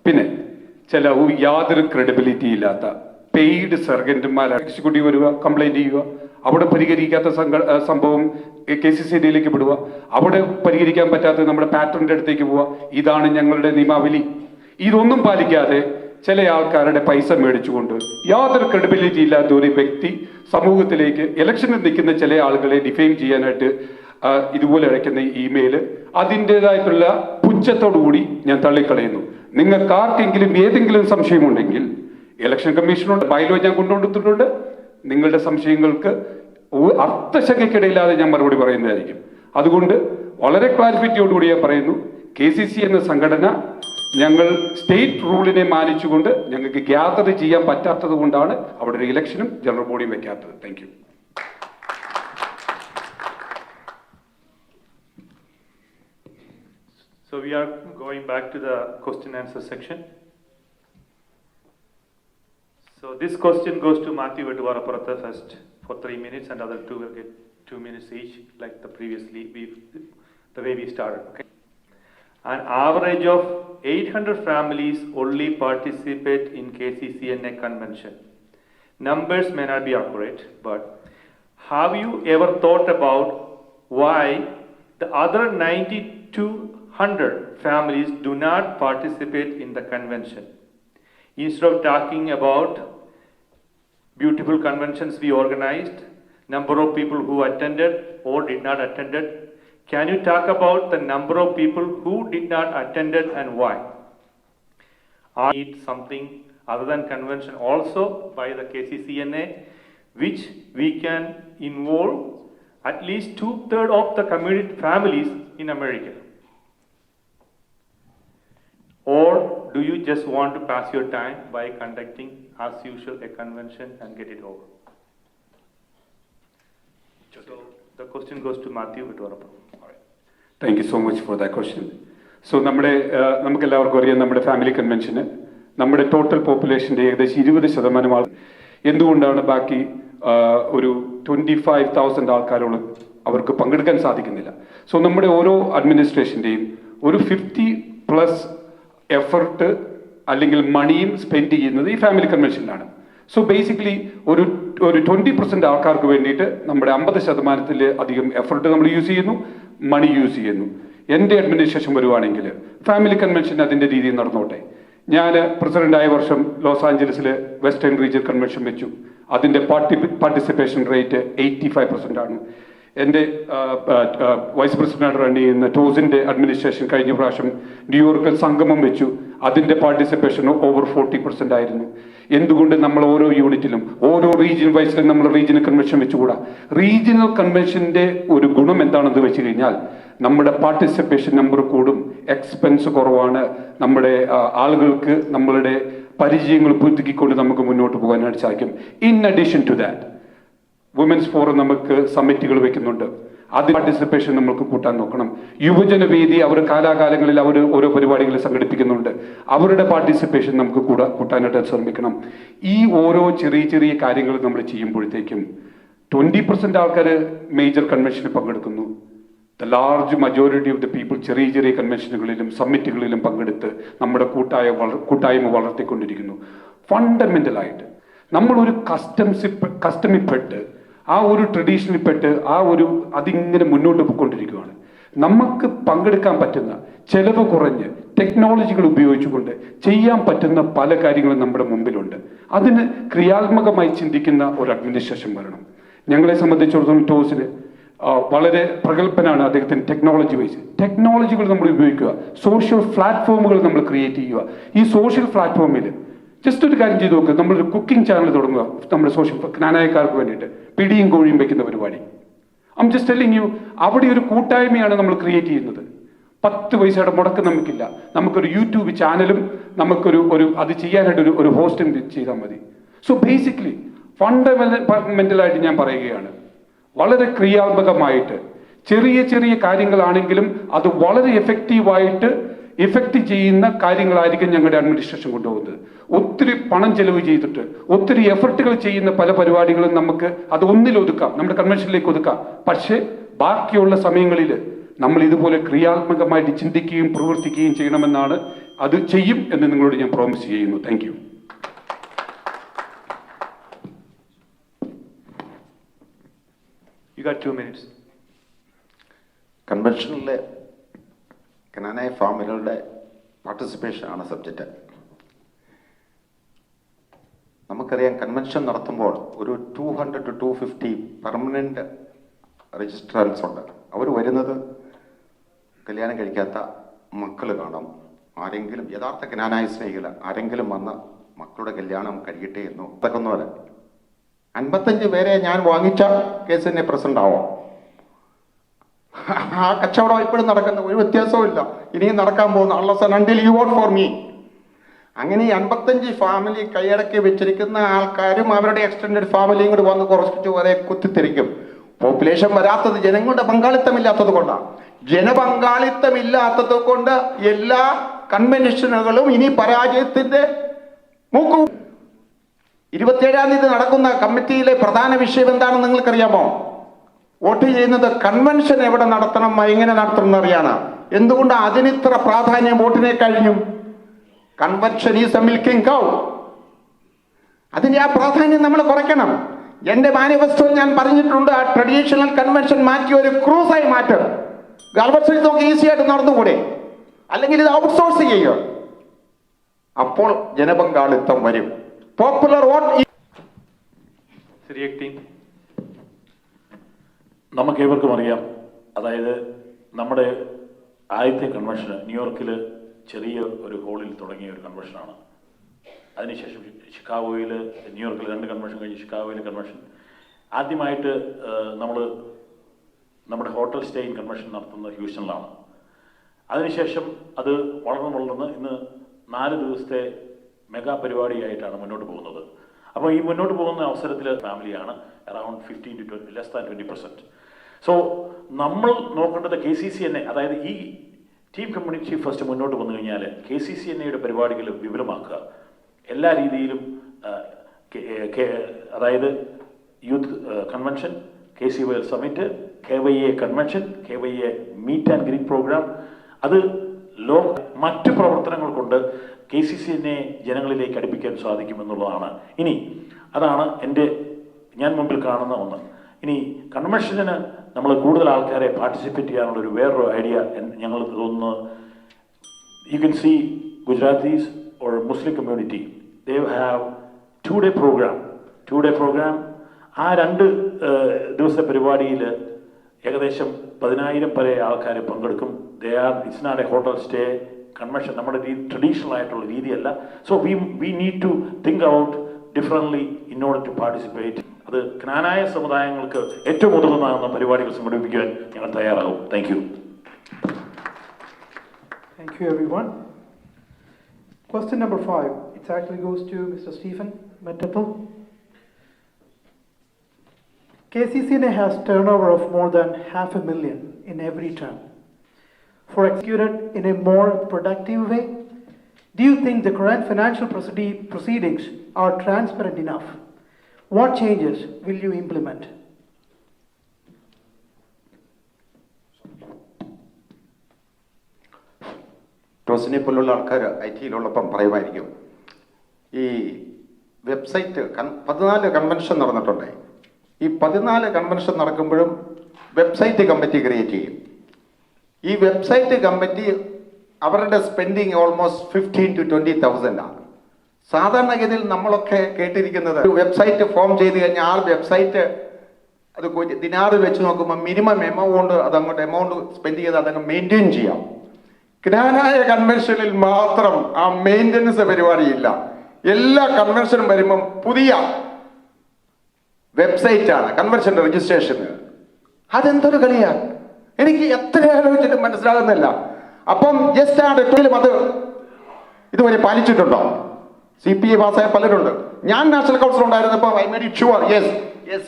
പിന്നെ യാതൊരു ക്രെഡിബിലിറ്റി ഇല്ലാത്ത പെയ്ഡ് സർജന്റുമാർ എക്സിക്യൂട്ടീവ് വരിക, കംപ്ലൈന്റ് ചെയ്യുക, അവിടെ പരിഹരിക്കാത്ത സംഭവം KCCNAയിലേക്ക് വിടുക, അവിടെ പരിഹരിക്കാൻ പറ്റാത്ത നമ്മുടെ പാറ്റേണിന്റെ അടുത്തേക്ക് പോവുക. ഇതാണ് ഞങ്ങളുടെ നിയമാവലി. ഇതൊന്നും പാലിക്കാതെ ചില ആൾക്കാരുടെ പൈസ മേടിച്ചുകൊണ്ട് യാതൊരു ക്രെഡിബിലിറ്റി ഇല്ലാത്ത ഒരു വ്യക്തി സമൂഹത്തിലേക്ക് ഇലക്ഷനിൽ നിൽക്കുന്ന ചില ആളുകളെ ഡിഫെയിം ചെയ്യാനായിട്ട് ഇതുപോലെ അയക്കുന്ന ഇമെയിൽ അതിൻ്റെതായിട്ടുള്ള പുച്ഛത്തോടുകൂടി ഞാൻ തള്ളിക്കളയുന്നു. നിങ്ങൾക്ക് ആർക്കെങ്കിലും ഏതെങ്കിലും സംശയമുണ്ടെങ്കിൽ ഇലക്ഷൻ കമ്മീഷനുണ്ട്, ബൈലോ ഞാൻ കൊണ്ടുവന്നിട്ടുണ്ട്. നിങ്ങളുടെ സംശയങ്ങൾക്ക് അർത്ഥശങ്കയ്ക്കിടയില്ലാതെ ഞാൻ മറുപടി പറയുന്നതായിരിക്കും. അതുകൊണ്ട് വളരെ ക്ലാരിഫിറ്റിയോടുകൂടി ഞാൻ പറയുന്നു, KCC എന്ന സംഘടന ഞങ്ങൾ സ്റ്റേറ്റ് റൂളിനെ മാനിച്ചുകൊണ്ട് ഞങ്ങൾക്ക് ഗ്യാദർ ചെയ്യാൻ പറ്റാത്തത് കൊണ്ടാണ് അവിടെ ഒരു ഇലക്ഷനും ജനറൽ ബോഡിയും വെക്കാത്തത്. Thank you. So we are going back to the question answer section. So this question goes to Matthew Veduvarapratha first for 3 minutes, and other 2 will get 2 minutes each, like the way we started. Okay. An average of 800 families only participate in KCCNA convention. Numbers may not be accurate, but have you ever thought about why the other 9,200 families do not participate in the convention? Instead of talking about beautiful conventions we organized, number of people who attended or did not attended, can you talk about the number of people who did not attended and why? I need something other than convention also by the KCCNA, which we can involve at least 2/3 of the community families in America. Or do you just want to pass your time by conducting as usual a convention and get it over? So the question goes to Matthew Veduvarapratha. Thank you so much for that question. So നമുക്കെല്ലാവർക്കും അറിയാം, നമ്മുടെ family കൺവെൻഷന് നമ്മുടെ total പോപ്പുലേഷൻ്റെ ഏകദേശം 20% ആൾ. എന്തുകൊണ്ടാണ് ബാക്കി ഒരു 25,000 ആൾക്കാരോളം അവർക്ക് പങ്കെടുക്കാൻ സാധിക്കുന്നില്ല? സോ നമ്മുടെ ഓരോ അഡ്മിനിസ്ട്രേഷൻ്റെയും ഒരു 50+ എഫർട്ട് അല്ലെങ്കിൽ മണിയും സ്പെൻഡ് ചെയ്യുന്നത് ഈ ഫാമിലി കൺവെൻഷനിലാണ്. സോ ബേസിക്കലി ഒരു 20% ആൾക്കാർക്ക് വേണ്ടിയിട്ട് നമ്മുടെ 50% അധികം എഫർട്ട് നമ്മൾ യൂസ് ചെയ്യുന്നു, മണി യൂസ് ചെയ്യുന്നു. എൻ്റെ അഡ്മിനിസ്ട്രേഷൻ വരുവാണെങ്കിൽ ഫാമിലി കൺവെൻഷൻ അതിൻ്റെ രീതിയിൽ നടന്നോട്ടെ. ഞാൻ പ്രസിഡൻ്റായ വർഷം ലോസ് ആഞ്ചലസിൽ വെസ്റ്റേൺ റീജിയൻ കൺവെൻഷൻ വെച്ചു. അതിൻ്റെ പാർട്ടിസിപ്പേഷൻ റേറ്റ് 85% ആണ്. എൻ്റെ വൈസ് പ്രസിഡന്റ് റൺ ചെയ്യുന്ന ടോസിൻ്റെ അഡ്മിനിസ്ട്രേഷൻ കഴിഞ്ഞ പ്രാവശ്യം ന്യൂയോർക്കിൽ സംഗമം വെച്ചു. അതിൻ്റെ പാർട്ടിസിപ്പേഷൻ ഓവർ 40% ആയിരുന്നു. എന്തുകൊണ്ട് നമ്മൾ ഓരോ യൂണിറ്റിലും ഓരോ റീജിയൻ വൈസിലും നമ്മൾ റീജിയണൽ കൺവെൻഷൻ വെച്ചുകൂടാ? റീജിയണൽ കൺവെൻഷൻ്റെ ഒരു ഗുണം എന്താണെന്ന് വെച്ച് കഴിഞ്ഞാൽ നമ്മുടെ പാർട്ടിസിപ്പേഷൻ നമ്പർ കൂടും, എക്സ്പെൻസ് കുറവാണ്, നമ്മുടെ ആളുകൾക്ക് നമ്മളുടെ പരിചയങ്ങൾ പുതുക്കിക്കൊണ്ട് നമുക്ക് മുന്നോട്ട് പോകാനായിട്ട് സാധിക്കും. In addition to that women's forum നമുക്ക് സമ്മിറ്റുകൾ വെക്കുന്നുണ്ട്. അത് പാർട്ടിസിപ്പേഷൻ നമുക്ക് കൂട്ടാൻ നോക്കണം. യുവജനവേദി അവർ കാലാകാലങ്ങളിൽ അവർ ഓരോ പരിപാടികൾ സംഘടിപ്പിക്കുന്നുണ്ട്. അവരുടെ പാർട്ടിസിപ്പേഷൻ നമുക്ക് കൂട്ടാനായിട്ട് ശ്രമിക്കണം. ഈ ഓരോ ചെറിയ ചെറിയ കാര്യങ്ങൾ നമ്മൾ ചെയ്യുമ്പോഴത്തേക്കും 20% ആൾക്കാർ മേജർ കൺവെൻഷനിൽ പങ്കെടുക്കുന്നു. The large majority of the people ചെറിയ ചെറിയ കൺവെൻഷനുകളിലും സമ്മിറ്റുകളിലും പങ്കെടുത്ത് നമ്മുടെ കൂട്ടായ്മ വളർത്തിക്കൊണ്ടിരിക്കുന്നു. ഫണ്ടമെന്റലായിട്ട് നമ്മളൊരു കസ്റ്റമിൽപ്പെട്ട് ആ ഒരു ട്രഡീഷനിൽപ്പെട്ട് അതിങ്ങനെ മുന്നോട്ട് പോയിക്കൊണ്ടിരിക്കുകയാണ്. നമുക്ക് പങ്കെടുക്കാൻ പറ്റുന്ന ചെലവ് കുറഞ്ഞ് ടെക്നോളജികൾ ഉപയോഗിച്ചുകൊണ്ട് ചെയ്യാൻ പറ്റുന്ന പല കാര്യങ്ങളും നമ്മുടെ മുമ്പിലുണ്ട്. അതിന് ക്രിയാത്മകമായി ചിന്തിക്കുന്ന ഒരു അഡ്മിനിസ്ട്രേഷൻ വരണം. ഞങ്ങളെ സംബന്ധിച്ചിടത്തോളം ടോസിന് വളരെ പ്രഗത്ഭനാണ് അദ്ദേഹത്തിന് ടെക്നോളജി വൈസ്. ടെക്നോളജികൾ നമ്മൾ ഉപയോഗിക്കുക, സോഷ്യൽ പ്ലാറ്റ്ഫോമുകൾ നമ്മൾ ക്രിയേറ്റ് ചെയ്യുക. ഈ സോഷ്യൽ പ്ലാറ്റ്ഫോമിൽ ജസ്റ്റ് ഒരു കാര്യം ചെയ്ത് നോക്കുക, നമ്മളൊരു കുക്കിംഗ് ചാനൽ തുടങ്ങുക, നമ്മുടെ സോഷ്യൽ ജ്ഞാനായക്കാർക്ക് വേണ്ടിയിട്ട് പിടിയും കോഴിയും വയ്ക്കുന്ന പരിപാടി. ഐം ജസ്റ്റ് ടെല്ലിങ് യു, അവിടെ ഒരു കൂട്ടായ്മയാണ് നമ്മൾ ക്രിയേറ്റ് ചെയ്യുന്നത്. 10 പൈസയുടെ മുടക്ക് നമുക്കില്ല. നമുക്കൊരു യൂട്യൂബ് ചാനലും നമുക്കൊരു അത് ചെയ്യാനായിട്ട് ഒരു ഹോസ്റ്റും ചെയ്താൽ മതി. സോ ബേസിക്കലി ഫണ്ടമെന്റലായിട്ട് ഞാൻ പറയുകയാണ്, വളരെ ക്രിയാത്മകമായിട്ട് ചെറിയ ചെറിയ കാര്യങ്ങളാണെങ്കിലും അത് വളരെ എഫക്റ്റ് ചെയ്യുന്ന കാര്യങ്ങളായിരിക്കും ഞങ്ങളുടെ അഡ്മിനിസ്ട്രേഷൻ കൊണ്ടുപോകുന്നത്. ഒത്തിരി പണം ചെലവ് ചെയ്തിട്ട് ഒത്തിരി എഫർട്ടുകൾ ചെയ്യുന്ന പല പരിപാടികളും നമുക്ക് അത് ഒന്നിലൊതുക്കാം, നമ്മുടെ കൺവെൻഷനിലേക്ക് ഒതുക്കാം. പക്ഷേ ബാക്കിയുള്ള സമയങ്ങളിൽ നമ്മൾ ഇതുപോലെ ക്രിയാത്മകമായിട്ട് ചിന്തിക്കുകയും പ്രവർത്തിക്കുകയും ചെയ്യണമെന്നാണ്. അത് ചെയ്യും എന്ന് നിങ്ങളോട് ഞാൻ പ്രോമിസ് ചെയ്യുന്നു. Thank you. You got 2 minutes. കൺവെൻഷനിലെ കനാനായ ഫാമിലികളുടെ പാർട്ടിസിപ്പേഷൻ ആണ് സബ്ജക്റ്റ്. നമുക്കറിയാം, കൺവെൻഷൻ നടത്തുമ്പോൾ ഒരു 200 to 250 പെർമനന്റ് രജിസ്ട്രാൻസ് ഉണ്ട്. അവർ വരുന്നത് കല്യാണം കഴിക്കാത്ത മക്കൾ കാണും. ആരെങ്കിലും യഥാർത്ഥ കനാനായ സ്നേഹികൾ ആരെങ്കിലും വന്ന് മക്കളുടെ കല്യാണം കഴിയട്ടെ എന്നോ പോലെ 55 പേരെ ഞാൻ വാങ്ങിച്ച കേസിനെ പ്രസിഡന്റ് ആവോ? ആ കച്ചവടം ഇപ്പോഴും നടക്കുന്ന ഒരു വ്യത്യാസവും ഇല്ല. ഇനിയും നടക്കാൻ പോകുന്ന unless and until you vote for me. അങ്ങനെ ഈ 55 ഫാമിലി കൈയടക്കി വെച്ചിരിക്കുന്ന ആൾക്കാരും അവരുടെ എക്സ്റ്റൻഡഡ് ഫാമിലിയും കൂടി വന്ന് കുറച്ച് വരെ കുത്തിത്തിരിക്കും. പോപ്പുലേഷൻ വരാത്തത് ജനങ്ങളുടെ പങ്കാളിത്തമില്ലാത്തത് കൊണ്ടാണ്. ജനപങ്കാളിത്തമില്ലാത്തത് കൊണ്ട് എല്ലാ കൺവെൻഷനുകളും ഇനി പരാജയത്തിന്റെ മൂക്കും. 27-ാം തീയതി നടക്കുന്ന കമ്മിറ്റിയിലെ പ്രധാന വിഷയം എന്താണെന്ന് നിങ്ങൾക്കറിയാമോ? വോട്ട് ചെയ്യുന്നത് കൺവെൻഷൻ എവിടെ നടത്തണം, എങ്ങനെ നടത്തണം എന്നറിയാണ്. എന്തുകൊണ്ട് അതിനിത്ര പ്രാധാന്യം വോട്ടിനെ കഴിഞ്ഞു? കൺവെൻഷൻ ഈസ് എ മിൽക്കിംഗ് കൗ. അതിന്റെ ആ പ്രാധാന്യം നമ്മൾ കുറയ്ക്കണം. എന്റെ മാനിഫെസ്റ്റോയിൽ ഞാൻ പറഞ്ഞിട്ടുണ്ട്, ആ ട്രഡീഷണൽ കൺവെൻഷൻ മാറ്റി ഒരു ക്രൂസായി മാറ്റും. ഗാൽബർട്സിൽ നോക്കി ഈസി ആയിട്ട് നടന്നുകൂടെ? അല്ലെങ്കിൽ ഇത് ഔട്ട്സോഴ്സ് ചെയ്യുക. അപ്പോൾ ജനപങ്കാളിത്തം വരും. Popular vote. നമുക്കേവർക്കും അറിയാം, അതായത് നമ്മുടെ ആദ്യത്തെ കൺവെൻഷൻ ന്യൂയോർക്കിൽ ചെറിയ ഒരു ഹോളിൽ തുടങ്ങിയ ഒരു കൺവെൻഷനാണ്. അതിനുശേഷം ഷിക്കാഗോയിൽ, ന്യൂയോർക്കിൽ 2 കൺവെൻഷൻ കഴിഞ്ഞ് ഷിക്കാഗോയിലെ കൺവെൻഷൻ. ആദ്യമായിട്ട് നമ്മൾ നമ്മുടെ ഹോട്ടൽ സ്റ്റേയിൻ കൺവെൻഷൻ നടത്തുന്നത് ഹ്യൂസ്റ്റണിലാണ്. അതിനുശേഷം അത് വളർന്ന് ഇന്ന് 4 ദിവസത്തെ മെഗാ പരിപാടിയായിട്ടാണ് മുന്നോട്ട് പോകുന്നത്. അപ്പോൾ ഈ മുന്നോട്ട് പോകുന്ന അവസരത്തിൽ ഫാമിലിയാണ് around 15 to 20, less than 20%. So നമ്മൾ നോക്കേണ്ടത് KCCNA, അതായത് ഈ ടീം കമ്മ്യൂണിറ്റി ഫസ്റ്റ് മുന്നോട്ട് വന്നു കഴിഞ്ഞാൽ KCCNAയുടെ പരിപാടികൾ വിപുലമാക്കുക. എല്ലാ രീതിയിലും, അതായത് youth convention, KCYL summit, KYA convention, KYA meet and greet programme, അത് മറ്റു പ്രവർത്തനങ്ങൾ കൊണ്ട് KCCNA ജനങ്ങളിലേക്ക് അടുപ്പിക്കാൻ സാധിക്കുമെന്നുള്ളതാണ്. ഇനി അതാണ് ഞാൻ മുമ്പിൽ കാണുന്ന ഒന്ന്. ഇനി കൺവെൻഷന് നമ്മൾ കൂടുതൽ ആൾക്കാരെ പാർട്ടിസിപ്പേറ്റ് ചെയ്യാനുള്ളൊരു വേറൊരു ഐഡിയ ഞങ്ങൾ തോന്നുന്നു. You can see Gujaratis or Muslim community, they have 2-day programme. ആ 2 ദിവസത്തെ പരിപാടിയിൽ ഏകദേശം 10,000 വരെ ആൾക്കാർ പങ്കെടുക്കും. It's not a hotel stay convention, നമ്മുടെ ട്രഡീഷണൽ ആയിട്ടുള്ള രീതിയല്ല. So we need to think out differently in order to participate. അത് ജ്ഞാനായ സമുദായങ്ങൾക്ക് ഏറ്റവും ഉതകുന്ന പരിപാടികൾ സംഘടിപ്പിക്കാൻ ഞങ്ങൾ തയ്യാറാകും. Thank you. Thank you, everyone. Question number 5. It actually goes to Mr. Stephen Metapel. KCCNA has turnover of more than $500,000 in every term. For executed in a more productive way, do you think the current financial proceedings are transparent enough? What changes will you implement? ടോസിനെ പോലുള്ള ആൾക്കാർ IT-യിലുള്ളപ്പം പറയുമായിരിക്കും, ഈ website 14 convention നടന്നിട്ടുണ്ട്. ഈ 14 convention നടക്കുമ്പോഴും website committee create ചെയ്യും. ഈ website committee അവരുടെ spending almost 15,000 to 20,000 ആണ്. സാധാരണഗതിയിൽ നമ്മളൊക്കെ കേട്ടിരിക്കുന്നത് ഒരു വെബ്സൈറ്റ് ഫോം ചെയ്ത് കഴിഞ്ഞാൽ ആ വെബ്സൈറ്റ് അത് ദിനാറ് വെച്ച് നോക്കുമ്പോൾ മിനിമം എമൗണ്ട് അതങ്ങോട്ട് എമൗണ്ട് സ്പെൻഡ് ചെയ്ത് അതങ്ങ് മെയിൻറ്റെയിൻ ചെയ്യാം. ജ്ഞാനായ കൺവെൻഷനിൽ മാത്രം ആ മെയിൻ്റനൻസ് പരിപാടിയില്ല. എല്ലാ കൺവെൻഷനും വരുമ്പം പുതിയ വെബ്സൈറ്റാണ് കൺവെൻഷൻ്റെ രജിസ്ട്രേഷന്. അതെന്തൊരു കളിയാ, എനിക്ക് എത്ര ആലോചിച്ചിട്ട് മനസ്സിലാകുന്നില്ല. അപ്പം ജസ്റ്റ് ആ ഡെറ്റോയിലും അത് ഇതുവരെ പാലിച്ചിട്ടുണ്ടോ? CPA പാസ്സായ പലരുണ്ട്. ഞാൻ നാഷണൽ കൗൺസിൽ ഉണ്ടായിരുന്നപ്പോൾ I made it sure yes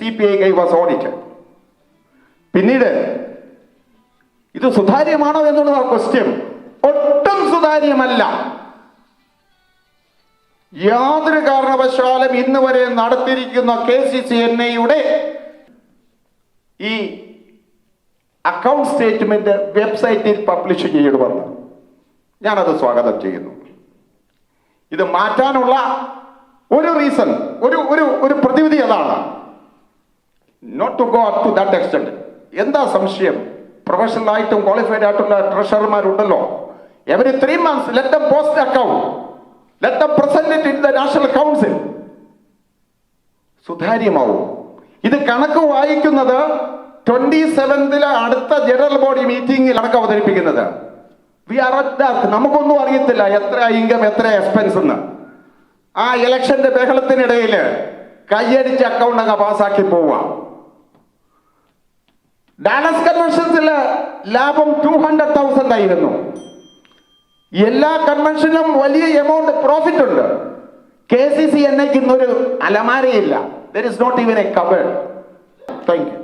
CPA was audited. പിന്നീട് ഇത് സുതാര്യമാണോ എന്നുള്ളത് ക്വസ്റ്റ്യൻ. ഒട്ടും സുതാര്യമല്ല. യാതൊരു കാരണവശാലും ഇന്ന് വരെ നടത്തിയിരിക്കുന്ന KCCNA ഈ അക്കൗണ്ട് സ്റ്റേറ്റ്മെന്റ് വെബ്സൈറ്റിൽ പബ്ലിഷ് ചെയ്യണമെന്ന് ഞാനത് സ്വാഗതം ചെയ്യുന്നു. ഇത് മാറ്റാനുള്ള ഒരു റീസൺ, ഒരു പ്രതിവിധി അതാണ്. Not to go up to that extent. എന്താ സംശയം? പ്രൊഫഷണൽ ആയിട്ടും ക്വാളിഫൈഡ് ആയിട്ടുള്ള ട്രഷറർമാരുണ്ടല്ലോ. Every 3 months let them post the account, let them present it in the national council. സുതാര്യമാവും. ഇത് കണക്ക് വായിക്കുന്നത് 27th അടുത്ത ജനറൽ ബോഡി മീറ്റിംഗിൽ കണക്ക് അവതരിപ്പിക്കുന്നത്. We are at that. നമുക്കൊന്നും അറിയത്തില്ല എത്ര ഇൻകം എത്ര എക്സ്പെൻസ് എന്ന്. ആ ഇലക്ഷന്റെ ബഹളത്തിനിടയിൽ കയ്യടിച്ച് അക്കൗണ്ട് അങ്ങ് പാസ്സാക്കി പോവുക. ഡാലസ് കൺവെൻഷൻസിൽ ലാഭം 200,000 ആയിരുന്നു. എല്ലാ കൺവെൻഷനും വലിയ എമൗണ്ട് പ്രോഫിറ്റ് ഉണ്ട്. KCCNAക്ക് ഇന്നൊരു അലമാരയില്ല. There is not even a cupboard. Thank you.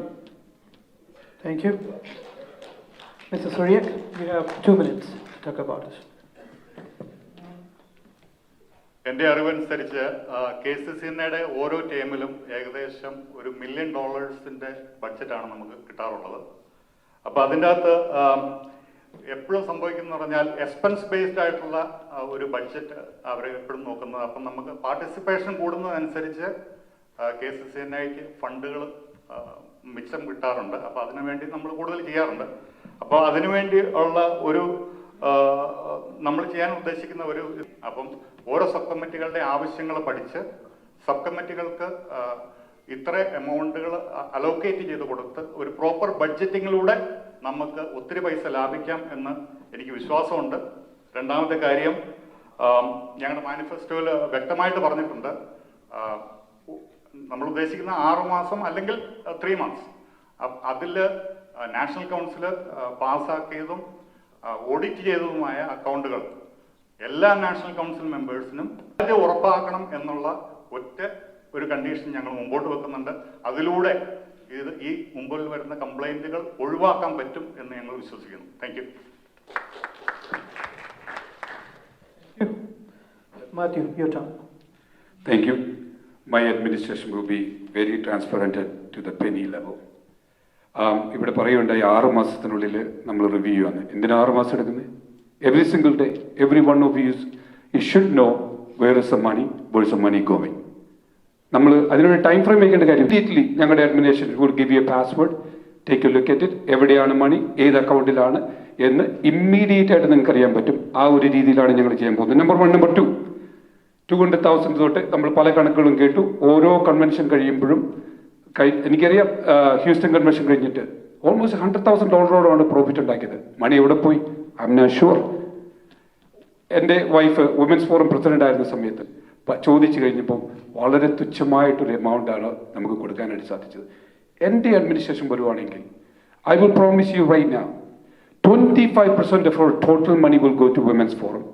Thank you. Mr. Suryak, you have 2 minutes to talk about this. എൻ്റെ അറിവനുസരിച്ച് KCCNAയുടെ ഓരോ ടീമിലും ഏകദേശം $1 million ബഡ്ജറ്റാണ് നമുക്ക് കിട്ടാറുള്ളത്. അപ്പോൾ അതിൻ്റെ അകത്ത് എപ്പോഴും സംഭവിക്കുന്നത് പറഞ്ഞാൽ എക്സ്പെൻസ് ബേസ്ഡ് ആയിട്ടുള്ള ഒരു ബഡ്ജറ്റ് അവർ എപ്പോഴും നോക്കുന്നത്. അപ്പം നമുക്ക് പാർട്ടിസിപ്പേഷൻ കൂടുന്നതനുസരിച്ച് KCCNAയ്ക്ക് ഫണ്ടുകൾ മിച്ചം കിട്ടാറുണ്ട്. അപ്പോൾ അതിനുവേണ്ടി നമ്മൾ കൂടുതൽ ചെയ്യാറുണ്ട്. അപ്പോൾ അതിനുവേണ്ടി ഉള്ള ഒരു നമ്മൾ ചെയ്യാൻ ഉദ്ദേശിക്കുന്ന അപ്പം ഓരോ സബ് കമ്മിറ്റികളുടെ ആവശ്യങ്ങൾ പഠിച്ച് സബ് കമ്മിറ്റികൾക്ക് ഇത്ര എമൗണ്ടുകൾ അലോക്കേറ്റ് ചെയ്ത് കൊടുത്ത് ഒരു പ്രോപ്പർ ബഡ്ജറ്റിങ്ങിലൂടെ നമുക്ക് ഒത്തിരി പൈസ ലാഭിക്കാം എന്ന് എനിക്ക് വിശ്വാസമുണ്ട്. രണ്ടാമത്തെ കാര്യം, ഞങ്ങളുടെ മാനിഫെസ്റ്റോയിൽ വ്യക്തമായിട്ട് പറഞ്ഞിട്ടുണ്ട്, നമ്മൾ ഉദ്ദേശിക്കുന്ന 6 മാസം അല്ലെങ്കിൽ 3 months. അതിൽ നാഷണൽ കൗൺസിൽ പാസ്സാക്കിയതും ഓഡിറ്റ് ചെയ്തതുമായ അക്കൗണ്ടുകൾ എല്ലാ നാഷണൽ കൗൺസിൽ മെമ്പേഴ്സിനും അത് ഉറപ്പാക്കണം എന്നുള്ള ഒരു കണ്ടീഷൻ ഞങ്ങൾ മുമ്പോട്ട് വെക്കുന്നുണ്ട്. അതിലൂടെ ഈ മുമ്പിൽ വരുന്ന കംപ്ലൈന്റുകൾ ഒഴിവാക്കാൻ പറ്റും എന്ന് ഞങ്ങൾ വിശ്വസിക്കുന്നു. Thank you. Matthew, your turn. Thank you. My administration will be very transparent to the penny level. ഇവിടെ പറയുണ്ടായി 6 മാസത്തിനുള്ളിൽ നമ്മൾ റിവ്യൂ ചെയ്യുകയാണ്. എന്തിനാ 6 മാസം എടുക്കുന്നത്? Every single day every one of you should know where is the money going. നമ്മൾ അതിനൊരു time frame വയ്ക്കേണ്ട കാര്യം. ഇമ്മീഡിയറ്റ്ലി ഞങ്ങളുടെ administration would give you a password, take a look at it, എവിടെയാണ് മണി, ഏത് അക്കൗണ്ടിലാണ് എന്ന് ഇമ്മീഡിയറ്റ് ആയിട്ട് നിങ്ങൾക്ക് അറിയാൻ പറ്റും. ആ ഒരു രീതിയിലാണ് ഞങ്ങൾ ചെയ്യാൻ പോകുന്നത്. നമ്പർ 1. നമ്പർ 2, 200,000 തൊട്ട് നമ്മൾ പല കണക്കുകളും കേട്ടു. ഓരോ കൺവെൻഷൻ കഴിയുമ്പോഴും എനിക്കറിയാം, ഹ്യൂസ്റ്റൺ കൺവെൻഷൻ കഴിഞ്ഞിട്ട് ഓൾമോസ്റ്റ് $100,000 പ്രോഫിറ്റ് ഉണ്ടാക്കിയത്. മണി എവിടെ പോയി? I'm not sure. എൻ്റെ വൈഫ് വുമൻസ് ഫോറം പ്രസിഡന്റ് ആയിരുന്ന സമയത്ത് ചോദിച്ചു കഴിഞ്ഞപ്പോൾ വളരെ തുച്ഛമായിട്ടൊരു എമൗണ്ടാണ് നമുക്ക് കൊടുക്കാനായിട്ട് സാധിച്ചത്. എൻ്റെ അഡ്മിനിസ്ട്രേഷൻ വരുവാണെങ്കിൽ I will promise you right now 25% of our total money will go to women's forum.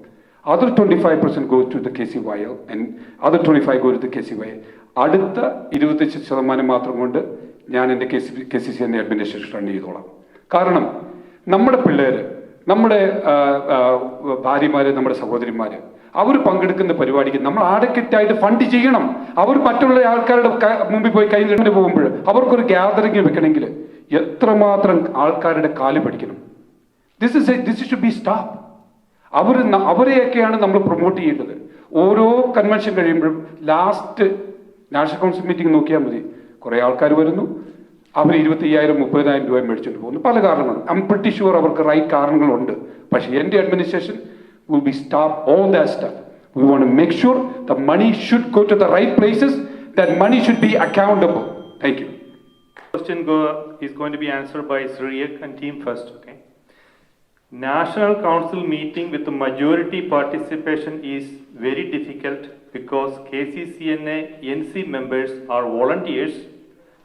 Other 25% goes to the KCYL and other 25 go to the KCYL. അടുത്ത 25% മാത്രം കൊണ്ട് ഞാൻ എൻ്റെ KCCNA അഡ്മിനിസ്ട്രേഷൻ റൺ ചെയ്തോളാം. കാരണം നമ്മുടെ പിള്ളേർ, നമ്മുടെ ഭാര്യമാര്, നമ്മുടെ സഹോദരിമാർ, അവർ പങ്കെടുക്കുന്ന പരിപാടിക്ക് നമ്മൾ ആഡക്കറ്റായിട്ട് ഫണ്ട് ചെയ്യണം. അവർ മറ്റുള്ള ആൾക്കാരുടെ മുമ്പിൽ പോയി കൈ നീട്ടി പോകുമ്പോൾ അവർക്കൊരു ഗ്യാതറിംഗ് വെക്കണമെങ്കിൽ എത്രമാത്രം ആൾക്കാരുടെ കാല് പഠിക്കണം. This should be stop. അവരെയൊക്കെയാണ് നമ്മൾ പ്രൊമോട്ട് ചെയ്യേണ്ടത്. ഓരോ കൺവെൻഷൻ കഴിയുമ്പോഴും ലാസ്റ്റ് നാഷണൽ കൗൺസിൽ മീറ്റിംഗ് നോക്കിയാൽ മതി, കുറേ ആൾക്കാർ വരുന്നു, അവർ 25,000-30,000 രൂപ മേടിച്ചുകൊണ്ട് പോകുന്നു. പല കാരണങ്ങളും. ഐ എം പ്രിറ്റി ഷുവർ അവർക്ക് റൈറ്റ് കാരണങ്ങളുണ്ട്. പക്ഷേ എൻ്റെ administration will be stop all that stuff. We want to make sure the money should go to the right places, that money should be accountable. Thank you. Question is going to be answered by Sriyak and team first, okay? National Council meeting with the majority participation is very difficult because KCCNA NC members are volunteers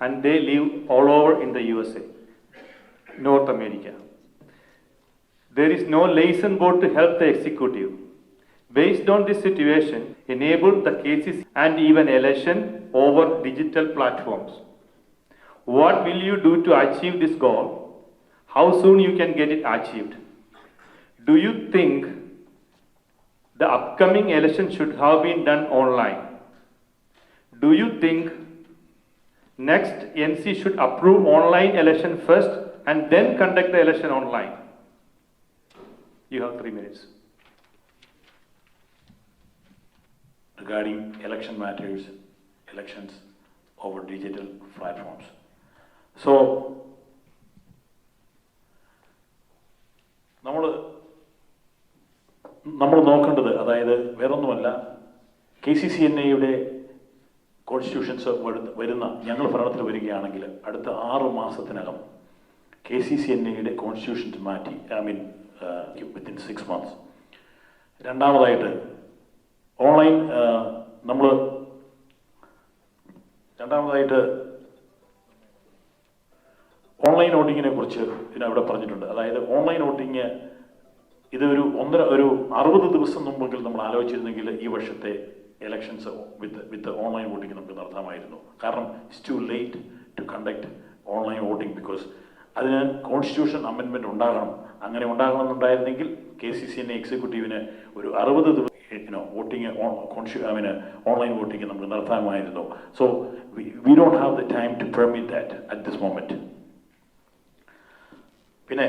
and they live all over in the USA, North America. There is no liaison board to help the executive. Based on this situation, enable the KCC and even election over digital platforms. What will you do to achieve this goal? How soon you can get it achieved? Do you think the upcoming election should have been done online? Do you think next NC should approve online election first and then conduct the election online? You have 3 minutes. Regarding election matters, elections over digital platforms. So, നമ്മൾ നോക്കേണ്ടത്, അതായത് വേറൊന്നുമല്ല, KCCNA constitutions വരുന്ന ഞങ്ങൾ ഭരണത്തിൽ വരികയാണെങ്കിൽ അടുത്ത 6 മാസത്തിനകം KCCNA കോൺസ്റ്റിറ്റ്യൂഷൻസ് മാറ്റി, within 6 months. രണ്ടാമതായിട്ട് ഓൺലൈൻ ഓൺലൈൻ വോട്ടിങ്ങിനെ കുറിച്ച് ഇതിനവിടെ പറഞ്ഞിട്ടുണ്ട്. അതായത് ഓൺലൈൻ വോട്ടിങ് ഇതൊരു 60 ദിവസം മുമ്പെങ്കിൽ നമ്മൾ ആലോചിച്ചിരുന്നെങ്കിൽ ഈ വർഷത്തെ എലക്ഷൻസ് വിത്ത് ഓൺലൈൻ വോട്ടിങ് നമുക്ക് നടത്താമായിരുന്നു. കാരണം it's too late to conduct online voting because അതിന് കോൺസ്റ്റിറ്റ്യൂഷൻ അമെൻമെൻറ്റ് ഉണ്ടാകണം. അങ്ങനെ ഉണ്ടാകണമെന്നുണ്ടായിരുന്നെങ്കിൽ KCCNA എക്സിക്യൂട്ടീവിന് ഒരു 60 ദിവസം വോട്ടിങ് ഓൺലൈൻ വോട്ടിങ് നമുക്ക് നടത്താമായിരുന്നു. So we don't have the time to permit that at this moment. പിന്നെ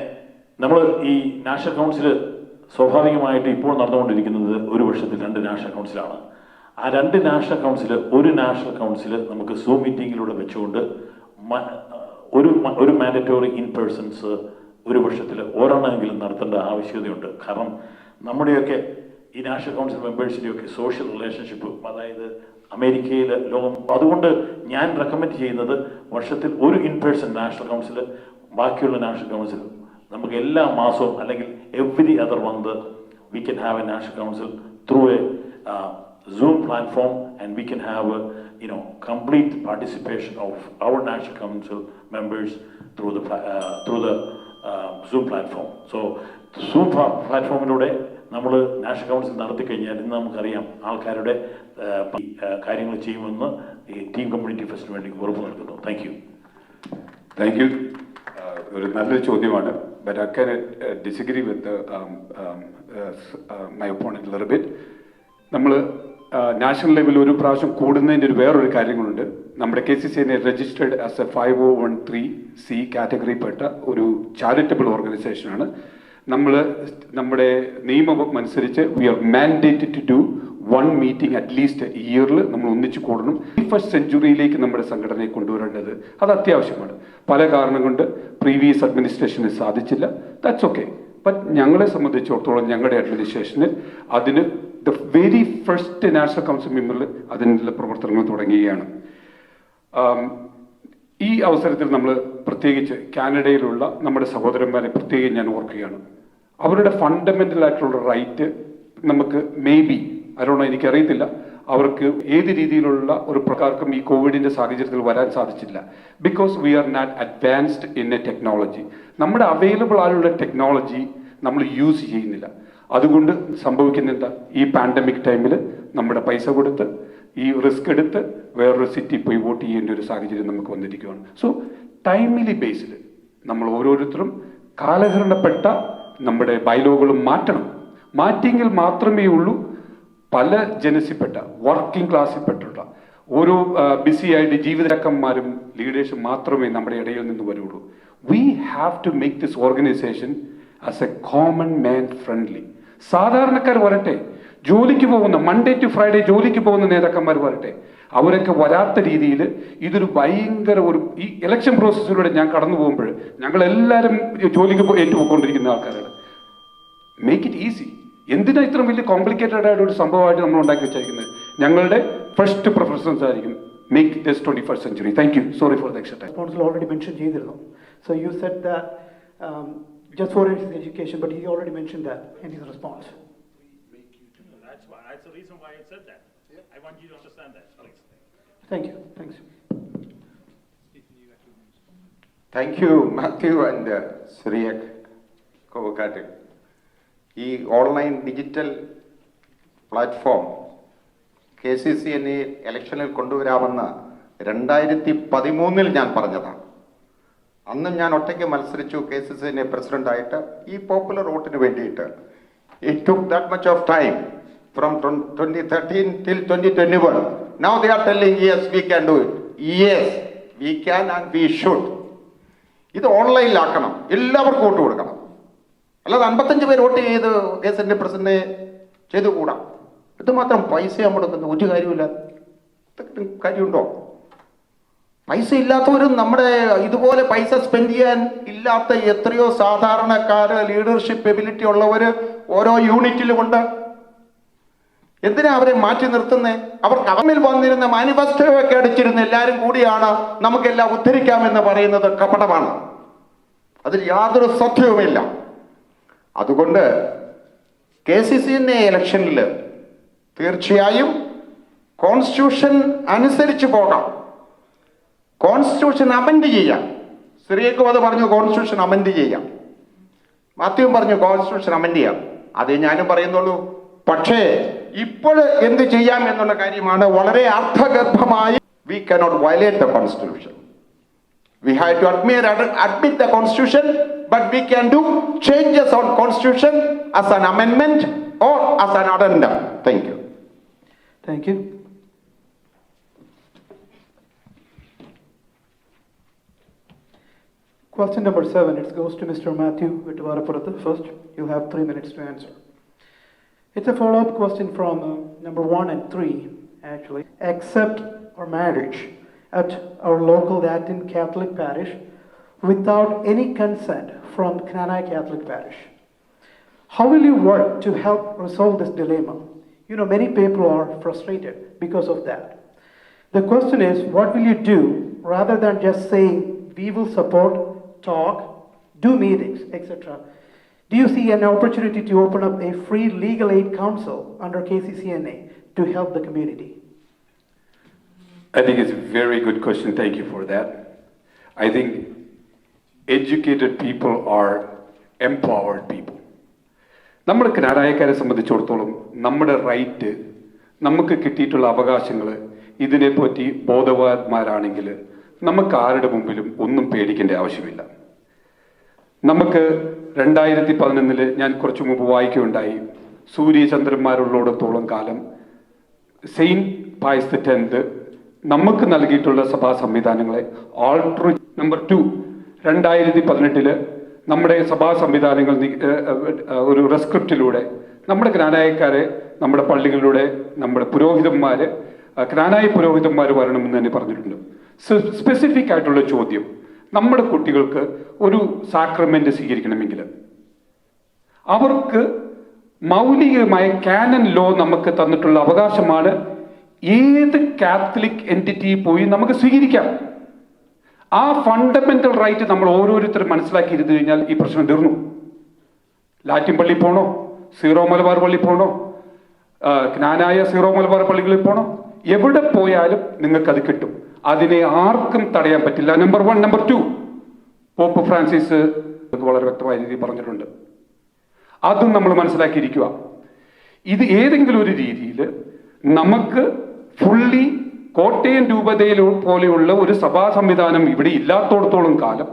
നമ്മൾ ഈ നാഷണൽ കൗൺസിൽ സ്വാഭാവികമായിട്ട് ഇപ്പോൾ നടന്നുകൊണ്ടിരിക്കുന്നത് ഒരു വർഷത്തിൽ 2 നാഷണൽ കൗൺസിലാണ്. ആ 2 നാഷണൽ കൗൺസിൽ, ഒരു നാഷണൽ കൗൺസിൽ നമുക്ക് സൂം മീറ്റിങ്ങിലൂടെ വെച്ചുകൊണ്ട് ഒരു മാൻഡറ്റോറി ഇൻ പേഴ്സൺസ് ഒരു വർഷത്തിൽ ഒരെണ്ണമെങ്കിലും നടത്തേണ്ട ആവശ്യകതയുണ്ട്. കാരണം നമ്മുടെയൊക്കെ ഈ നാഷണൽ കൗൺസിൽ മെമ്പേഴ്സിൻ്റെയൊക്കെ സോഷ്യൽ റിലേഷൻഷിപ്പ്, അതായത് അമേരിക്കയിൽ ലോകം, അതുകൊണ്ട് ഞാൻ റെക്കമെൻഡ് ചെയ്യുന്നത് വർഷത്തിൽ ഒരു ഇൻ പേഴ്സൺ നാഷണൽ കൗൺസിൽ, ബാക്കിയുള്ള നാഷണൽ കൗൺസിൽ നമുക്ക് എല്ലാ മാസവും അല്ലെങ്കിൽ every other month we can have A national council through A Zoom platform, and we can have complete participation of our national council members through the Zoom platform. So Zoom platformiലൂടെ നമ്മൾ national council നടത്തി കഴിഞ്ഞാൽ ഇന്ന് നമുക്കറിയാം ആൾക്കാരുടെ കാര്യങ്ങൾ ചെയ്യുമെന്ന് ഈ team community ഫെസ്റ്റിന് വേണ്ടി ഉറപ്പ് നൽകുന്നു. Thank you. ഒരു നല്ലൊരു ചോദ്യമാണ്. But I can disagree with my opponent a little bit. നമ്മൾ നാഷണൽ ലെവലിൽ ഒരു പ്രാവശ്യം കൂടുന്നതിൻ്റെ വേറൊരു കാര്യങ്ങളുണ്ട്. നമ്മുടെ KCCNA registered as a 5013C കാറ്റഗറിപ്പെട്ട ഒരു ചാരിറ്റബിൾ ഓർഗനൈസേഷനാണ്. നമ്മുടെ നിയമം അനുസരിച്ച് we are mandated to do 1 meeting at least ഇയറിൽ നമ്മൾ ഒന്നിച്ചു കൂടണം. 21st സെഞ്ച്വറിയിലേക്ക് നമ്മുടെ സംഘടനയെ കൊണ്ടുവരേണ്ടത് അത് അത്യാവശ്യമാണ്. പല കാരണം കൊണ്ട് പ്രീവിയസ് അഡ്മിനിസ്ട്രേഷന് സാധിച്ചില്ല. That's okay. ബട്ട് ഞങ്ങളെ സംബന്ധിച്ചിടത്തോളം ഞങ്ങളുടെ അഡ്മിനിസ്ട്രേഷന് അതിന് the very first national council മെമ്പറിൽ അതിനുള്ള പ്രവർത്തനങ്ങൾ തുടങ്ങുകയാണ്. ഈ അവസരത്തിൽ നമ്മൾ പ്രത്യേകിച്ച് കാനഡയിലുള്ള നമ്മുടെ സഹോദരന്മാരെ പ്രത്യേകം ഞാൻ ഓർക്കുകയാണ്. അവരുടെ ഫണ്ടമെൻ്റൽ ആയിട്ടുള്ള റൈറ്റ് നമുക്ക് എനിക്കറിയത്തില്ല അവർക്ക് ഏത് രീതിയിലുള്ള ഒരു പ്രകാർക്കും ഈ കോവിഡിൻ്റെ സാഹചര്യത്തിൽ വരാൻ സാധിച്ചില്ല. Because we are not advanced in a technology. നമ്മുടെ അവൈലബിൾ ആയുള്ള ടെക്നോളജി നമ്മൾ യൂസ് ചെയ്യുന്നില്ല. അതുകൊണ്ട് സംഭവിക്കുന്ന എന്താ, ഈ പാൻഡമിക് ടൈമിൽ നമ്മുടെ പൈസ കൊടുത്ത് ഈ റിസ്ക് എടുത്ത് വേറൊരു സിറ്റി പോയി വോട്ട് ചെയ്യേണ്ട ഒരു സാഹചര്യം നമുക്ക് വന്നിരിക്കുകയാണ്. സോ ടൈംലി ബേസിൽ നമ്മൾ ഓരോരുത്തരും കാലഹരണപ്പെട്ട നമ്മുടെ ബൈലോകളും മാറ്റണം. മാറ്റിയെങ്കിൽ മാത്രമേ ഉള്ളൂ പല ജനസിൽപ്പെട്ട വർക്കിംഗ് ക്ലാസ്സിൽപ്പെട്ടുള്ള ഓരോ ബിസിയായിട്ട് ജീവിതരക്കന്മാരും ലീഡേഴ്സും മാത്രമേ നമ്മുടെ ഇടയിൽ നിന്ന് വരുള്ളൂ. We have to make this organisation as a common man friendly. സാധാരണക്കാർ വരട്ടെ, ജോലിക്ക് പോകുന്ന മൺഡേ ടു ഫ്രൈഡേ ജോലിക്ക് പോകുന്ന നേതാക്കന്മാർ വരട്ടെ, അവരൊക്കെ വരാത്ത രീതിയിൽ ഇതൊരു ഭയങ്കര ഈ ഇലക്ഷൻ പ്രോസസ്സിലൂടെ ഞാൻ കടന്നു പോകുമ്പോൾ ഞങ്ങളെല്ലാവരും ജോലിക്ക് ഏറ്റുപോയിക്കൊണ്ടിരിക്കുന്ന ആൾക്കാരാണ്. Make it easy. എന്തിനാ ഇത്രയും വലിയ കോംപ്ലിക്കേറ്റഡ് ആയിട്ട് ഒരു സംഭവമായിട്ട് നമ്മൾ ഉണ്ടാക്കി വെച്ചിരിക്കുന്നത്? ഞങ്ങളുടെ ഫസ്റ്റ് പ്രിഫറൻസ് ആയിരിക്കും make this 21st century. Thank you. Sorry for the extra time. Already mention ചെയ്തിരുന്നു. So you said that just for his education, but he already mentioned that in his response. That's the reason why I said that. I want you to understand that, please. Thank you. Thanks. Thank you, Matthew and Suriyak Kovakate. ഈ online digital platform KCCNA ഇലക്ഷനിൽ കൊണ്ടുവരാമെന്ന് 2013 ഞാൻ പറഞ്ഞതാണ്. അന്ന് ഞാൻ ഒറ്റയ്ക്ക് മത്സരിച്ചു KCCNA പ്രസിഡന്റായിട്ട് ഈ popular വോട്ടിന് വേണ്ടിയിട്ട്. It took that much of time from 2013 till 2021. Now they are telling yes, we can do it. Yes, we can and we should. ഇത് ഓൺലൈനിലാക്കണം, എല്ലാവർക്കും വോട്ട് കൊടുക്കണം. അല്ലാതെ 55 പേര് വോട്ട് ചെയ്ത് KCCNA പ്രസിഡന്റിനെ ചെയ്തുകൂടാ. ഇത് മാത്രം പൈസ മുടക്കുന്ന ഒരു കാര്യമില്ല. കാര്യമുണ്ടോ? പൈസ ഇല്ലാത്തവരും നമ്മുടെ ഇതുപോലെ പൈസ സ്പെൻഡ് ചെയ്യാൻ ഇല്ലാത്ത എത്രയോ സാധാരണക്കാര് ലീഡർഷിപ്പ് എബിലിറ്റി ഉള്ളവർ ഓരോ യൂണിറ്റിലുമുണ്ട്. എന്തിനാ അവരെ മാറ്റി നിർത്തുന്നേ? അവർ കവമിൽ വന്നിരുന്ന മാനിഫെസ്റ്റോ ഒക്കെ അടിച്ചിരുന്ന എല്ലാവരും കൂടിയാണ് നമുക്കെല്ലാം ഉദ്ധരിക്കാമെന്ന് പറയുന്നത് കപടമാണ്. അതിൽ യാതൊരു സത്യവുമില്ല. അതുകൊണ്ട് KCCNA ഇലക്ഷനിൽ തീർച്ചയായും കോൺസ്റ്റിറ്റ്യൂഷൻ അനുസരിച്ച് പോകാം. കോൺസ്റ്റിറ്റ്യൂഷൻ അമെൻഡ് ചെയ്യാം. സിറിയക്കും അത് പറഞ്ഞു, കോൺസ്റ്റിറ്റ്യൂഷൻ അമെൻഡ് ചെയ്യാം. മാത്യുവും പറഞ്ഞു കോൺസ്റ്റിറ്റ്യൂഷൻ അമെൻഡ് ചെയ്യാം. അതേ ഞാനും പറയുന്നുള്ളൂ. പക്ഷേ ഇപ്പോൾ എന്ത് ചെയ്യാം എന്നുള്ള കാര്യമാണ് വളരെ അർത്ഥഗർഭമായി. We cannot violate the constitution. We have to admit the constitution, but we can do changes on constitution as an amendment or as an addendum. Thank you. Thank you. Question number 7, it goes to Mr. Matthew Vittuvarappurathu. First, you have 3 minutes to answer. It's a follow-up question from number 1 and 3, actually. Accept our marriage at our local Latin Catholic parish without any consent from KCCNA Catholic parish. How will you work to help resolve this dilemma? You know, many people are frustrated because of that. The question is, what will you do rather than just saying, we will support, talk, do meetings, etc.? Do you see an opportunity to open up a free legal aid council under KCCNA to help the community? I think it's a very good question. Thank you for that. I think educated people are empowered people. നമ്മുടെ ക്നാനായക്കാരെ സംബന്ധിച്ചിടത്തോളം നമ്മുടെ right, നമുക്ക് കിട്ടിയിട്ടുള്ള അവകാശങ്ങൾ, ഇതിനെപ്പറ്റി ബോധവാന്മാരാണെങ്കിൽ നമുക്ക് ആരുടെ മുമ്പിലും ഒന്നും പേടിക്കേണ്ട ആവശ്യമില്ല. നമുക്ക് 2011 ഞാൻ കുറച്ചു മുമ്പ് വായിക്കുകയുണ്ടായി, സൂര്യചന്ദ്രന്മാരുള്ളിടത്തോളം കാലം സെയിന്റ് പയസ് X നമുക്ക് നൽകിയിട്ടുള്ള സഭാ സംവിധാനങ്ങളെ ആൾട്ടർ. നമ്പർ 2, 2018 നമ്മുടെ സഭാ സംവിധാനങ്ങൾ ഒരു റെസ്ക്രിപ്റ്റിലൂടെ നമ്മുടെ ക്നാനായക്കാരെ നമ്മുടെ പള്ളികളിലൂടെ നമ്മുടെ പുരോഹിതന്മാര് ക്നാനായ പുരോഹിതന്മാർ വരണമെന്ന് തന്നെ പറഞ്ഞിട്ടുണ്ട്. സ്പെസിഫിക് ആയിട്ടുള്ള ചോദ്യം, നമ്മുടെ കുട്ടികൾക്ക് ഒരു സാക്രമെന്റ് സ്വീകരിക്കണമെങ്കിൽ അവർക്ക് മൗലികമായ കാനൻ ലോ നമുക്ക് തന്നിട്ടുള്ള അവകാശമാണ്. ഏത് കാത്തലിക് എൻറ്റിറ്റി പോയി നമുക്ക് സ്വീകരിക്കാം. ആ ഫണ്ടമെന്റൽ റൈറ്റ് നമ്മൾ ഓരോരുത്തരും മനസ്സിലാക്കിയിരുന്നു കഴിഞ്ഞാൽ ഈ പ്രശ്നം തീർന്നു. ലാറ്റിൻ പള്ളി പോണോ, സീറോ മലബാർ പള്ളി പോണോ, ക്നാനായ സീറോ മലബാർ പള്ളികളിൽ പോണോ, എവിടെ പോയാലും നിങ്ങൾക്കത് കിട്ടും. അതിനെ ആർക്കും തടയാൻ പറ്റില്ല. നമ്പർ 1. നമ്പർ 2, പോപ്പ് ഫ്രാൻസിസ് വളരെ വ്യക്തമായ രീതിയിൽ പറഞ്ഞിട്ടുണ്ട്. അതും നമ്മൾ മനസ്സിലാക്കിയിരിക്കുക. ഇത് ഏതെങ്കിലും ഒരു രീതിയിൽ നമുക്ക് ഫുള്ളി കോട്ടയം രൂപതയിൽ പോലെയുള്ള ഒരു സഭാ സംവിധാനം ഇവിടെ ഇല്ലാത്തോടത്തോളം കാലം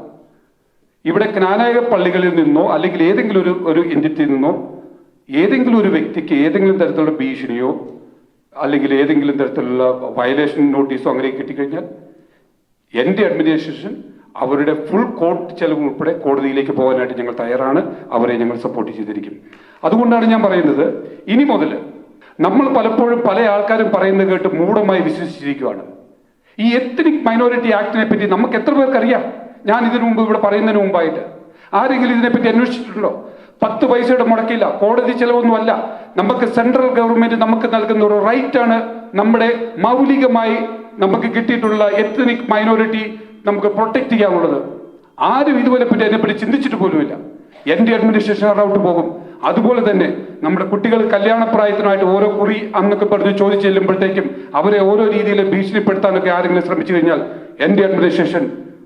ഇവിടെ ജ്ഞാനായ പള്ളികളിൽ നിന്നോ അല്ലെങ്കിൽ ഏതെങ്കിലും ഒരു എൻറ്റിറ്റിയിൽ നിന്നോ ഏതെങ്കിലും ഒരു വ്യക്തിക്ക് ഏതെങ്കിലും തരത്തിലുള്ള ഭീഷണിയോ അല്ലെങ്കിൽ ഏതെങ്കിലും തരത്തിലുള്ള വയലേഷൻ നോട്ടീസോ അങ്ങനെ കിട്ടിക്കഴിഞ്ഞാൽ എൻ്റെ അഡ്മിനിസ്ട്രേഷൻ അവരുടെ ഫുൾ കോർട്ട് ചെലവ് ഉൾപ്പെടെ കോടതിയിലേക്ക് പോകാനായിട്ട് ഞങ്ങൾ തയ്യാറാണ്. അവരെ ഞങ്ങൾ സപ്പോർട്ട് ചെയ്തിരിക്കും. അതുകൊണ്ടാണ് ഞാൻ പറയുന്നത്, ഇനി മുതൽ നമ്മൾ പലപ്പോഴും പല ആൾക്കാരും പറയുന്നത് കേട്ട് മൂഢമായി വിശ്വസിച്ചിരിക്കുകയാണ്. ഈ എത്നിക് മൈനോറിറ്റി ആക്ടിനെ പറ്റി നമുക്ക് എത്ര പേർക്കറിയാം? ഞാൻ ഇതിനു മുമ്പ് ഇവിടെ പറയുന്നതിന് മുമ്പായിട്ട് ആരെങ്കിലും ഇതിനെപ്പറ്റി അന്വേഷിച്ചിട്ടുണ്ടോ? 10 പൈസയുടെ മുടക്കില്ല, കോടതി ചെലവൊന്നുമല്ല. നമുക്ക് സെൻട്രൽ ഗവൺമെന്റ് നമുക്ക് നൽകുന്ന ഒരു റൈറ്റാണ്, നമ്മുടെ മൗലികമായി നമുക്ക് കിട്ടിയിട്ടുള്ള എത്നിക് മൈനോറിറ്റി നമുക്ക് പ്രൊട്ടക്ട് ചെയ്യാനുള്ളത്. ആരും ഇതുപോലെപ്പറ്റി അതിനെപ്പറ്റി ചിന്തിച്ചിട്ട് പോലുമില്ല. എൻ്റെ അഡ്മിനിസ്ട്രേഷൻ റൗട്ട് പോകും. അതുപോലെ തന്നെ നമ്മുടെ കുട്ടികൾ കല്യാണപ്രായത്തിനായിട്ട് ഓരോ കുറി അന്നൊക്കെ പറഞ്ഞ് ചോദിച്ചു ചെല്ലുമ്പോഴത്തേക്കും അവരെ ഓരോ രീതിയിൽ ഭീഷണിപ്പെടുത്താനൊക്കെ ആരെങ്കിലും ശ്രമിച്ചു കഴിഞ്ഞാൽ എൻ്റെ അഡ്മിനിസ്ട്രേഷൻ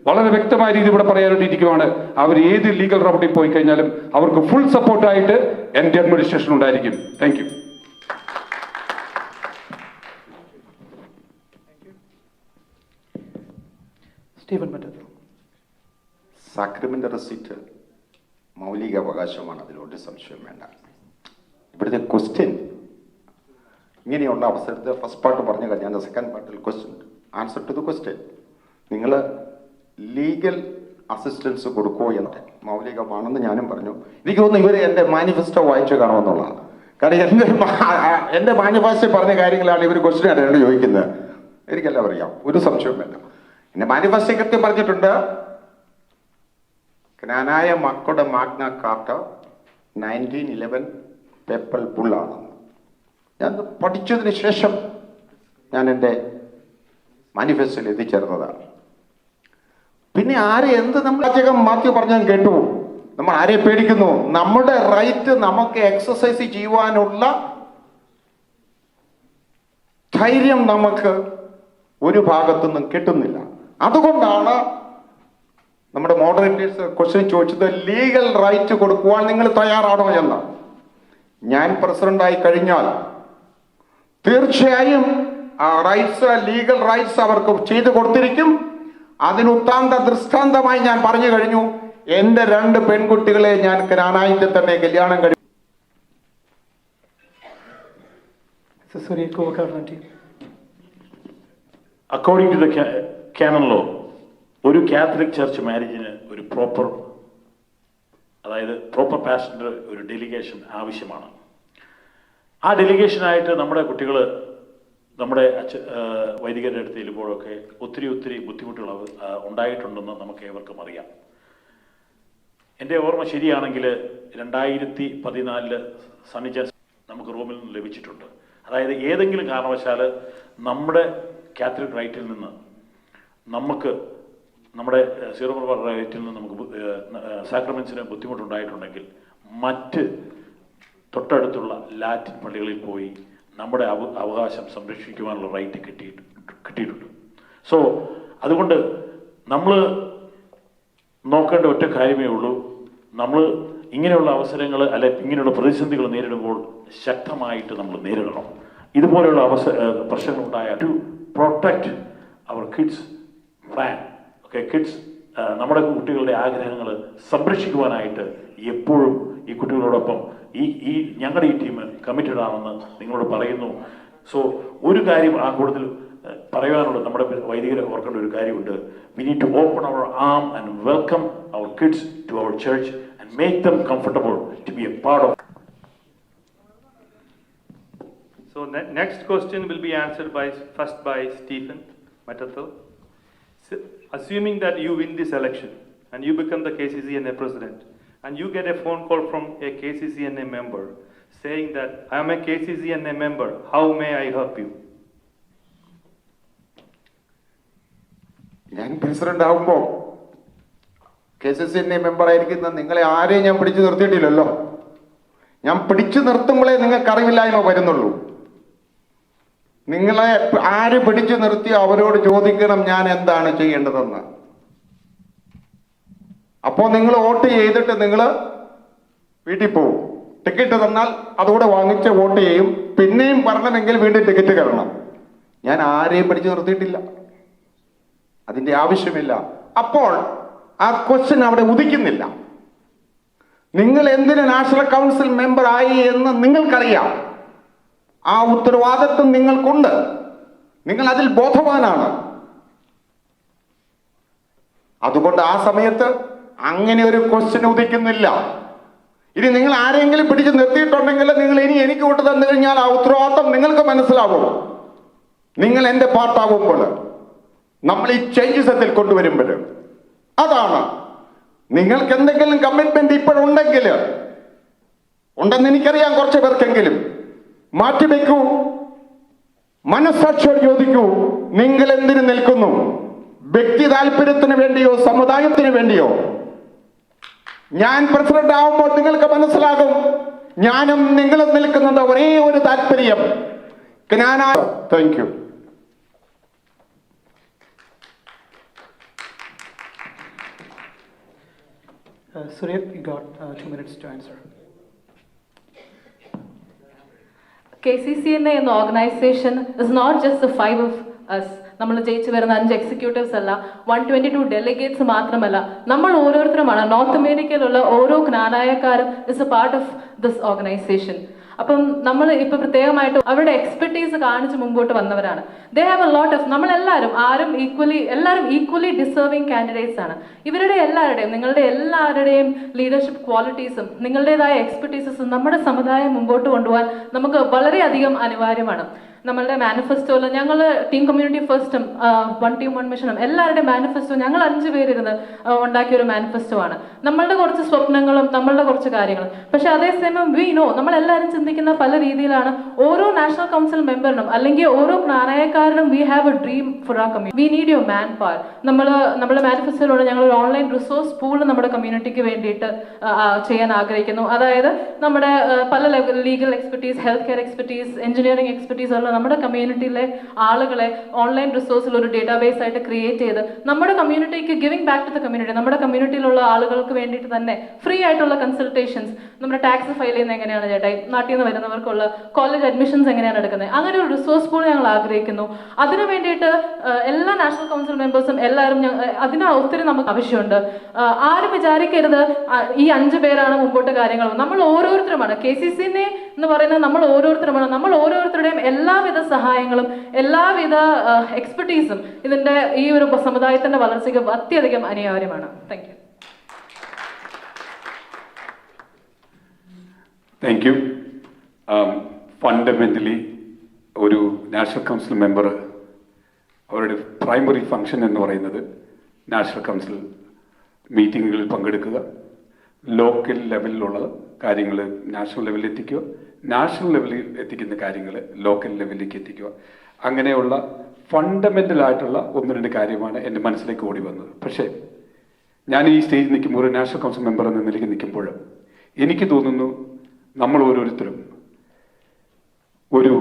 വളരെ വ്യക്തമായ രീതി ഇവിടെ പറയാനായിട്ടിരിക്കുകയാണ്. അവർ ഏത് ലീഗൽ റൗട്ടിൽ പോയി കഴിഞ്ഞാലും അവർക്ക് ഫുൾ സപ്പോർട്ടായിട്ട് എൻ്റെ അഡ്മിനിസ്ട്രേഷൻ ഉണ്ടായിരിക്കും. Thank you. Stephen മറ്റത്ത്. Sacrament receipt മൗലിക അവകാശമാണ്, അതിലൊരു സംശയം വേണ്ട. ഇവിടുത്തെ ക്വസ്റ്റ്യൻ ഇങ്ങനെയുള്ള അവസരത്തിൽ ഫസ്റ്റ് പാർട്ട് പറഞ്ഞു കഴിഞ്ഞാൽ സെക്കൻഡ് പാർട്ടിൽ question answer to the question. നിങ്ങൾ ലീഗൽ അസിസ്റ്റൻസ് കൊടുക്കുമോ എന്ന് മൗലികമാണെന്ന് ഞാനും പറഞ്ഞു. എനിക്ക് തോന്നുന്നു ഇവർ എൻ്റെ മാനിഫെസ്റ്റോ വായിച്ചു കാണുമെന്നുള്ളതാണ്. കാരണം എൻ്റെ മാനിഫെസ്റ്റോ പറഞ്ഞ കാര്യങ്ങളാണ് ഇവർ ക്വസ്റ്റ്യൻ ആയിട്ടാണ് ചോദിക്കുന്നത്. എനിക്കെല്ലാം അറിയാം, ഒരു സംശയവും വേണ്ട. എൻ്റെ മാനിഫെസ്റ്റോ കൃത്യം പറഞ്ഞിട്ടുണ്ട്, ജ്ഞാനായ മക്കളുടെ മാഗ്ന കാർട്ട 1911 പേപ്പൽ ബുള്ളാണെന്ന്. ഞാൻ പഠിച്ചതിന് ശേഷം ഞാൻ എൻ്റെ മാനിഫെസ്റ്റോയിൽ എത്തിച്ചേർന്നതാണ്. പിന്നെ ആരെ എന്ത് നമ്മൾ മാത്യു പറഞ്ഞാൽ കേട്ടു, നമ്മൾ ആരെ പേടിക്കുന്നു? നമ്മുടെ റൈറ്റ് നമുക്ക് എക്സസൈസ് ചെയ്യുവാനുള്ള ധൈര്യം നമുക്ക് ഒരു ഭാഗത്തുനിന്നും കിട്ടുന്നില്ല. അതുകൊണ്ടാണ് നമ്മുടെ മോഡറേറ്റേഴ്സ് ക്വസ്റ്റ്യൻ ചോദിച്ചത്, ലീഗൽ റൈറ്റ് കൊടുക്കുവാൻ നിങ്ങൾ തയ്യാറാണോ എന്ന്. ഞാൻ പ്രസിഡന്റായി കഴിഞ്ഞാൽ തീർച്ചയായും ആ റൈറ്റ്സ്, ലീഗൽ റൈറ്റ്സ് അവർക്ക് ചെയ്തു കൊടുത്തിരിക്കും. അതിന് ദൃഷ്ടാന്തമായി ഞാൻ പറഞ്ഞു കഴിഞ്ഞു, എൻ്റെ 2 പെൺകുട്ടികളെ ഞാൻ ജ്ഞാനായിട്ട് തന്നെ കല്യാണം കഴിച്ചു. According to the canon law, ഒരു കാത്തലിക് ചർച്ച് മാരേജിന് ഒരു പ്രോപ്പർ പാസ്റ്ററിന്റെ ഒരു ഡെലിഗേഷൻ ആവശ്യമാണ്. ആ ഡെലിഗേഷനായിട്ട് നമ്മുടെ കുട്ടികൾ നമ്മുടെ വൈദികരുടെ അടുത്ത് ചെല്ലുമ്പോഴൊക്കെ ഒത്തിരി ബുദ്ധിമുട്ടുകൾ ഉണ്ടായിട്ടുണ്ടെന്ന് നമുക്ക് ഏവർക്കും അറിയാം. എൻ്റെ ഓർമ്മ ശരിയാണെങ്കിൽ 2014 സണിച്ച നമുക്ക് റൂമിൽ നിന്ന് ലഭിച്ചിട്ടുണ്ട്. അതായത് ഏതെങ്കിലും കാരണവശാൽ നമ്മുടെ കാത്തലിക് റൈറ്റിൽ നിന്ന് നമുക്ക് നമ്മുടെ സീറോ മലബാർ റൈറ്റിൽ നിന്ന് നമുക്ക് സാക്രമെന്റ്സിന് ബുദ്ധിമുട്ടുണ്ടായിട്ടുണ്ടെങ്കിൽ മറ്റ് തൊട്ടടുത്തുള്ള ലാറ്റിൻ പള്ളികളിൽ പോയി നമ്മുടെ അവകാശം സംരക്ഷിക്കുവാനുള്ള റൈറ്റ് കിട്ടിയിട്ടുണ്ട്. സോ അതുകൊണ്ട് നമ്മൾ നോക്കേണ്ട ഒറ്റ കാര്യമേ ഉള്ളൂ, നമ്മൾ ഇങ്ങനെയുള്ള അവസരങ്ങൾ അല്ലെ ഇങ്ങനെയുള്ള പ്രതിസന്ധികൾ നേരിടുമ്പോൾ ശക്തമായിട്ട് നമ്മൾ നേരിടണം. ഇതുപോലെയുള്ള പ്രശ്നങ്ങളുണ്ടായ to protect our kids plan, okay, kids നമ്മുടെ കുട്ടികളുടെ ആഗ്രഹങ്ങൾ സംരക്ഷിക്കുവാനായിട്ട് എപ്പോഴും ഈ കുട്ടികളോടൊപ്പം ഈ ഞങ്ങളുടെ ഈ ടീം കമ്മിറ്റഡ് ആണെന്ന് നിങ്ങളോട് പറയുന്നു. സോ ഒരു കാര്യം ആ കൂടുതൽ പറയാനുള്ള നമ്മുടെ വൈദികരെ ഓർക്കേണ്ട ഒരു കാര്യമുണ്ട്. We need to open our arm and welcome our kids to our church and make them comfortable to be a part of. So next question will be answered first by Stephen Matathil. Assuming that you win this election and you become the KCCNA president, and you get a phone call from a KCCNA member saying that I am a KCCNA member, how may I help you? ഞാൻ president ആവുമ്പോൾ KCCNA member ആയിരിക്കുന്ന നിങ്ങളെ ആരെയും ഞാൻ പിടിച്ചു നിർത്തിയിട്ടില്ലല്ലോ. ഞാൻ പിടിച്ചു നിർത്തുമ്പോഴേ നിങ്ങൾക്ക് അറിവില്ലായ്മ വരുന്നുള്ളൂ. നിങ്ങളെ ആര് പിടിച്ചു നിർത്തി അവരോട് ചോദിക്കണം ഞാൻ എന്താണ് ചെയ്യേണ്ടതെന്ന്. അപ്പോൾ നിങ്ങൾ വോട്ട് ചെയ്തിട്ട് നിങ്ങൾ വീട്ടിൽ പോകും. ടിക്കറ്റ് തന്നാൽ അതുകൂടെ വാങ്ങിച്ച് വോട്ട് ചെയ്യും. പിന്നെയും വരണമെങ്കിൽ വീണ്ടും ടിക്കറ്റ് തരണം. ഞാൻ ആരെയും പിടിച്ചു നിർത്തിയിട്ടില്ല, അതിൻ്റെ ആവശ്യമില്ല. അപ്പോൾ ആ ക്വസ്റ്റ്യൻ അവിടെ ഉദിക്കുന്നില്ല. നിങ്ങൾ എന്തിന് നാഷണൽ കൗൺസിൽ മെമ്പർ ആയി എന്ന് നിങ്ങൾക്കറിയാം. ആ ഉത്തരവാദിത്വം നിങ്ങൾക്കുണ്ട്, നിങ്ങൾ അതിൽ ബോധവാനാണ്. അതുകൊണ്ട് ആ സമയത്ത് അങ്ങനെ ഒരു ക്വസ്റ്റ്യൻ ഉദിക്കുന്നില്ല. ഇനി നിങ്ങൾ ആരെങ്കിലും പിടിച്ച് നിർത്തിയിട്ടുണ്ടെങ്കിൽ നിങ്ങൾ ഇനി എനിക്ക് വിട്ടു തന്നു കഴിഞ്ഞാൽ ആ ഉത്തരവാദിത്വം നിങ്ങൾക്ക് മനസ്സിലാവും. നിങ്ങൾ എൻ്റെ പാർട്ടാവുമ്പോൾ, നമ്മൾ ഈ ചേഞ്ചസ് അതിൽ കൊണ്ടുവരുമ്പോൾ, അതാണ് നിങ്ങൾക്ക് എന്തെങ്കിലും കമ്മിറ്റ്മെന്റ് ഇപ്പോഴുണ്ടെങ്കിൽ, ഉണ്ടെന്ന് എനിക്കറിയാം, കുറച്ച് പേർക്കെങ്കിലും മാറ്റിവെക്കൂ, മനസ്സാക്ഷിയോട് ചോദിക്കൂ, നിങ്ങൾ എന്തിനു നിൽക്കുന്നു? വ്യക്തി താല്പര്യത്തിന് വേണ്ടിയോ സമുദായത്തിന് വേണ്ടിയോ? ഞാൻ പ്രസിഡന്റ് ആവുമ്പോൾ നിങ്ങൾക്ക് മനസ്സിലാകും, ഞാനും നിങ്ങളും നിൽക്കുന്നത് ഒരേ ഒരു താല്പര്യം. Thank you. Surya, you got 2 minutes to answer. KCCNA എന്ന organisation is not just the 5 of us. നമ്മൾ ജയിച്ചു വരുന്ന 5 എക്സിക്യൂട്ടീവ്സ് അല്ല, 122 ഡെലിഗേറ്റ്സ് മാത്രമല്ല, നമ്മൾ ഓരോരുത്തരുമാണ്. നോർത്ത് അമേരിക്കയിലുള്ള ഓരോ ജ്ഞാനായക്കാരും is a part of this organisation. അപ്പം നമ്മൾ ഇപ്പൊ പ്രത്യേകമായിട്ട് അവരുടെ എക്സ്പെർട്ടീസ് കാണിച്ച് മുമ്പോട്ട് വന്നവരാണ്. They have a lot of, നമ്മളെല്ലാവരും എല്ലാവരും ഈക്വലി ഡിസേർവിംഗ് കാൻഡിഡേറ്റ്സ് ആണ്. ഇവരുടെ എല്ലാവരുടെയും, നിങ്ങളുടെ എല്ലാവരുടെയും ലീഡർഷിപ്പ് ക്വാളിറ്റീസും നിങ്ങളുടേതായ എക്സ്പെർട്ടീസസും നമ്മുടെ സമുദായം മുമ്പോട്ട് കൊണ്ടുപോകാൻ നമുക്ക് വളരെയധികം അനിവാര്യമാണ്. നമ്മളുടെ മാനിഫെസ്റ്റോയിൽ ഞങ്ങൾ ടീം കമ്മ്യൂണിറ്റി ഫസ്റ്റും 1 ടീം 1 മിഷനും എല്ലാവരുടെയും മാനിഫെസ്റ്റോ ഞങ്ങൾ 5 പേരിരുന്ന് ഉണ്ടാക്കിയ ഒരു മാനിഫെസ്റ്റോ ആണ്. നമ്മളുടെ കുറച്ച് സ്വപ്നങ്ങളും നമ്മളുടെ കുറച്ച് കാര്യങ്ങളും. പക്ഷെ അതേസമയം വി നോ, നമ്മളെല്ലാവരും ചിന്തിക്കുന്ന പല രീതിയിലാണ്. ഓരോ നാഷണൽ കൗൺസിൽ മെമ്പറിനും അല്ലെങ്കിൽ ഓരോ ജ്ഞാനായക്കാരനും we have a dream for ആ community. We need your man power. നമ്മുടെ മാനിഫെസ്റ്റോയിലൂടെ ഞങ്ങൾ ഒരു ഓൺലൈൻ റിസോഴ്സ് പൂൾ നമ്മുടെ കമ്മ്യൂണിറ്റിക്ക് വേണ്ടിയിട്ട് ചെയ്യാൻ ആഗ്രഹിക്കുന്നു. അതായത് നമ്മുടെ പല legal expertise, health care expertise, engineering expertise ഉള്ള നമ്മുടെ കമ്മ്യൂണിറ്റിയിലെ ആളുകളെ ഓൺലൈൻ റിസോഴ്സിൽ ഒരു ഡേറ്റാബേസ് ആയിട്ട് ക്രിയേറ്റ് ചെയ്ത് നമ്മുടെ കമ്മ്യൂണിറ്റിക്ക് giving back to the community, നമ്മുടെ കമ്മ്യൂണിറ്റിയിലുള്ള ആളുകൾക്ക് വേണ്ടിയിട്ട് തന്നെ ഫ്രീ ആയിട്ടുള്ള കൺസൾട്ടേഷൻസ്, നമ്മുടെ ടാക്സ് ഫയൽ ചെയ്യുന്നത് എങ്ങനെയാണ് ചേട്ടായി, നാട്ടിൽ നിന്ന് വരുന്നവർക്കുള്ള കോളേജ് അഡ്മിഷൻസ് എങ്ങനെയാണ് എടുക്കുന്നത്, അങ്ങനെ ഒരു റിസോഴ്സ് പൂൾ ഞങ്ങൾ ആഗ്രഹിക്കുന്നു. അതിനു വേണ്ടിയിട്ട് എല്ലാ നാഷണൽ കൗൺസിൽ മെമ്പേഴ്സും എല്ലാവരും അതിന് ഒത്തിരി നമുക്ക് ആവശ്യമുണ്ട്. ആരും വിചാരിക്കരുത് ഈ 5 പേരാണ് മുമ്പോട്ട് കാര്യങ്ങൾ. നമ്മൾ ഓരോരുത്തരുമാണ്. KCCNA എന്ന് പറയുന്നത് നമ്മൾ ഓരോരുത്തരുമാണ്. നമ്മൾ ഓരോരുത്തരുടെയും എല്ലാവിധ സഹായങ്ങളും എല്ലാവിധ എക്സ്പെർട്ടീസും ഇതിന്റെ ഈ ഒരു സമുദായത്തിന്റെ വളർച്ചയ്ക്ക് അത്യധികം അനിവാര്യമാണ്. Thank you. Thank you. Fundamentally ഒരു നാഷണൽ കൗൺസിൽ മെമ്പർ അവരുടെ പ്രൈമറി ഫങ്ഷൻ എന്ന് പറയുന്നത് നാഷണൽ കൗൺസിൽ മീറ്റിങ്ങുകളിൽ പങ്കെടുക്കുക, ലോക്കൽ ലെവലിലുള്ള കാര്യങ്ങൾ നാഷണൽ ലെവലിൽ എത്തിക്കുക, നാഷണൽ ലെവലിൽ എത്തിക്കുന്ന കാര്യങ്ങൾ ലോക്കൽ ലെവലിലേക്ക് എത്തിക്കുക. അങ്ങനെയുള്ള ഫണ്ടമെൻ്റൽ ആയിട്ടുള്ള 1-2 കാര്യമാണ് എൻ്റെ മനസ്സിലേക്ക് ഓടി വന്നത്. പക്ഷേ ഞാൻ ഈ സ്റ്റേജിൽ നിൽക്കുമ്പോൾ, ഒരു നാഷണൽ കൗൺസിൽ മെമ്പർ എന്ന നിലയ്ക്ക് നിൽക്കുമ്പോൾ എനിക്ക് തോന്നുന്നു നമ്മൾ ഓരോരുത്തരും ഒരു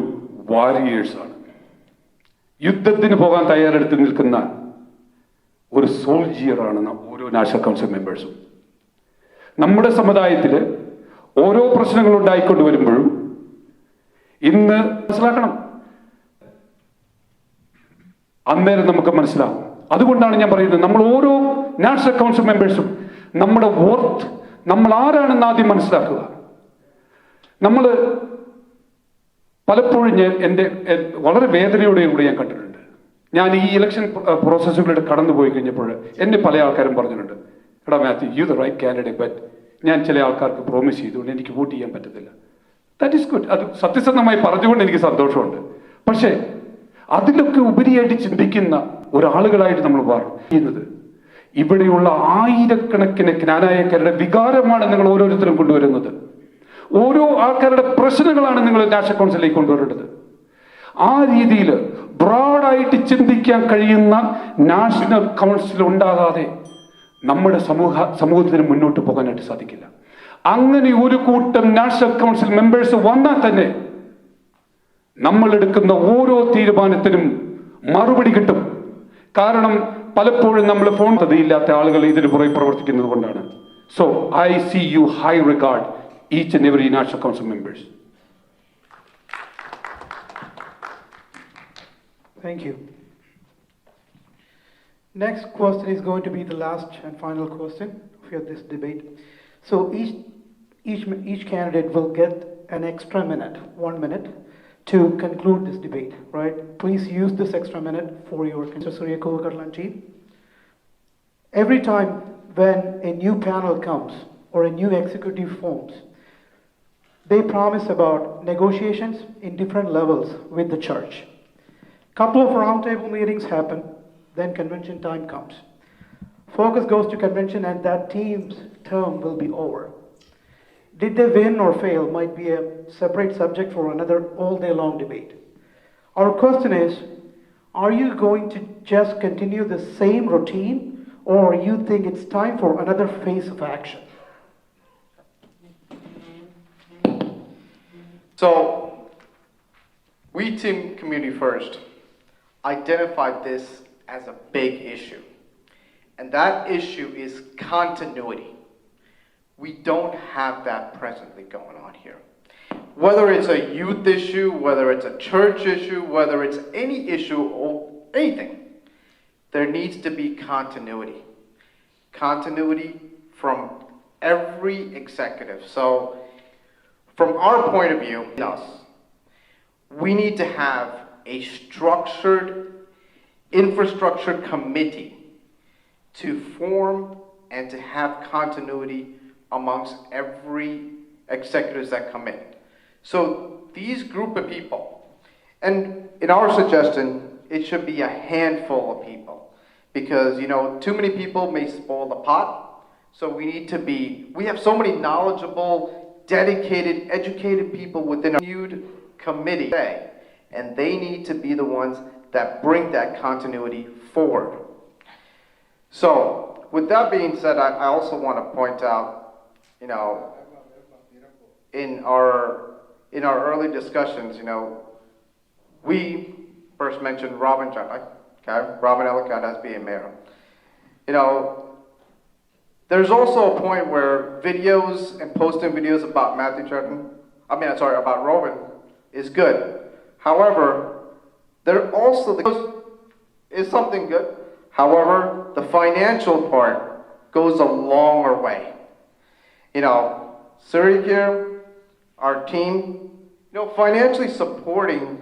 വാരിയേഴ്സാണ്. യുദ്ധത്തിന് പോകാൻ തയ്യാറെടുത്ത് നിൽക്കുന്ന ഒരു സോൾജിയറാണ് ഓരോ നാഷണൽ കൗൺസിൽ മെമ്പേഴ്സും. നമ്മുടെ സമുദായത്തിൽ ഓരോ പ്രശ്നങ്ങൾ ഉണ്ടായിക്കൊണ്ട് വരുമ്പോഴും ഇന്ന് മനസ്സിലാക്കണം, അന്നേരം നമുക്ക് മനസ്സിലാവും. അതുകൊണ്ടാണ് ഞാൻ പറയുന്നത്, നമ്മൾ ഓരോ നാഷണൽ കൗൺസിൽ മെമ്പേഴ്സും നമ്മുടെ വർത്ത്, നമ്മൾ ആരാണെന്ന് ആദ്യം മനസ്സിലാക്കുക. നമ്മൾ പലപ്പോഴും എൻ്റെ വളരെ വേദനയോടെയും കൂടി ഞാൻ കണ്ടിട്ടുണ്ട്. ഞാൻ ഈ ഇലക്ഷൻ പ്രോസസ്സുകളിലൂടെ കടന്നുപോയി കഴിഞ്ഞപ്പോൾ എന്നെ പല ആൾക്കാരും പറഞ്ഞിട്ടുണ്ട്, എടാ Matthew, you the right candidate, but ഞാൻ ചില ആൾക്കാർക്ക് പ്രോമിസ് ചെയ്തുകൊണ്ട് എനിക്ക് വോട്ട് ചെയ്യാൻ പറ്റത്തില്ല. That is good. അത് സത്യസന്ധമായി പറഞ്ഞുകൊണ്ട് എനിക്ക് സന്തോഷമുണ്ട്. പക്ഷേ അതിലൊക്കെ ഉപരിയായിട്ട് ചിന്തിക്കുന്ന ഒരാളുകളായിട്ട് നമ്മൾ പറയുന്നത്, ഇവിടെയുള്ള ആയിരക്കണക്കിന് ജ്ഞാനായക്കാരുടെ വികാരമാണ് നിങ്ങൾ ഓരോരുത്തരും കൊണ്ടുവരുന്നത്. ഓരോ ആൾക്കാരുടെ പ്രശ്നങ്ങളാണ് നിങ്ങൾ നാഷണൽ കൗൺസിലേക്ക് കൊണ്ടുവരേണ്ടത്. ആ രീതിയിൽ ബ്രോഡായിട്ട് ചിന്തിക്കാൻ കഴിയുന്ന നാഷണൽ കൗൺസിൽ ഉണ്ടാകാതെ നമ്മുടെ സമൂഹത്തിന് മുന്നോട്ട് പോകാനായിട്ട് സാധിക്കില്ല. അങ്ങനെ ഒരു കൂട്ടം നാഷണൽ കൗൺസിൽ മെമ്പേഴ്സ് വന്നാൽ തന്നെ നമ്മൾ എടുക്കുന്ന ഓരോ തീരുമാനത്തിനും മറുപടി കിട്ടും. കാരണം പലപ്പോഴും നമ്മൾ ഫോൺ പതിയില്ലാത്ത ആളുകൾ ഇതിന് പുറകെ പ്രവർത്തിക്കുന്നത് കൊണ്ടാണ്. So I see you high regard each and every national council members. Thank you. Next question is going to be the last and final question for this debate. So each candidate will get an extra minute, 1 minute, to conclude this debate, right? Please use this extra minute for your team. Every time when a new panel comes or a new executive forms, they promise about negotiations in different levels with the church. Couple of roundtable meetings happen, then convention time comes. Focus goes to convention and that team's term will be over. Did they win or fail might be a separate subject for another all day long debate. Our question is, are you going to just continue the same routine or you think it's time for another phase of action? So, we Team Community First identified this as a big issue. And that issue is continuity. We don't have that presently going on here. Whether it's a youth issue, whether it's a church issue, whether it's any issue or anything, there needs to be continuity. Continuity from every executive. So, from our point of view, we need to have a structured infrastructure committee to form and to have continuity amongst every executives that come in. So these group of people, and in our suggestion, it should be a handful of people because, too many people may spoil the pot. So we have so many knowledgeable, dedicated, educated people within our committee, and they need to be the ones that bring that continuity forward. So, with that being said, I also want to point out, in our early discussions, we first mentioned Robin Ellicott as being mayor. There's also a point where videos and posting videos about about Robin is good. However, there also is something good. However, the financial part goes a longer way. Suri here, our team, financially supporting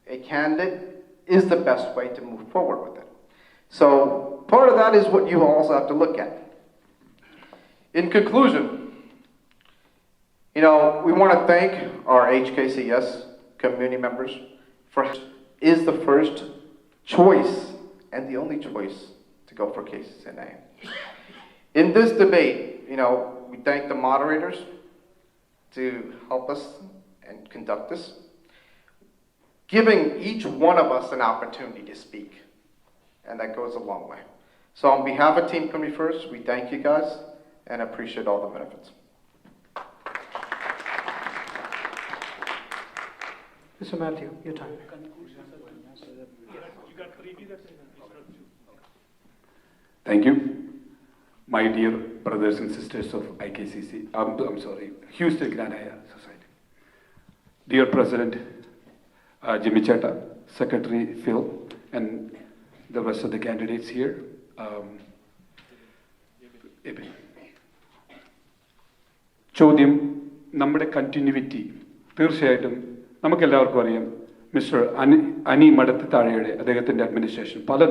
a candidate is the best way to move forward with it. So part of that is what you also have to look at. In conclusion, we want to thank our HKCS community members is the first choice and the only choice to go for KCCNA. In this debate, we thank the moderators to help us and conduct this, giving each one of us an opportunity to speak, and that goes a long way. So on behalf of Team Community First, we thank you guys and appreciate all the benefits. Mr. Matthew, your time. Thank you. My dear brothers and sisters of Houston Granaya Society. Dear President Jimmy Chetta, Secretary Phil, and the rest of the candidates here. ചോദ്യം നമ്മുടെ continuity തീർച്ചയായിട്ടും നമുക്കെല്ലാവർക്കും അറിയാം mister അനി മടത്ത് താഴെയുടെ അദ്ദേഹത്തിൻ്റെ administration പല